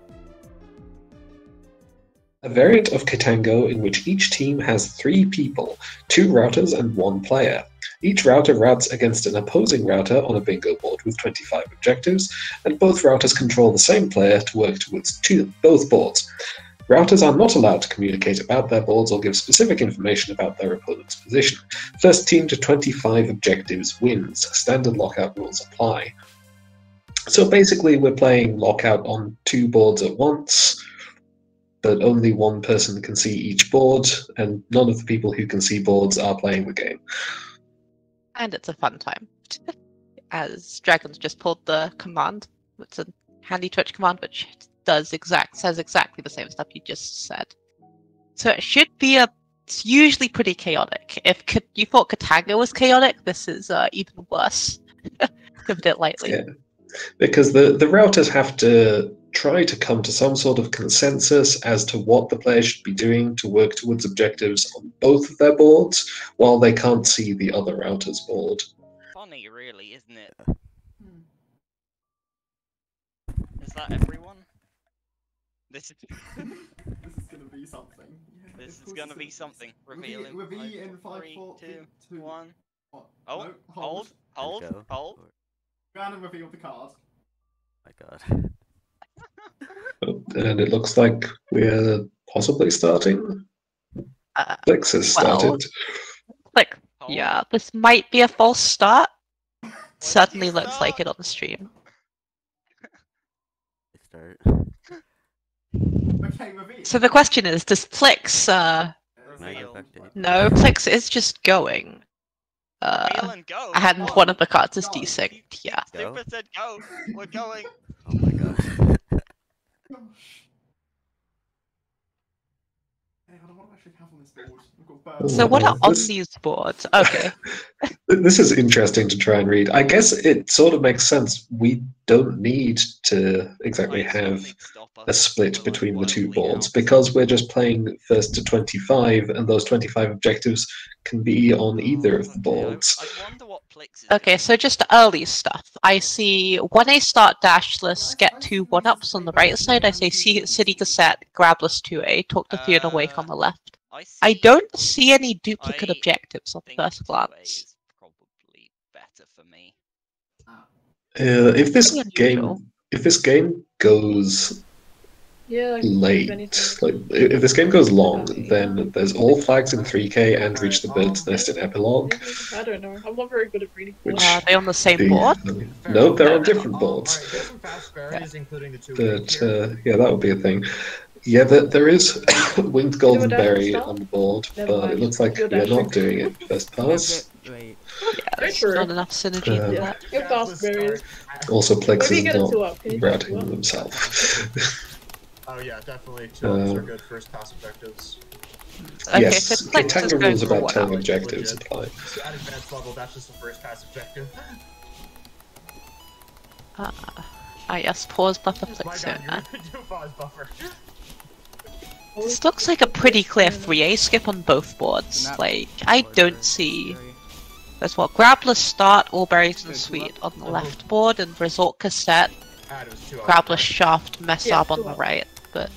A variant of Ktango in which each team has 3 people, 2 routers and 1 player. Each router routes against an opposing router on a bingo board with 25 objectives, and both routers control the same player to work towards both boards. Routers are not allowed to communicate about their boards or give specific information about their opponent's position. First team to 25 objectives wins. Standard lockout rules apply. So basically we're playing lockout on 2 boards at once, but only one person can see each board, and none of the people who can see boards are playing the game. And it's a fun time. As Dragon's just pulled the command. It's a handy Twitch command which says exactly the same stuff you just said. So it should be it's usually pretty chaotic. If you thought Ktango was chaotic, this is even worse. To put it lightly. Yeah. Because the routers have to try to come to some sort of consensus as to what the player should be doing to work towards objectives on both of their boards, while they can't see the other router's board. Funny, really, isn't it? Is that everyone? This is. This is gonna be something. Yeah, This of is course gonna it's be something. With Revealing. with E Five, in 5, 3, 4, 2, 2, 1. What? Oh, No, hold, hold, Go. hold. Random reveal the card. My god. And it looks like we're possibly starting. Flix has well, started. Click. Hold. Yeah, this might be a false start. Certainly you looks like start? it on the stream. Start. Okay, reveal. So the question is, does Plix Reveal. no, Plix is just going. Reveal and go. And Come on. one of the cards is Go. desynced, yeah. Go. Super said go. We're going. Oh my god. Gosh. Hey, I don't know what I actually have on this board. I've got birds. So what are on This- these boards? Okay. This is interesting to try and read. I guess it sort of makes sense. We don't need to exactly Lights don't have need to stop us. a split We're, like, between the 2 wildly boards out. because we're just playing first to 25, and those 25 objectives can be on either of the Okay, boards. I wonder what Plix is Okay, doing. so just early stuff. I see 1A start dashless, get 2 1-ups on the right side. I say City Cassette, grabless 2A, talk to Theon Awake on the left. I don't see any duplicate I objectives on think first 2A glance. is probably better for me. If this Unusual. game goes late, like if this game goes long, then there's all flags in 3K and reach the bird's nest in epilogue. I don't know. I'm not very good at reading. Are they on the same board? No, they're on different boards. Alright, there's some fast berries, including the two But yeah, that would be a thing. Yeah, there is winged golden berry on the board, but it looks like we're not doing it first pass. Wait. There's not enough synergy in that. You're fast berries. Also, Plex Maybe is get a not 2-up. Can you get a routing 2-up? himself. Oh yeah, definitely. 2-ups are good first pass objectives. Okay, Yes, so Plex is Ktango going rules for about one telling up. objectives apply. So at advanced level, that's just the first pass objective. Yes, pause buffer My Plex god, sooner. you do pause buffer. This looks like a pretty clear 3A skip on both boards. Like, I don't see... There's what, Grabless start, all berries and sweet on the left board, and Resort Cassette, Grabless Shaft mess up on the right, but...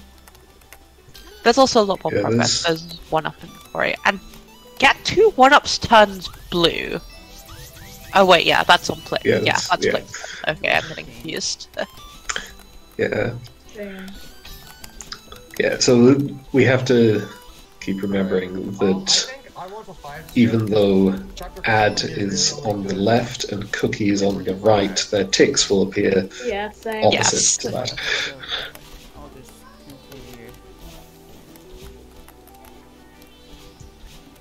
There's also a lot more progress. There's 1-up and 4A. And get 2 1-ups turns blue. Oh wait, yeah, that's on Plex. Yeah, that's Plex. Okay, I'm getting confused. Yeah. Yeah, so we have to keep remembering that even though add is on the left and cookie is on the right, their ticks will appear opposite to that.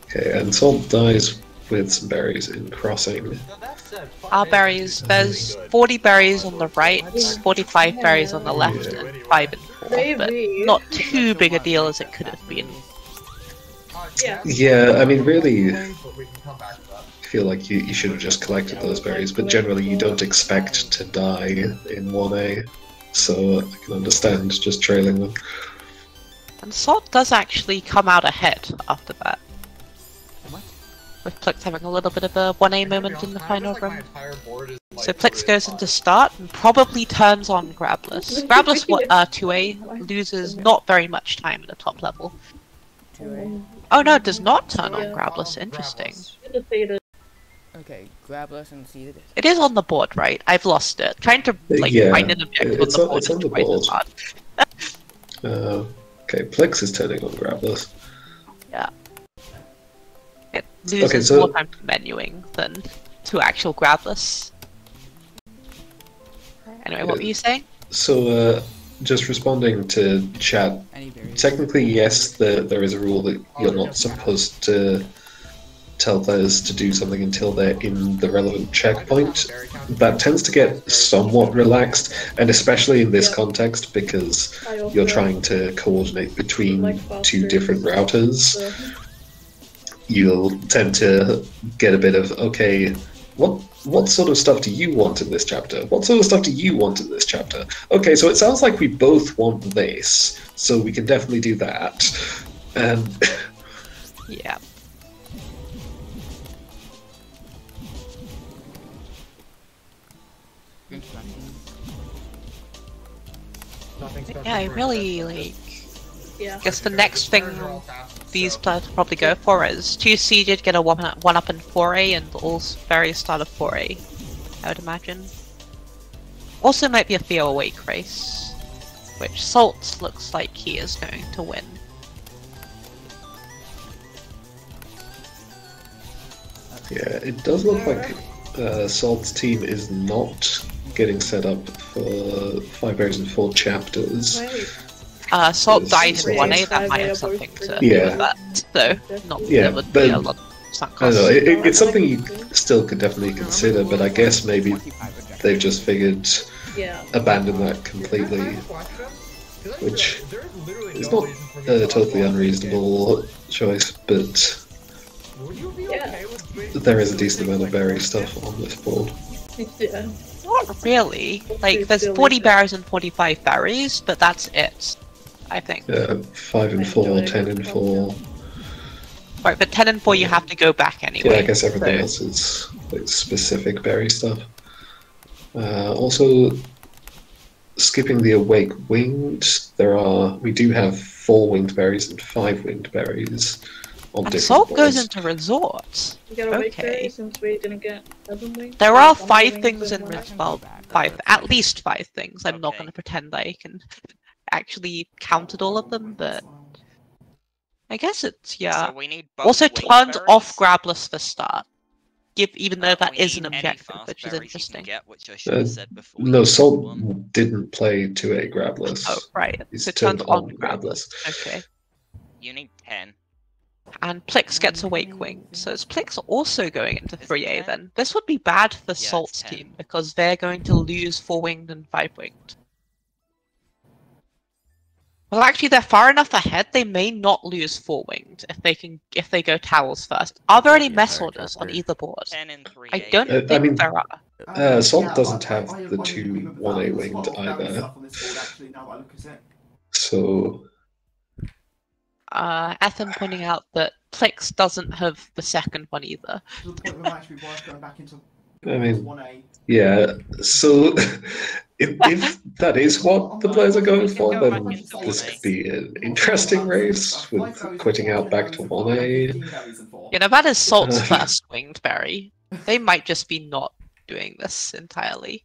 Okay, and Salt dies with some berries in crossing. Our berries, there's 40 berries on the right, 45 berries on the left, and 5 and 4, but not too big a deal as it could have been. Yeah, I mean, really, I feel like you should have just collected those berries, but generally you don't expect to die in 1A, so I can understand just trailing them. And Salt does actually come out ahead after that. With Plex having a little bit of a 1A moment in the final run. So Plex goes into start and probably turns on Grabless. Grabless 2A loses not very much time at the top level. Oh no, it does not turn on Grabless. Interesting. Okay, Grabless and seeded. It is on the board, right? I've lost it. Trying to find an objective on the board is twice as hard. Okay, Plex is turning on Grabless. Yeah. It loses more time to menuing than to actual Grabless. Anyway, what were you saying? So, just responding to chat, technically yes, there is a rule that you're not supposed to tell players to do something until they're in the relevant checkpoint. That tends to get somewhat relaxed, and especially in this context because you're trying to coordinate between 2 different routers. You'll tend to get a bit of, okay, what sort of stuff do you want in this chapter? What sort of stuff do you want in this chapter? Okay, so it sounds like we both want this, so we can definitely do that. And yeah. Yeah, I really guess the next thing these players will probably go for is 2 seeded, get a 1-up in 4A, and all berries start of 4A, I would imagine. Also might be a Theo Awake race, which Salt looks like he is going to win. yeah, it does look like Salt's team is not getting set up for 5 berries and 4 chapters. Salt died in 1A, that might have something to do with that, so there would be a lot of sunk costs. I don't know, it's something you still could definitely consider, but I guess maybe they've just figured abandon that completely, which is not a totally unreasonable choice, but there is a decent amount of berry stuff on this board. Not really. Like, there's 40 berries and 45 berries, but that's it, I think. 5 and 4, 10 and 4. Right, but 10 and 4 you have to go back anyway. Yeah, I guess everything else is like specific berry stuff. Also, skipping the awake winged, we do have 4 winged berries and 5 winged berries. on And different Salt boards. goes into Resort. We got a wake Okay. berry since we didn't get heavenly. There are One 5 wing things to in one Resort. action. Well, 5. At least 5 things. I'm not going to pretend I can actually counted all of them, but I guess it's, yeah. So we need both Also wake turned berries? off Grabless for start. Even though that We is an need any objective, fast which is berries you can interesting. get, which I should have said before. No, Salt didn't play 2A Grabless. Oh, right. He's So turned turned on on Grabless. Okay. You need 10. And Plix gets a Wake Wing. So is Plix also going into 3A then? This would be bad for Salt's team, because they're going to lose 4-winged and 5-winged. Well, actually, they're far enough ahead. They may not lose 4-winged if they go towels first. Are there any mess orders on either board? 10 and 3A. I don't think there are. Salt doesn't have the 2 1A winged either. So Ethan pointing out that Plix doesn't have the second one either. I mean, yeah. So if that is what the players are going for, then this could be an interesting race with quitting out back to 1A. You know, that is Salt's first winged berry. They might just be not doing this entirely.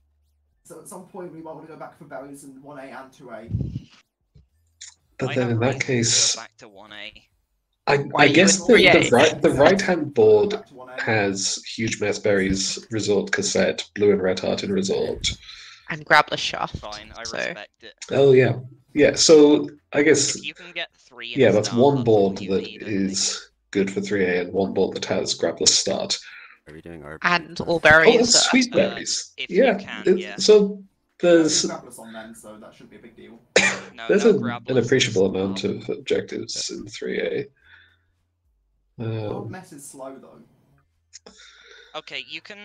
So at some point we might want to go back for berries in 1A and 2A. But then in that case, back to 1A. I guess the right-hand board has Huge Mess Berries, Resort Cassette, Blue and Red Heart in Resort. And Grabless Shaft. Fine, I respect it. Oh, yeah. Yeah, so I guess... If you can get 3 yeah, that's one board that is good for 3A and one board that has Grabless Start. Are we doing our... And all berries. Oh, that's Sweet Berries. If Yeah, you can, yeah. So there's... Grabless on them, so that shouldn't be a big deal. There's an appreciable amount of objectives in 3A. Mess is slow though. Okay, you can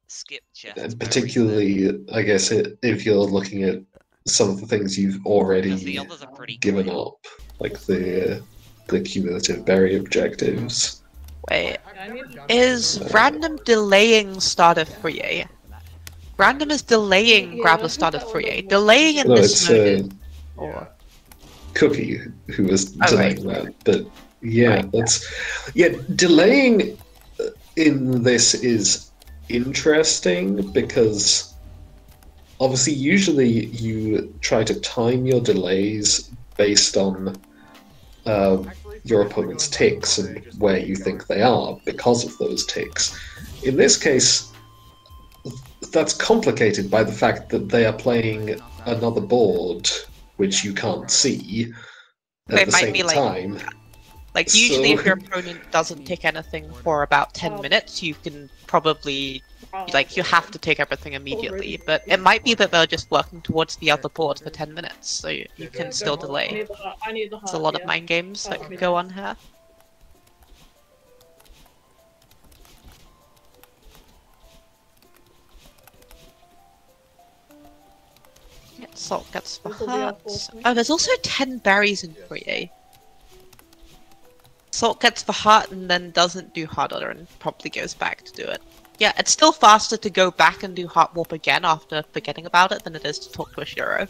skip chest. And particularly, I guess, if you're looking at some of the things you've already given up, like the cumulative berry objectives. Wait, is random delaying start of 3A? Random is delaying Grabless start of 3A. Delaying in No, this it's mode. Cookie who was delaying that, but yeah, delaying in this is interesting because obviously usually you try to time your delays based on your opponent's ticks and where you think they are because of those ticks. In this case, that's complicated by the fact that they are playing another board which you can't see at the same time. Like usually if your opponent doesn't take anything for about 10 minutes, you can probably, like, you have to take everything immediately, but it might be that they're just working towards the other board for 10 minutes, so you can still delay. I need the heart, There's a lot of mind games that can go on here. Salt gets the hearts. Oh, there's also 10 berries in 3A. Salt gets the heart and then doesn't do heart order and probably goes back to do it. Yeah, it's still faster to go back and do heart warp again after forgetting about it than it is to talk to a Shiro.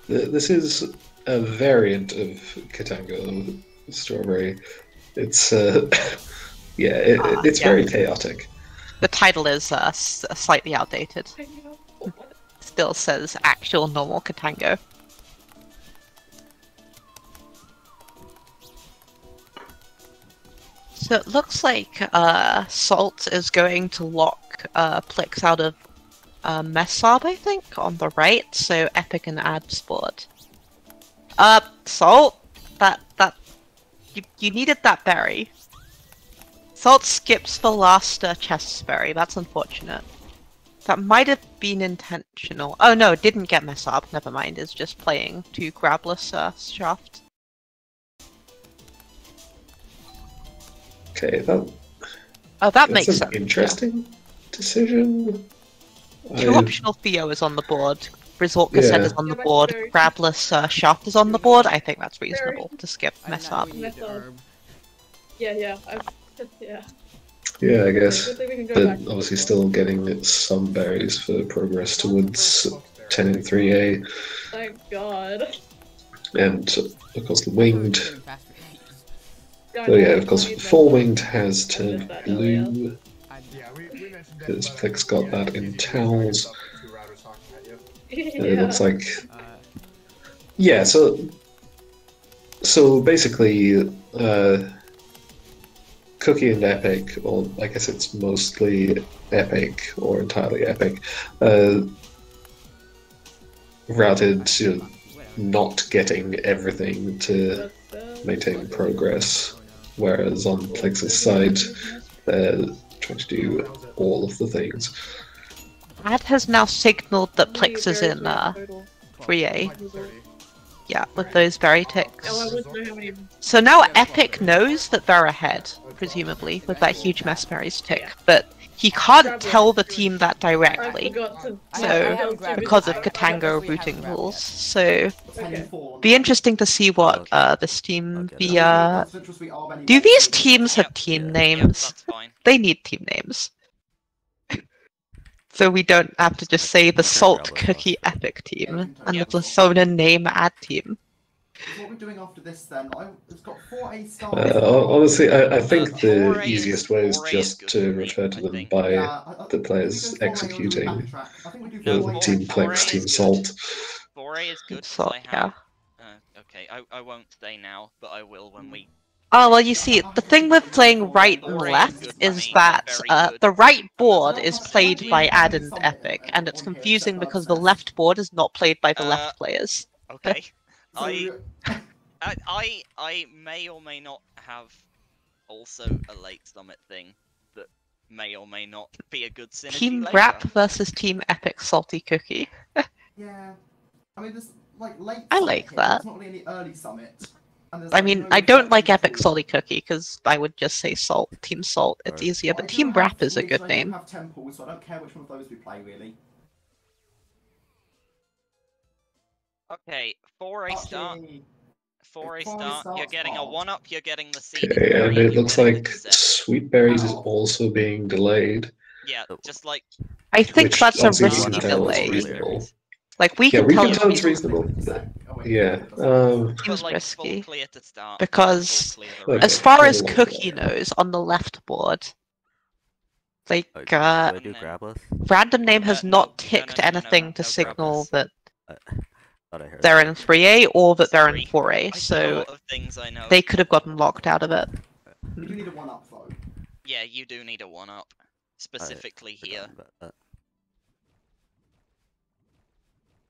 This is a variant of Ktango Strawberry. It's it's very chaotic. The title is slightly outdated. Still says actual normal Ktango. So it looks like Salt is going to lock Plix out of Messab, I think, on the right, so Epic and Ad's board. Salt, you needed that berry. Salt skips the last chest berry. That's unfortunate. That might have been intentional. Oh no, it didn't get Messab. Never mind. It's just playing to Grabless Shaft. Okay, that makes an sense. interesting decision. Two optional Theo is on the board. Resort Cassette is on the board. Grabless Shaft is on the board. I think that's reasonable to skip Messab. Yeah, I Yeah. Yeah, I guess. Good thing we can go But back. obviously still getting some berries for progress towards 10 and 3A. Thank God. And, of course, the winged. Going Oh yeah, on, of course, I need full more. winged has I turned missed that earlier. blue. Yeah, we mentioned that. Because Plix got that in towels. Two routers talking at you. And it looks like... Yeah, so basically, Cookie and Epic, or I guess it's mostly Epic, or entirely Epic, routed to not getting everything to maintain progress, whereas on Plix's side, they're trying to do all of the things. Ad has now signaled that Plix is in 3A. Yeah, with those berry ticks. Oh, I wouldn't know how many. So now Epic knows that they're ahead, presumably, with that huge Mesmerize tick, but he can't tell the team that directly. So, because of Ktango routing rules. So, be interesting to see what this team do these teams have team names? They need team names. So we don't have to just say the Salt Cookie Epic team and the Persona name ad team. What we're doing after this then? It's got 4A stars. Honestly, I think the easiest way is just to refer to them by the players executing. Team Plex, Team Salt. 4A is good. Salt, yeah. Okay, I won't say now, but I will when we. Oh, well, you see, the thing with playing right and left is that the right board is played by Ad and Epic, and it's confusing because the left board is not played by the left players. Okay. I may or may not have also a late summit thing that may or may not be a good synergy. Team later. Rap versus Team Epic Salty Cookie. Yeah. I mean, there's like late. I like here, that. There's not really any early summit. I mean, I don't like Epic Salty Cookie because I would just say Salt, Team Salt. It's easier, but Team Rap is a good name. I have temples, so I don't care which one of those we play really. Okay, 4A start. 4A start. You're getting a hard. 1-up. You're getting the seed. Okay, and it looks like Sweet Berries is also being delayed. Yeah, just like. I think Which that's a obviously we risky can tell is delay. reasonable. Like we Yeah, can we tell can tell it's it's reasonable. Yeah. Seems like, risky full clear to start, because, full clear the Okay. as far as Kinda like Cookie knows, on the left board, like do I do grabless? random name has no, not ticked anything to no signal grabless. that Thought I heard they're that. in 3A or that they're in Three. 4A. I know a So lot of things I know. they could have gotten locked out of it. You do need a 1-up though. Yeah, you do need a 1-up, specifically here. Forgotten about that.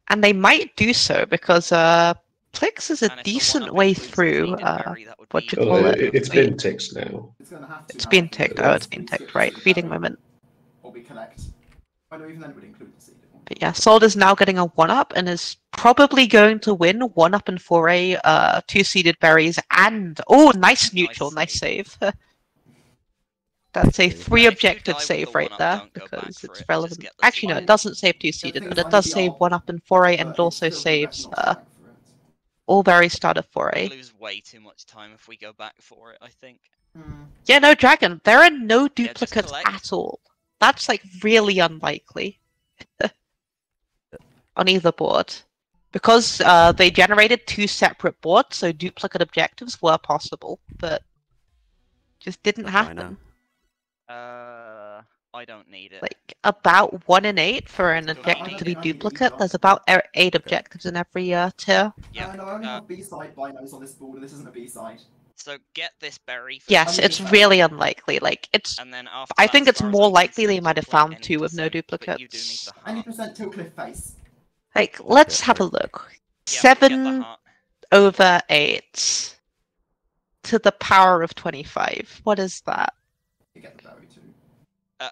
And they might do so because Plix is a And if the decent 1-up way includes the through seeded berry, that would what be- you call it. It's been ticked now. It's gonna have to. It's been ticked. Oh, it's been ticked, right? Reading moment. Or we collect. I know even then it would include the seed. But yeah, Salt is now getting a 1-up and is probably going to win 1-up and 4A, 2 seeded berries, and oh, nice neutral, nice save. That's a 3 objective save right there because it's relevant. Actually, no, it doesn't save 2 seeded, but it does save 1-up and 4A, and it also saves all berries start at We 4A. lose way too much time if we go back for it, I think. Yeah, no, Dragon, there are no just duplicates collect. at all. That's like really unlikely on either board. Because they generated 2 separate boards, so duplicate objectives were possible, but just didn't That's why happen. I don't need it. Like about 1 in 8 for an objective to be duplicate. There's about 8 objectives in every tier. Yeah. No, I only have B-side binos on this board, and this isn't a B-side. So get this berry. For Yes, the it's seed, really unlikely. Like it's. And then after I that, think as it's far as more I'm likely they concerned, might have play found any 2 with no percent, but you do need duplicates. the Any heart. percent till cliff face. Like, let's have a look. Yeah, get the 7 heart. over 8 to the power of 25. What is that? You get the berry too.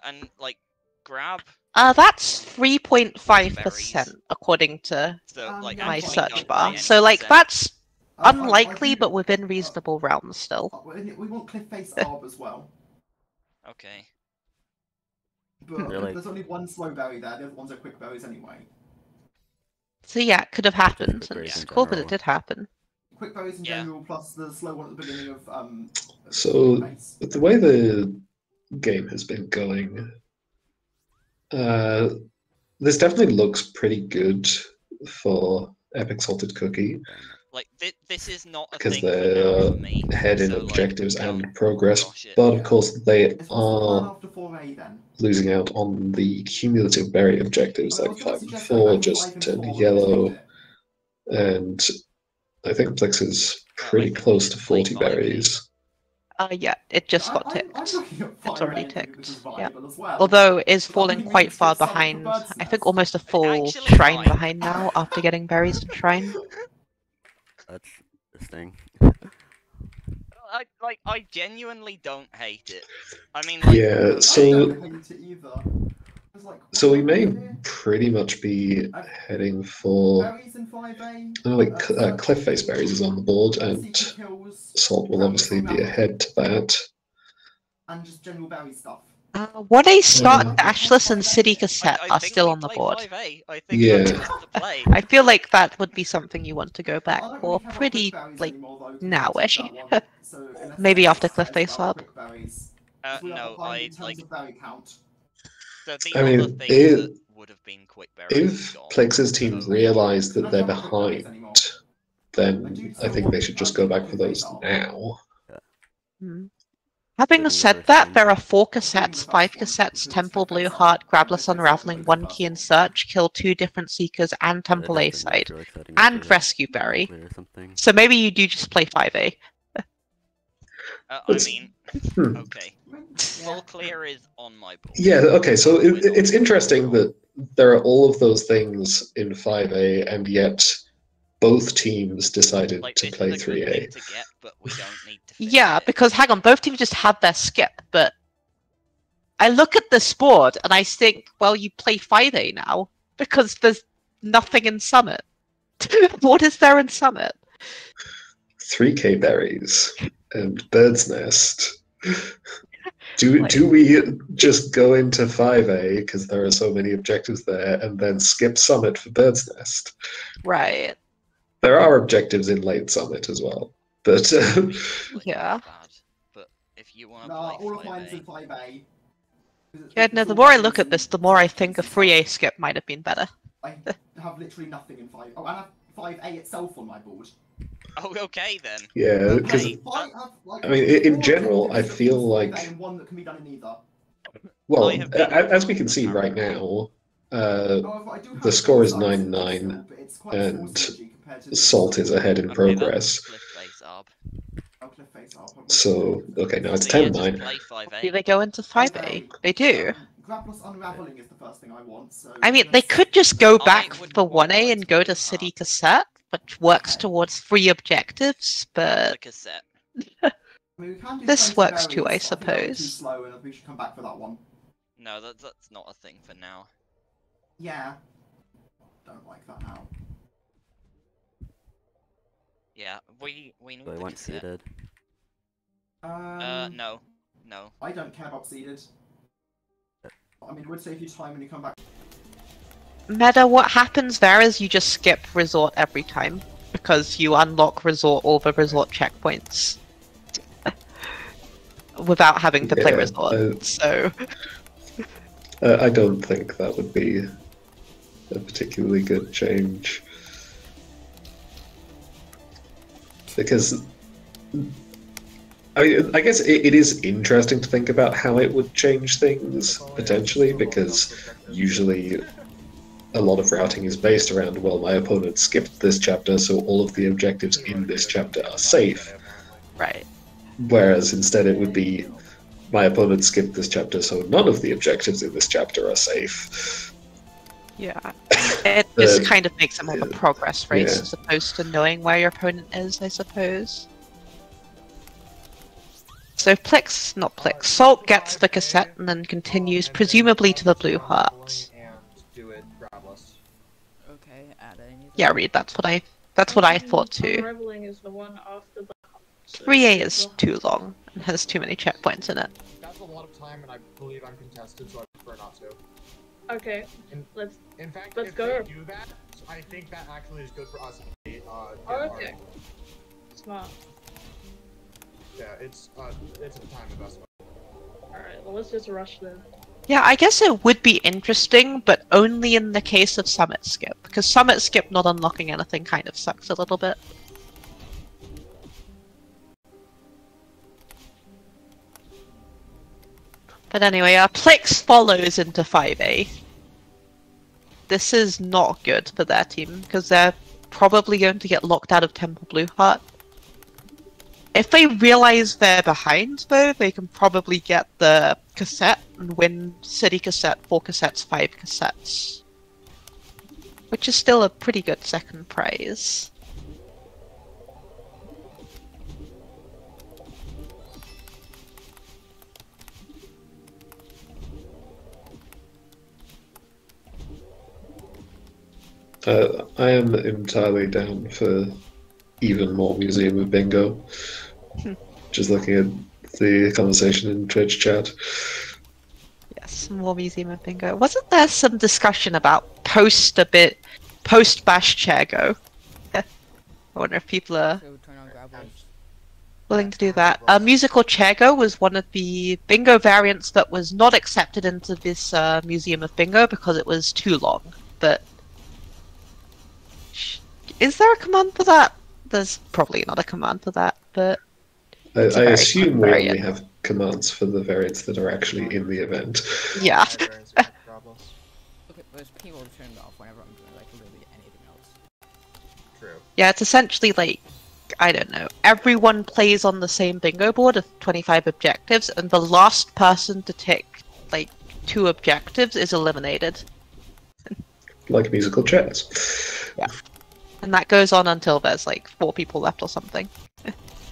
And like grab. That's 3.5% according to So like my actually search don't bar. play So like any that's I unlikely, do- but within reasonable realms still. We want cliff face arb as well. Okay. But Really? there's only one slow berry there, the other ones are quick berries anyway. So yeah, it could have happened. quick And berries it's in cool that it general. did happen. quick berries in general plus the slow one at the beginning of So base. the way the game has been going, this definitely looks pretty good for Epic Salted Cookie. Like this is not a Because thing for now they're for me. ahead in so, objectives like, and don't progress, rush it. but of course they What's the plan are after 4A then? losing out on the cumulative berry objectives, I like was gonna 5 and suggest 4 going back to just 5 and turned 4 and yellow, just and I think Plix is I pretty think close we to should play 40 5A. berries. Yeah, it just got I'm ticked. looking at 5A It's already and thinking this is ticked. Yeah. viable as well. Although is But that falling means we quite can far skip Summit for behind. Bird's I think Nest. almost a full Actually shrine might. behind now after getting berries and shrine. That's this thing. I genuinely don't hate it. I mean, like, Yeah, I so don't hate it either. It's like, so we may idea? pretty much be heading for Berries in 5A. Cliff Face Berries is on the board, and Secret kills, Salt will Grab obviously on be Raveling, ahead to that. and just general berry stuff. What a start! Ashless and City Cassette I are think still we on the play board. 5A. I think Yeah. that's just the play. I feel like that would be something you want to go back I don't for really care about pretty, quick berries like, anymore, though, compared to now-ish. that one. So unless Maybe there's after a Cliff set Face about Up. quick berries, 'cause we are No, behind in I terms like. of berry count. So the I other mean, things that would have been quick berries if gone. Plex's team So- realise I that they're don't have quick berries behind, anymore. then I think they should just go back for those now. Hmm. Having Taking the said first that, one. there are 4 cassettes, 5 cassettes, Temple Blue Heart, Grabless Unraveling, 1 Key in Search, Kill 2 Different Seekers, and Temple A This thing is side, really exciting to and play Rescue Berry. clear or something. So maybe you do just play 5A. I But- mean, Hmm. okay. Full clear is on my board. Yeah, okay, so We're not it's interesting that there are all of those things in 5A, and yet both teams decided Like, to this play is a good 3A. thing to get, but we don't need to finish Yeah, it. because hang on, both teams just had their skip, but I look at this board and I think, well, you play 5A now because there's nothing in Summit. What is there in Summit? 3K berries and Bird's Nest. Do we just go into 5A because there are so many objectives there, and then skip Summit for Bird's Nest? Right. There are objectives in late Summit as well, but Yeah. Bad, but if you want to Nah, play all of mine's in 5A, 5A. Yeah, no, the more I look at this, the more I think a 3A skip might have been better. I have literally nothing in 5. Oh, and I have 5A itself on my board. oh, okay then. yeah, because Okay. I mean, in general, I feel like, And one that can be done in either. well, I have been- as we can see right now, However, I do have the score is a size 9-9, still, but it's quite a small and synergy compared to the Salt is ahead in Okay, progress. that's Cliff Face Arb. Oh, Cliff Face Arb. So, okay, now it's So yeah, just 10-9. play Do 5A. they go into 5A? They do. Grabless Unraveling is the first thing I want. So I mean, they could just go I back would for quite 1A like and to go do to that. City Cassette, which works Okay. towards 3 objectives, The but cassette. I mean, we can do this 20 works too, berries, I but think that would be too suppose. slow, and we should come back for that one. No, that's not a thing for now. Yeah. Don't like that now. Yeah, we need So I the went cassette. seated. No. No. I don't care about seeded. I mean, it would save you time when you come back. Meta, what happens there is you just skip resort every time, because you unlock resort over resort checkpoints. Without having to play Yeah, resort, so... I don't think that would be a particularly good change. Because, I mean, I guess it is interesting to think about how it would change things, potentially, because usually a lot of routing is based around, well, my opponent skipped this chapter, so all of the objectives in this chapter are safe. Right. Whereas instead it would be, my opponent skipped this chapter, so none of the objectives in this chapter are safe. Yeah. It just The- kind of makes it more of a progress race yeah. as opposed to knowing where your opponent is, I suppose. So Plix, not Plix, Salt gets the cassette and then continues presumably to the blue heart. And do it grabless. Okay, add anything. Yeah, Reed, that's what I thought too. Unraveling is the one after the hunt. So 3A is too long and has too many checkpoints in it. That's a lot of time, and I believe I'm contested, so I prefer not to. Okay, let's In fact, Let's if go. they do that, I think that actually is good for us. okay. Smart. Yeah, it's a time investment. Alright, well let's just rush then. Yeah, I guess it would be interesting, but only in the case of Summit Skip, because Summit Skip not unlocking anything kind of sucks a little bit. But anyway, Plix follows into 5A. This is not good for their team, because they're probably going to get locked out of Temple Blue Heart. If they realize they're behind, though, they can probably get the cassette and win City Cassette, 4 cassettes, 5 cassettes. Which is still a pretty good second prize. I am entirely down for even more Museum of Bingo. Just looking at the conversation in Twitch chat. Yes, more Museum of Bingo. Wasn't there some discussion about post-Bash Ktango? I wonder if people are willing to do that. Musical Ktango was one of the bingo variants that was not accepted into this Museum of Bingo because it was too long. But is there a command for that? There's probably not a command for that, but I assume we only have commands for the variants that are actually in the event. Yeah. Okay, there's people turned off whenever I'm doing like literally anything else. True. Yeah, it's essentially like, I don't know, everyone plays on the same bingo board of 25 objectives, and the last person to tick like 2 objectives is eliminated. Like musical chairs. Yeah. And that goes on until there's like 4 people left or something.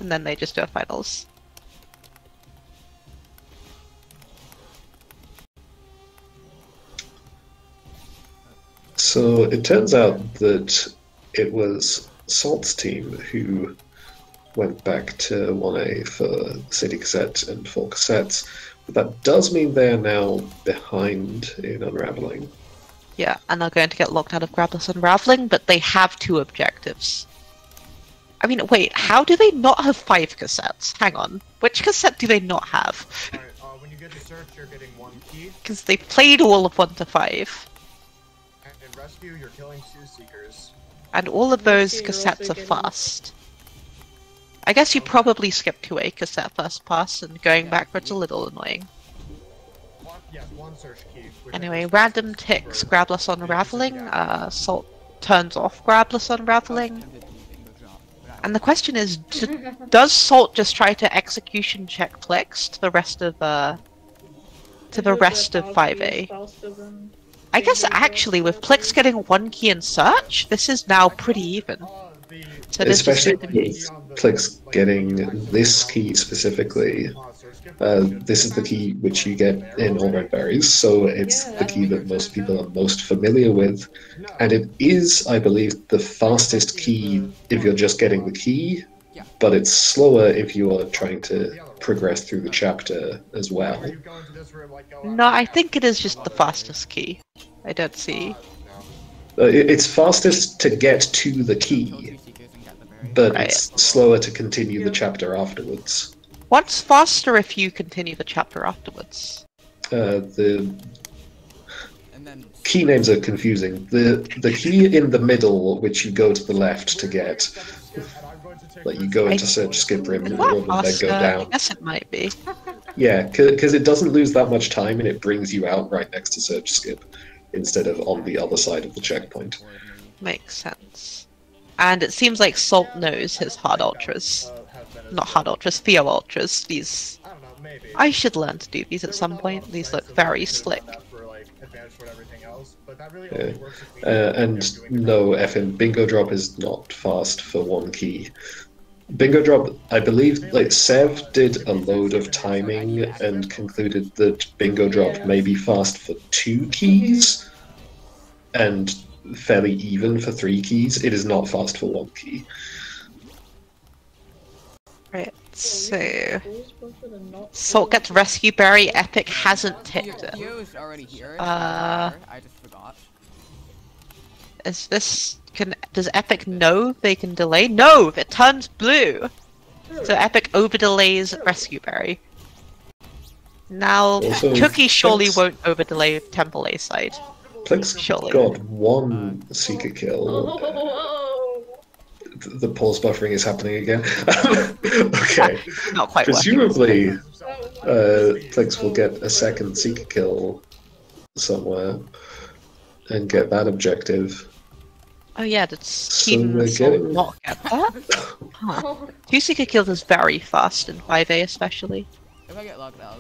And then they just do a finals. So it turns out that it was Salt's team who went back to 1A for City Cassette and 4 cassettes, but that does mean they are now behind in Unraveling. Yeah, and they're going to get locked out of Grabless Unraveling, but they have 2 objectives. I mean, wait, how do they not have 5 cassettes? Hang on. Which cassette do they not have? Alright, when you get to search, you're getting 1 key. Because they played all of 1 to 5. And in rescue, you're killing 2 seekers. And all of those You're cassettes also are getting- fast. I guess you probably skip 2A cassette first pass, and going backwards a little annoying. Yes, 1 search key. which Anyway, is- random ticks Grabless Unraveling, Salt turns off Grabless Unraveling. And the question is, does Salt just try to execution check Plex to the rest of 5A? I guess actually with Plex getting 1 key in search, this is now pretty even. So this is Especially going to be with Plix getting this key specifically. This is the key which you get in All Red Berries, so it's the key that most people are most familiar with. And it is, I believe, the fastest key if you're just getting the key, but it's slower if you are trying to progress through the chapter as well. No, I think it is just the fastest key. I don't see. It's fastest to get to the key, but it's slower to continue the chapter afterwards. What's faster if you continue the chapter afterwards? The key names are confusing. The key in the middle, which you go to the left to get, like you go into search, skip, rim, and then go I down. guess it might be. Yeah, because it doesn't lose that much time, and it brings you out right next to search, skip, instead of on the other side of the checkpoint. Makes sense. And it seems like Salt knows his hard ultras. Not hard ultras, Theo ultras. These... I should learn to do these at some point. These look very slick. Yeah. And no, effing Bingo Drop is not fast for 1 key. Bingo Drop, I believe, like Sev did a load of timing and concluded that Bingo Drop may be fast for 2 keys and fairly even for 3 keys. It is not fast for 1 key. Right, so... Salt gets Rescue Berry, Epic hasn't ticked it. Theo's already here. I just forgot. Is this Does Epic know they can delay? No! It turns blue! So Epic over-delays Rescue Berry. Now, Also, Cookie surely Plex- won't over-delay Temple A side. Plex Surely. got one Seeker kill. The pause buffering is happening again. Okay. Not quite Presumably, Plex will get a second Seeker kill somewhere and get that objective. Oh yeah, did So Team we're Soul getting- not get that? Huh. 2 Seeker kills is very fast in 5A especially. If I get locked out,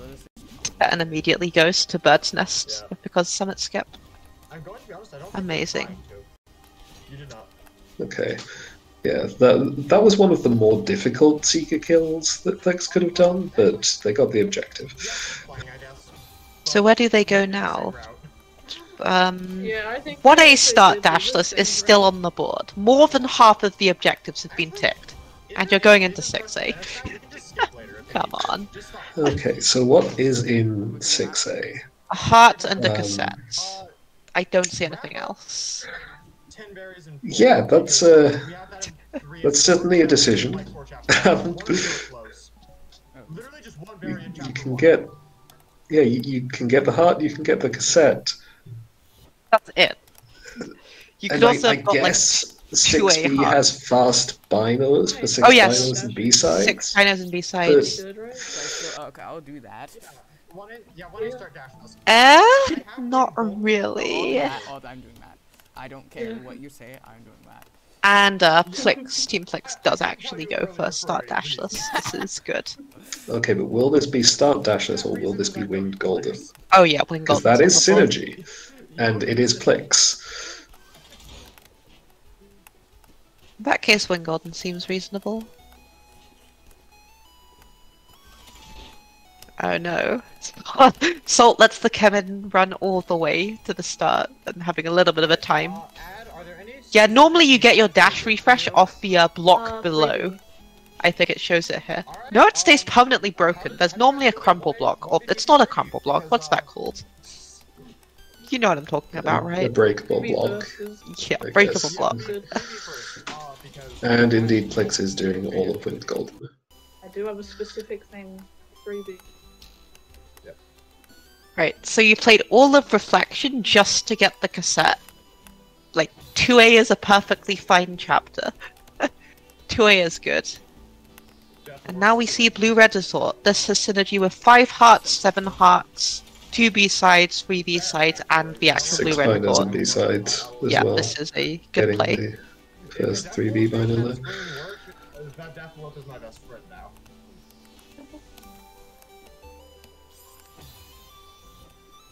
And immediately goes to Bird's Nest because Summit skipped. I'm going to be honest, I don't Amazing. think you did not. Okay. Yeah, that was one of the more difficult Seeker kills that Plex could have done, but they got the objective. So where do they go now? Yeah, I think 1A start dashless is still on the board. More than half of the objectives have been ticked. And you're going into 6A. Come on. Okay, so what is in 6A? A heart and a cassette. I don't see anything else. Yeah, that's certainly a decision. You can get, yeah, you can get the heart, you can get the cassette. That's it. You could And also I have got guess like 2A 6B heart. has fast binos for 6 Oh, yes. binos and B-sides. 6 binos and B-sides. okay, I'll do that. Not really. I'm doing that. I don't care what you say, I'm doing that. And Team Plix does actually go for start dashless. This is good. Okay, but will this be start dashless or will this be winged golden? Oh yeah, winged Because golden. that is synergy, and it is Plix. In that case, winged golden seems reasonable. Oh no. Salt lets the Kemen run all the way to the start and having a little bit of a time. Yeah, normally you get your dash refresh off the block below. I think it shows it here. No, it stays permanently broken. There's normally a crumple block. Or it's not a crumple block. What's that called? You know what I'm talking about, right? A breakable block. Yeah, I breakable guess. block. And indeed, Plex is doing all of winged golden. I do have a specific thing. Freebie. Right, so you played all of Reflection just to get the cassette. Like, 2A is a perfectly fine chapter. 2A is good. And now we see Blue-Red Resort. This has synergy with 5 hearts, 7 hearts, 2 B-sides, 3 B-sides, and the actual 6 Blue-Red binos Resort. and B-sides as Yeah, well. this is a good Getting play. the first 3B bino there. That Daffalope is my best friend now.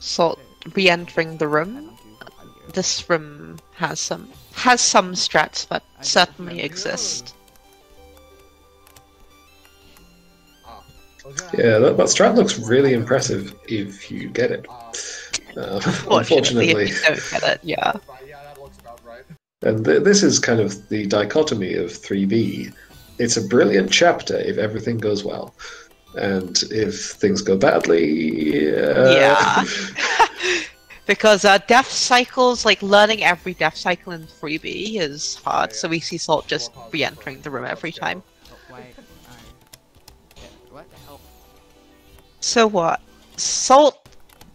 Salt re-entering the room. This room has some strats, but certainly exist. Yeah, that strat looks really impressive if you get it. Unfortunately, Unfortunately. if you don't get it, yeah. And this is kind of the dichotomy of 3B. It's a brilliant chapter if everything goes well. And if things go badly... Yeah. Because death cycles, like learning every death cycle in 3B is hard, so we see Salt just re-entering the room every time. What the hell? So what?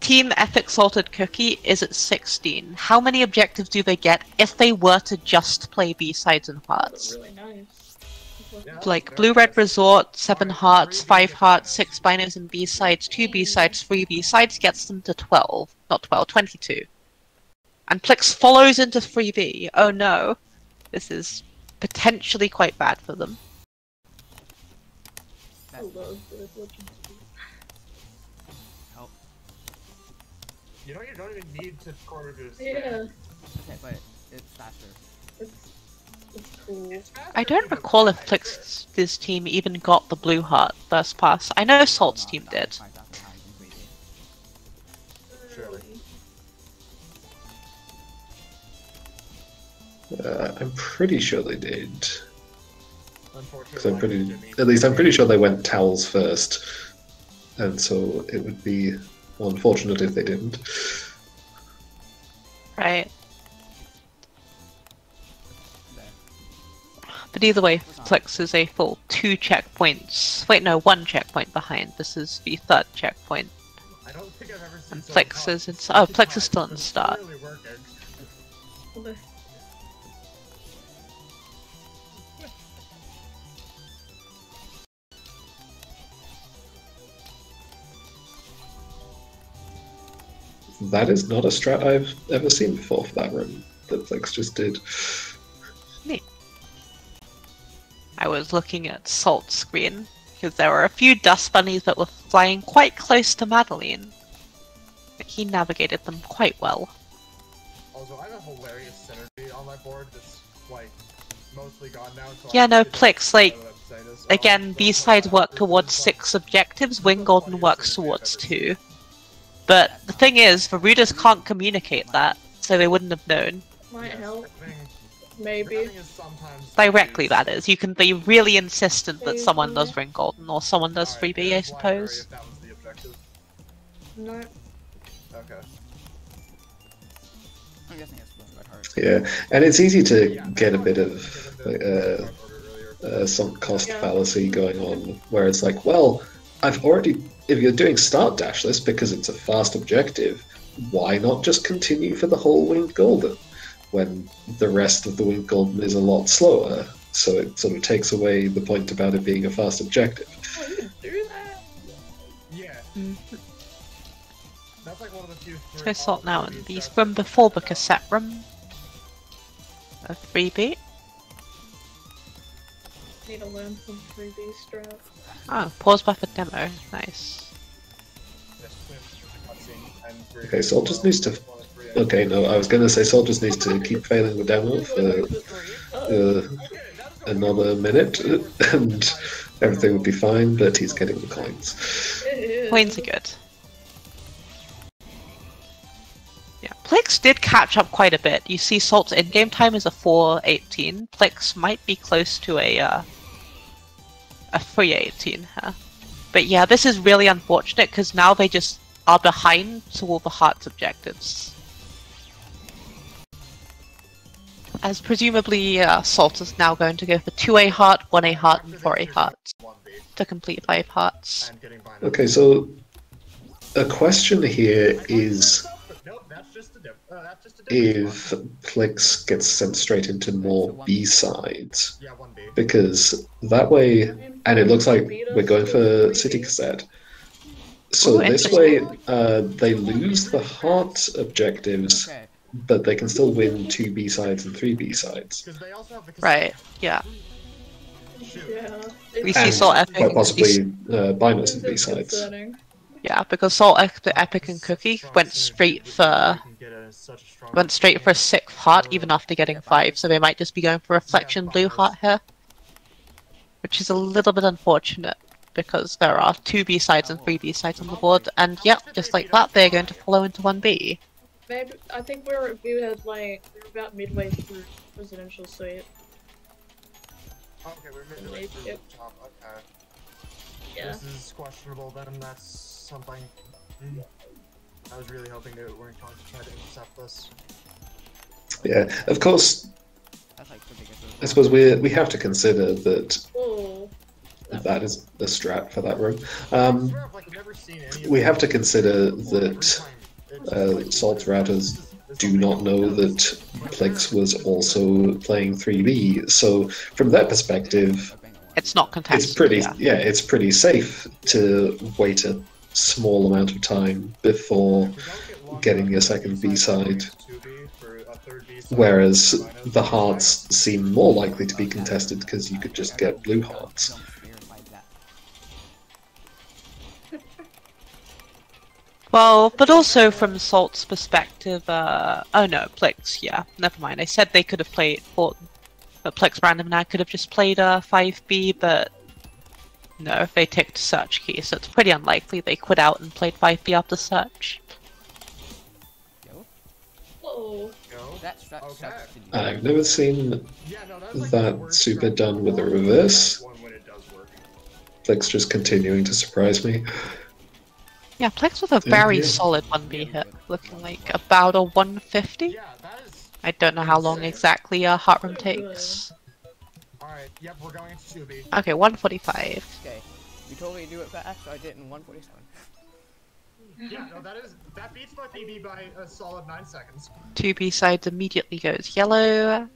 Team Epic Salted Cookie is at 16. How many objectives do they get if they were to just play B-sides and hearts? Really nice. Like Blue-Red Resort, 7 hearts, 5 hearts, 6 binos and B-sides, 2 B-sides, 3 B-sides gets them to 12. Not 12, 22. And Plix follows into 3B. Oh no. This is potentially quite bad for them. You know, you don't even need to corner this. Yeah. Okay, but it's faster. It's cool. I don't recall if Plix's team even got the blue heart first pass. I know Salt's team did. I'm pretty sure they did. Because I'm pretty sure they went towels first. And so it would be unfortunate if they didn't. Right. But either way, Plex is a full 2 checkpoints. Wait, no, 1 checkpoint behind. This is the 3rd checkpoint. I don't think I've ever seen And Plex is in. Oh, Plex is still in the start. That is not a strat I've ever seen before for that run that Flex just did. Neat. I was looking at Salt's screen because there were a few dust bunnies that were flying quite close to Madeline. But he navigated them quite well. Also, I have a hilarious synergy on my board that's like mostly gone now. So Yeah, no, Plix, like, again, B-sides work towards 6 objectives, Wing Golden works towards 2. But the thing is, the rooters can't communicate that, so they wouldn't have known. Might help. Maybe. Directly, that is. You can be really insistent that someone does Ring Golden, or someone does 3B, I suppose. No. Okay. I'm guessing it's about hard. Yeah, and it's easy to get a bit of sunk cost fallacy going on, where it's like, well, I've already. If you're doing start dashless because it's a fast objective, why not just continue for the whole Winged Golden when the rest of the Winged Golden is a lot slower? So it sort of takes away the point about it being a fast objective. Oh, you can do that? Yeah. That's like one of the few. Let's go Salt now in the from before the cassette room. A 3B. Need to learn some 3D strat. Oh, pause buffer demo. Nice. Okay, Salt just needs to. Okay, no, I was going to say Salt just needs to keep failing the demo for another minute, and everything would be fine. But he's getting the coins. Coins are good. Yeah, Plix did catch up quite a bit. You see, Salt's in-game time is a 4:18. Plix might be close to a 3:18 here. But yeah, this is really unfortunate because now they just are behind to all the Hearts objectives. As presumably Salt is now going to go for 2A Heart, 1A Heart, and 4A Heart to complete 5 Hearts. Okay, so a question here is if Plix gets sent straight into more B-sides, because that way, and it looks like we're going for City Cassette, so this way they lose the heart objectives, but they can still win 2 B-sides and 3 B-sides. Right, yeah. We see And Salt Epic. quite possibly Binus and B-sides. Yeah, because Salt Epic and Cookie went straight for a 6th heart even after getting 5, so they might just be going for Reflection Blue Heart here. Which is a little bit unfortunate, because there are 2 B-sides and 3 B-sides on the board, and yep, just like that, they're going to follow into 1B. Maybe, I think we were about midway through Residential Suite. Okay, we're midway through the top. Okay. Yeah. This is questionable then. That's something. I was really hoping they weren't going to try to intercept this. Yeah, of course. I suppose we have to consider that that is the strat for that room. We have to consider that Salt's routers do not know that Plix was also playing 3B, so from their perspective, it's not contested. It's pretty, yeah, it's pretty safe to wait a small amount of time before getting your second B-side. Whereas the hearts seem more likely to be contested because you could just get blue hearts. Well, but also from Salt's perspective, oh no, Plix, yeah, never mind. I said they could have played, but Plix Random now could have just played 5B, but no, they ticked search key, so it's pretty unlikely they quit out and played 5B after search. I've never seen that super done with a reverse. Plix just continuing to surprise me. Yeah, Plix with a very solid 1B hit, looking like about a 150. I don't know how long exactly Heart Room takes. Alright, yep, we're going into 2B. Okay, 145. Okay, you told me to do it fast, so I did it in 147. Yeah, no, that beats my PB by a solid 9 seconds. 2 B-sides immediately goes yellow.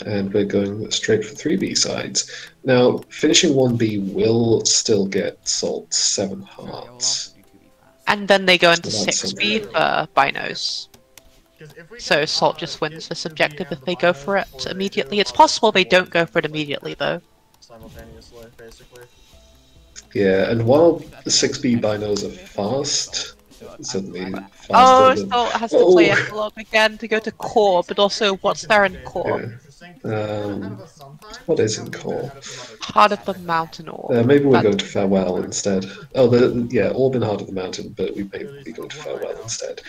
And we're going straight for 3 B-sides. Now, finishing 1B will still get Salt 7 hearts. And then they go into So that's 6B for binos. So Salt just wins this objective if they go for it immediately. It's possible they don't go for it immediately, though. Simultaneously, basically. Yeah, and while the 6B binos are fast, suddenly faster Oh, than... Salt has to play epilogue again to go to core, but also what's there in core? Yeah. What is in core? Heart of the Mountain Orb. Maybe we're going to Farewell instead. Oh, yeah, Orb in Heart of the Mountain, but we may be going to Farewell instead.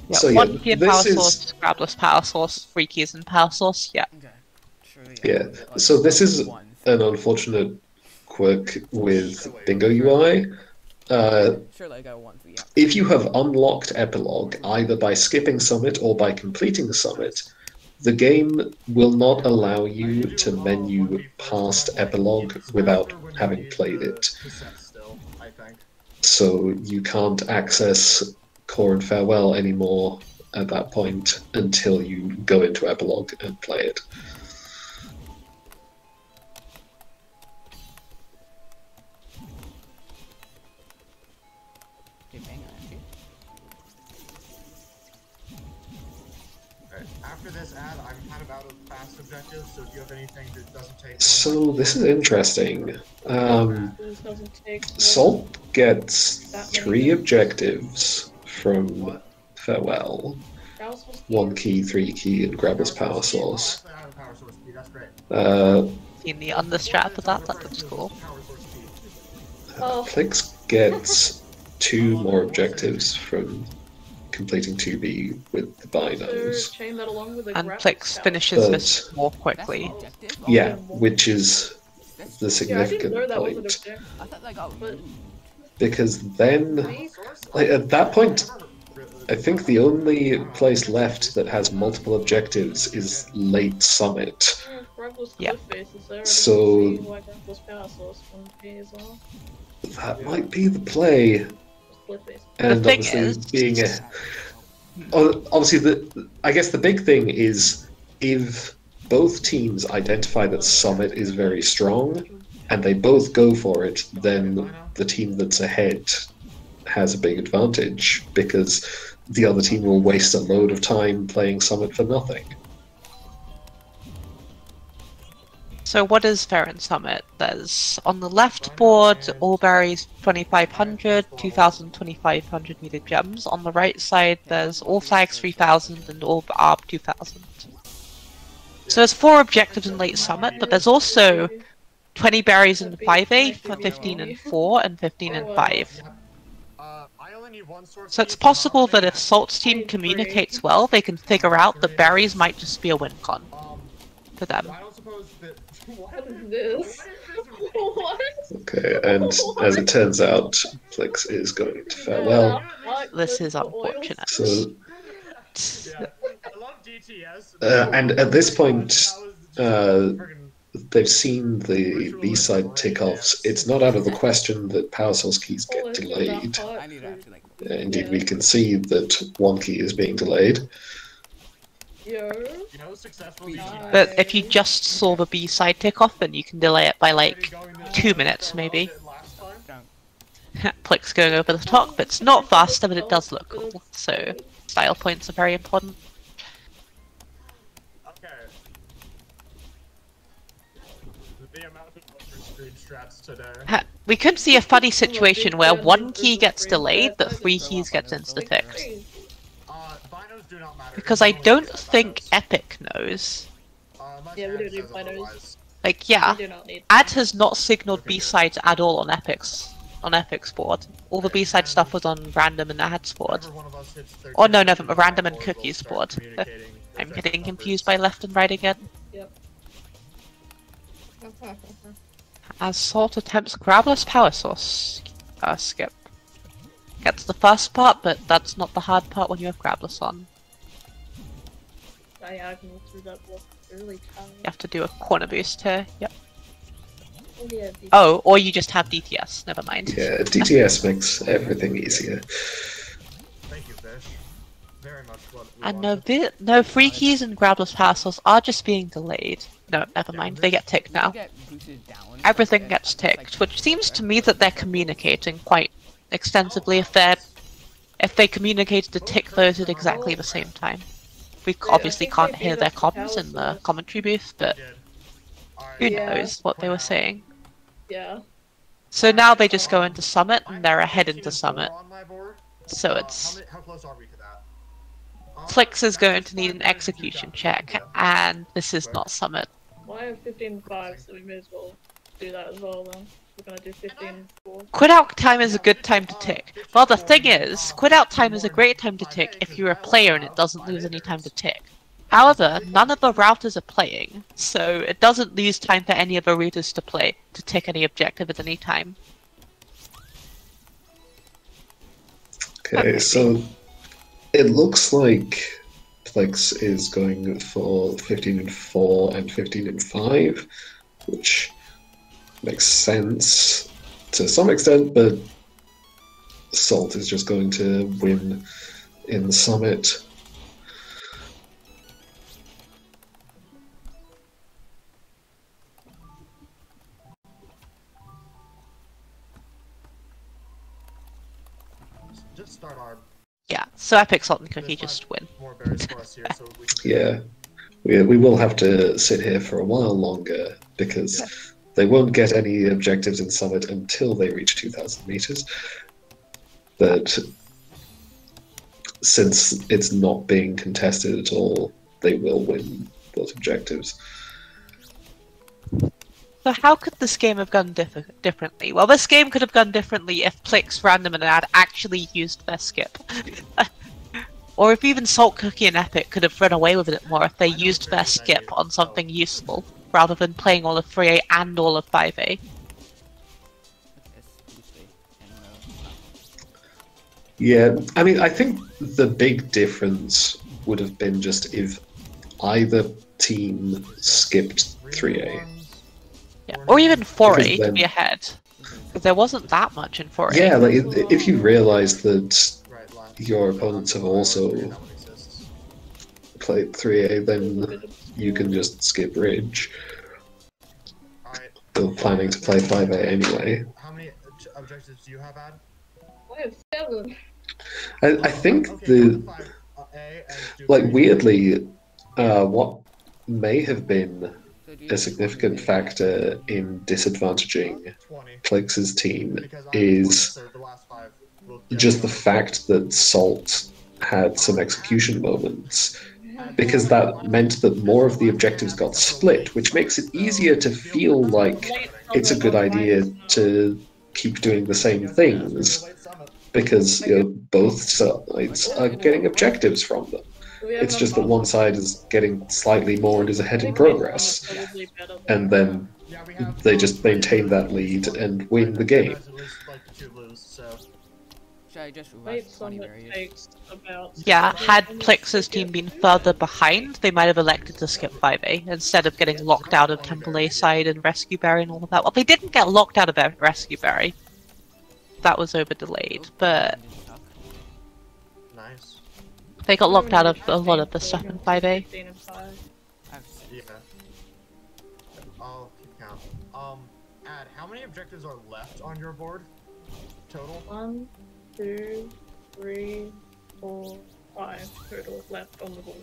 Yeah, So, 1 key in this Power is... Source, Grabless Power Source, 3 keys in Power Source, yeah. Yeah, so this is an unfortunate quirk with Bingo UI. If you have unlocked Epilogue, either by skipping Summit or by completing the Summit, the game will not allow you to menu past Epilogue without having played it. So you can't access Core and Farewell anymore at that point until you go into Epilogue and play it. After this ad, I'm kind of out of fast objectives, so if you have anything that doesn't take... So this is interesting. Salt gets 3 objectives from Farewell. 1 key, 3 key, and Grabble's Power Source. In the understrap for that looks cool. Plix gets 2 more objectives from completing 2B with the binos. And Plix finishes this more quickly. Yeah, which is the significant point. Because then, like, at that point, I think the only place left that has multiple objectives is Late Summit. Yeah. So that might be the play. And the thing obviously, is, being obviously, I guess the big thing is if both teams identify that Summit is very strong and they both go for it, then the team that's ahead has a big advantage because the other team will waste a load of time playing Summit for nothing. So what is fair in Summit? There's on the left board all berries 2500, 2000, 2500 needed gems. On the right side there's all flags 3000 and all arb 2000. So there's 4 objectives in Late Summit, but there's also 20 berries in 5A for 15 and 4 and 15 and 5. So it's possible that if Salt's team communicates well, they can figure out that berries might just be a win con for them. What is this? What? Okay, and as it turns out, Plix is going to Farewell. This is unfortunate. So, and at this point, they've seen the B-side tick-offs. It's not out of the question that Power Source keys get delayed. Indeed, we can see that 1 key is being delayed. But if you just saw the B-side tick off, then you can delay it by like 2 minutes, maybe. Plix going over the top, but it's not faster, but it does look cool. So style points are very important. Okay. The amount of screen strats today. We could see a funny situation where 1 key gets delayed, but 3 keys gets insta-ticked. Because I don't think Epic knows. Yeah, we don't need binos. Like, yeah, Ad has not signaled B-sides at all on Epic's board. All the B-side stuff was on Random and Ad's board. Or no, Random and Cookie's board. I'm getting confused by left and right again. Yep. As Salt attempts Grabless Power Source. Skip. Gets the first part, but that's not the hard part when you have Grabless on. Diagonal through that block really tight. You have to do a corner boost here, yep. Yeah, Oh, or you just have DTS. Never mind. Yeah, DTS makes everything easier. Thank you, Fish. Very much what we And wanted. no free keys and grabless parcels are just being delayed. No, never mind. They get ticked now. Everything gets ticked, which seems to me that they're communicating quite extensively if they communicated to tick those at exactly the same time. We obviously can't hear their comms in the commentary booth, but who knows what they were saying. Yeah. So now they just go into Summit, and they're ahead into Summit. So it's... How close are we to that? Flix is going to need an execution check, and this is not Summit. Well, I have 15-5, so we may as well do that as well then. We're gonna do 15-4. Quit out time is a good time to tick. Well, the thing is, quit out time is a great time to tick if you're a player and it doesn't lose any time to tick. However, none of the routers are playing, so it doesn't lose time for any of the routers to tick any objective at any time. Okay, so it looks like Plex is going for 15-4 and 15-5, which makes sense to some extent, but Salt is just going to win in the Summit. Just start our... Yeah, so Epic Salt and Cookie just win. More berries for us here, so we can... Yeah, we will have to sit here for a while longer because they won't get any objectives in Summit until they reach 2,000 meters. But since it's not being contested at all, they will win those objectives. So how could this game have gone differently? Well, this game could have gone differently if Plix, Random, and Ad actually used their skip. Or if even Salt, Cookie, and Epic could have run away with it more if they used their skip on something useful, rather than playing all of 3A and all of 5A. Yeah, I mean, I think the big difference would have been just if either team skipped 3A. Yeah, or even 4A Because to then- be ahead. Because there wasn't that much in 4A. Yeah, like if you realize that your opponents have also played 3A, then you can just skip Ridge. They're planning to play 5A anyway. How many objectives do you have, Ad? I have 7. I think like weirdly, what may have been a significant factor in disadvantaging Plix's team is just the fact that Salt had some execution moments, because that meant that more of the objectives got split, which makes it easier to feel like it's a good idea to keep doing the same things, because both sides are getting objectives from them. It's just that one side is getting slightly more and is ahead in progress, and then they just maintain that lead and win the game. Should I just Wait, Summit takes about... Yeah, had Plix's team been further behind, they might have elected to skip 5A, instead of getting locked out of Temple A side and Rescue Berry and all of that. Well, they didn't get locked out of Rescue Berry. That was over-delayed, but... Nice. They got locked out of a lot of the stuff in 5A. 15 and 5. Yeah. I'll keep count. Ad, how many objectives are left on your board? Total? 1, 2, 3, 4, 5 total left on the board.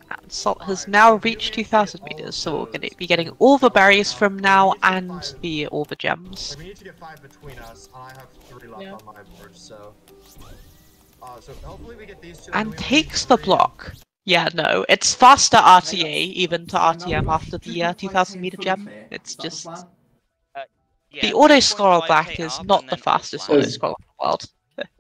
And Salt has now reached 2,000 meters, so we're going to be getting all the berries from now and all the gems. We need to get 5 between us, and I have 3 left on my board, so... so hopefully we get these 2. And takes the block. Yeah, no, it's faster RTA even to RTM after the 2,000 meter gem. It's just... the auto-scroll back is not the fastest auto-scroll in the world.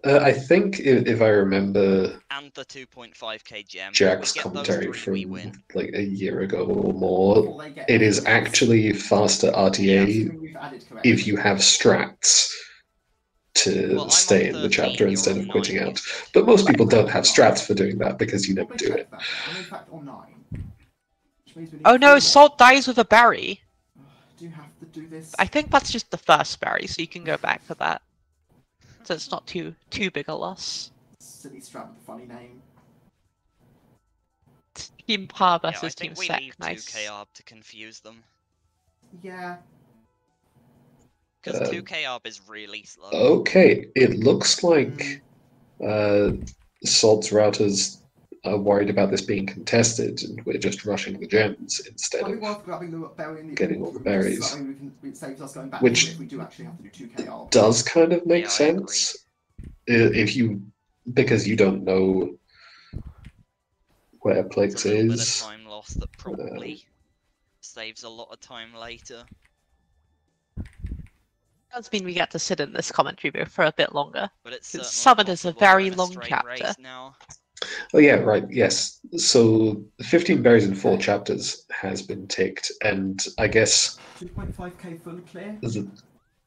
I think if I remember And the 2.5k gem. Jack's We get those commentary three, we from win. like a year ago or more, it is actually faster RTA if you have strats to stay in the chapter instead of quitting out. But most people don't have strats for doing that because you never do it. Oh no, Salt dies with a berry. to do this? I think that's just the first berry, so you can go back for that. So it's not too big a loss. Silly strap with a funny name. Team Par Yeah, versus I think Team we Sec, leave nice. 2k ARB to confuse them. Yeah. Because 2k ARB is really slow. Okay, it looks like Salt's routers are worried about this being contested, and we're just rushing the gems instead Might be of worth grabbing the berry in the getting all the just berries. so that way it saves us going back Which to it if we do actually have to do 2k ARB. does kind of make Yeah, I sense if you, because you don't know where Plex It's a little bit of is. time lost that probably saves a lot of time later. Does mean we get to sit in this commentary booth for a bit longer. But it's 'Cause certainly Summon is a possible we're very in a long straight chapter. race now. Oh yeah, right. Yes. So 15 berries in 4 chapters has been ticked, and I guess 2.5k full clear.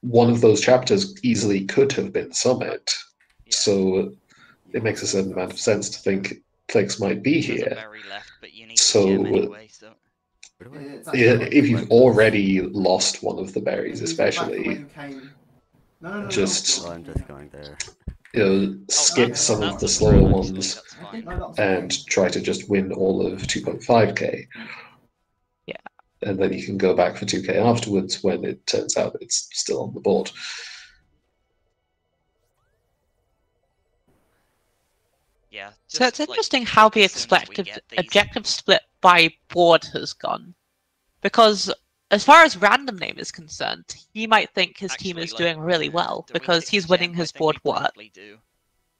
one of those chapters easily could have been Summit. So it makes a certain amount of sense to think Plex might be There's a here. berry left, but you need So the gem anyway, so... if you've already lost one of the berries, especially, No, just I'm just going there. skip some of the slower ones and try to just win all of 2.5k. Yeah. And then you can go back for 2k afterwards when it turns out it's still on the board. Yeah. So it's interesting how the objective split by board has gone. Because as far as random name is concerned, he might think his team is doing really well because he's winning his board what?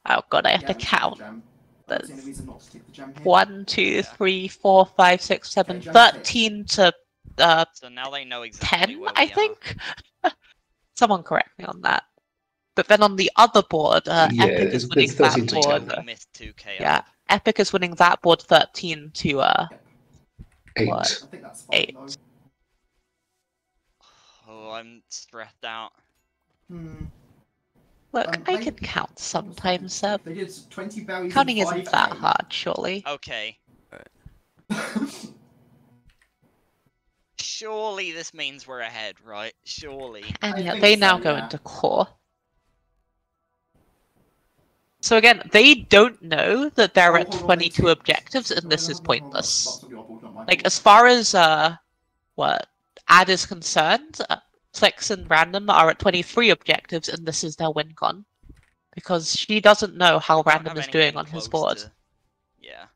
Oh god, I have to count. There's 1, 2, 3, 4, 5, 6, 7, 13 to So now they know exactly 10, where I we think. Someone correct me on that. But then on the other board, Epic is winning it's that 13 to board. 10. We missed 2k Yeah, Epic is winning that board 13 to 8. what? I think that's fine, 8. though. Oh, I'm stressed out. Look, I can count sometimes, Seb. They did 20 berries Counting in isn't 5K. that hard, surely. Okay. Surely this means we're ahead, right? Surely. And yeah, they now go into core. So again, they don't know that they're at 22 objectives, and this is pointless. Like, as far as, what, Ad is concerned, Plex and Random are at 23 objectives, and this is their win con. Because she doesn't know how Random is doing on his board. Yeah.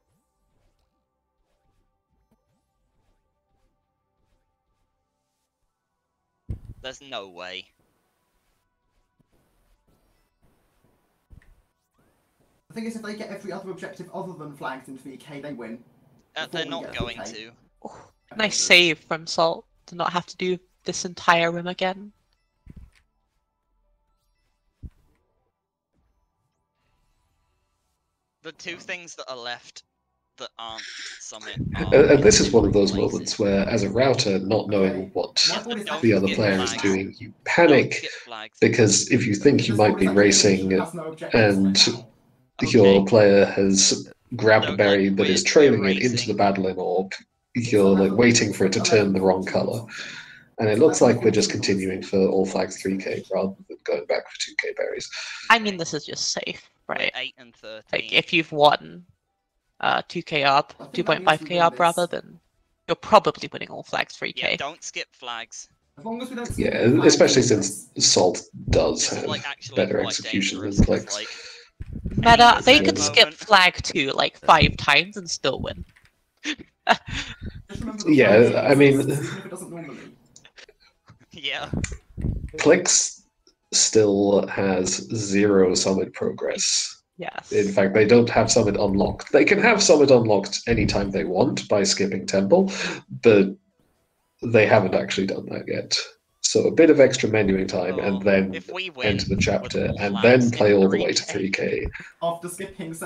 There's no way. The thing is, if they get every other objective other than flags in 3k, they win. They're not going to. Nice save from Salt to not have to do this entire room again. The two things that are left that aren't Summit And this is one of those moments where, as a router, not knowing what the other player is doing, you panic because if you think you might be racing and your player has grabbed a berry but is trailing it into the battling orb, you're like waiting for it to turn the wrong color. And it looks like we're just continuing for all flags 3k rather than going back for 2k berries. I mean, this is just safe, right? 8 and 13. Like, if you've won 2k up, 2.5k up rather, then you're probably winning all flags 3k. Yeah, don't skip flags. As long as we don't Yeah, especially since Salt does have better execution than Plex. Meta, they can skip flag 2 like 5 times and still win. Yeah, I mean, yeah. Plex still has 0 summit progress. Yes. In fact, they don't have summit unlocked. They can have summit unlocked anytime they want by skipping temple, but they haven't actually done that yet. So a bit of extra menuing time, and then enter the chapter, and then play all the way to 3k. After skipping It's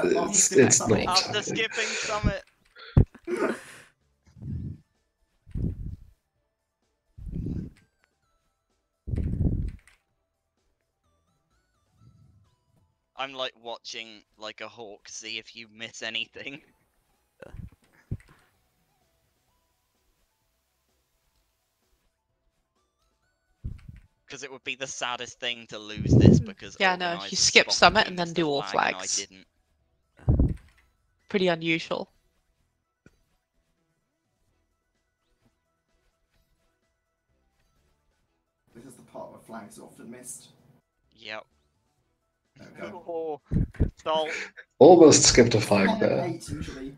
not After skipping summit. I'm like watching like a hawk, see if you miss anything. because it would be the saddest thing to lose this because Yeah, no, you organisers skip spotted Summit me and then miss do the all flag and I flags. didn't. Pretty unusual. This is the part where flags are often missed. Yep. There we go. Oh, Sol. Almost skipped a flag there. 8 usually.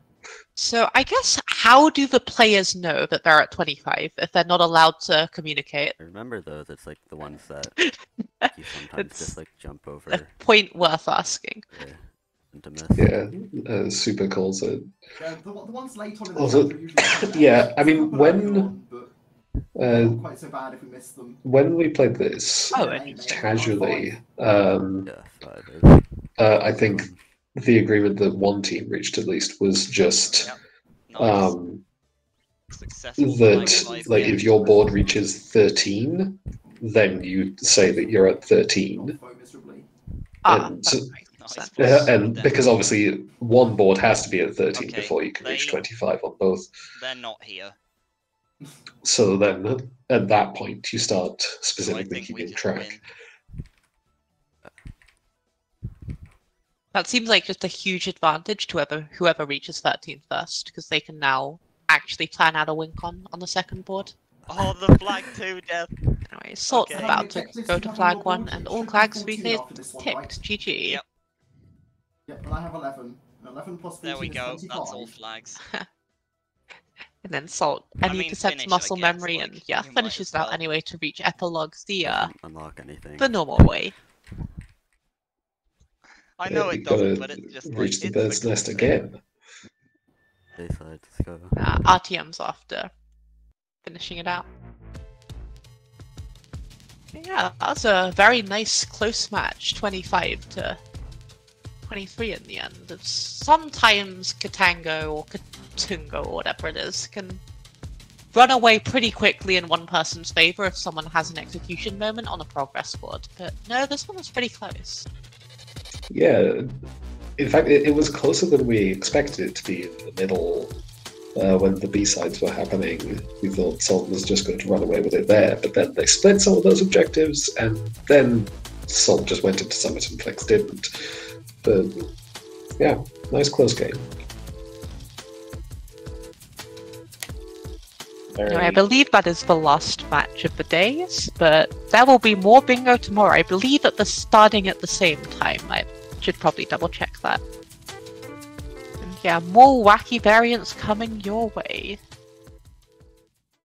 So I guess how do the players know that they're at 25 if they're not allowed to communicate? I remember those. It's like the ones that you sometimes It's just like jump over. a point worth asking. Yeah, and to miss. Yeah, Super calls it. Yeah, the ones late on in the Also, chat are usually yeah, I mean, Super when early on, but not quite so bad if we miss them. when we played this Oh, casually, Yeah, 5 I think the agreement that one team reached at least was just Successful that flag like five if your board reaches 13, then you say that you're at 13. And, and because obviously one board has to be at 13 before you can reach 25 on both. They're not here. So then at that point you start specifically keeping track. That seems like just a huge advantage to whoever reaches 13th first, because they can now actually plan out a win con on the second board. Oh, the flag 2 death. Anyway, Salt's about to go to flag 1, and all flags to be cleared ticked. GG. Yep. Yep, and I have 11. 11 plus 14 There we is go. 25. That's all flags. And then Salt, any mean, percent finish, muscle I guess, memory, like, and yeah, you might finishes as out well. anyway to reach epilogues the unlock anything. the normal way. I know You it doesn't, gotta but it's just like reach the it's bird's the nest concept. again. Bayside, let's go. RTM's after finishing it out. Yeah, that was a very nice close match, 25 to 23 in the end. Sometimes Ktango or Kt2ngo or whatever it is can run away pretty quickly in one person's favor if someone has an execution moment on a progress board. But no, this one was pretty close. Yeah, in fact, it was closer than we expected it to be in the middle. When the B-sides were happening, we thought Salt was just going to run away with it there, but then they split some of those objectives, and then Salt just went into Summit and Flex didn't. But yeah, nice close game. Anyway, I believe that is the last match of the days, but there will be more bingo tomorrow. I believe that they're starting at the same time. I should probably double check that. And yeah, more wacky variants coming your way.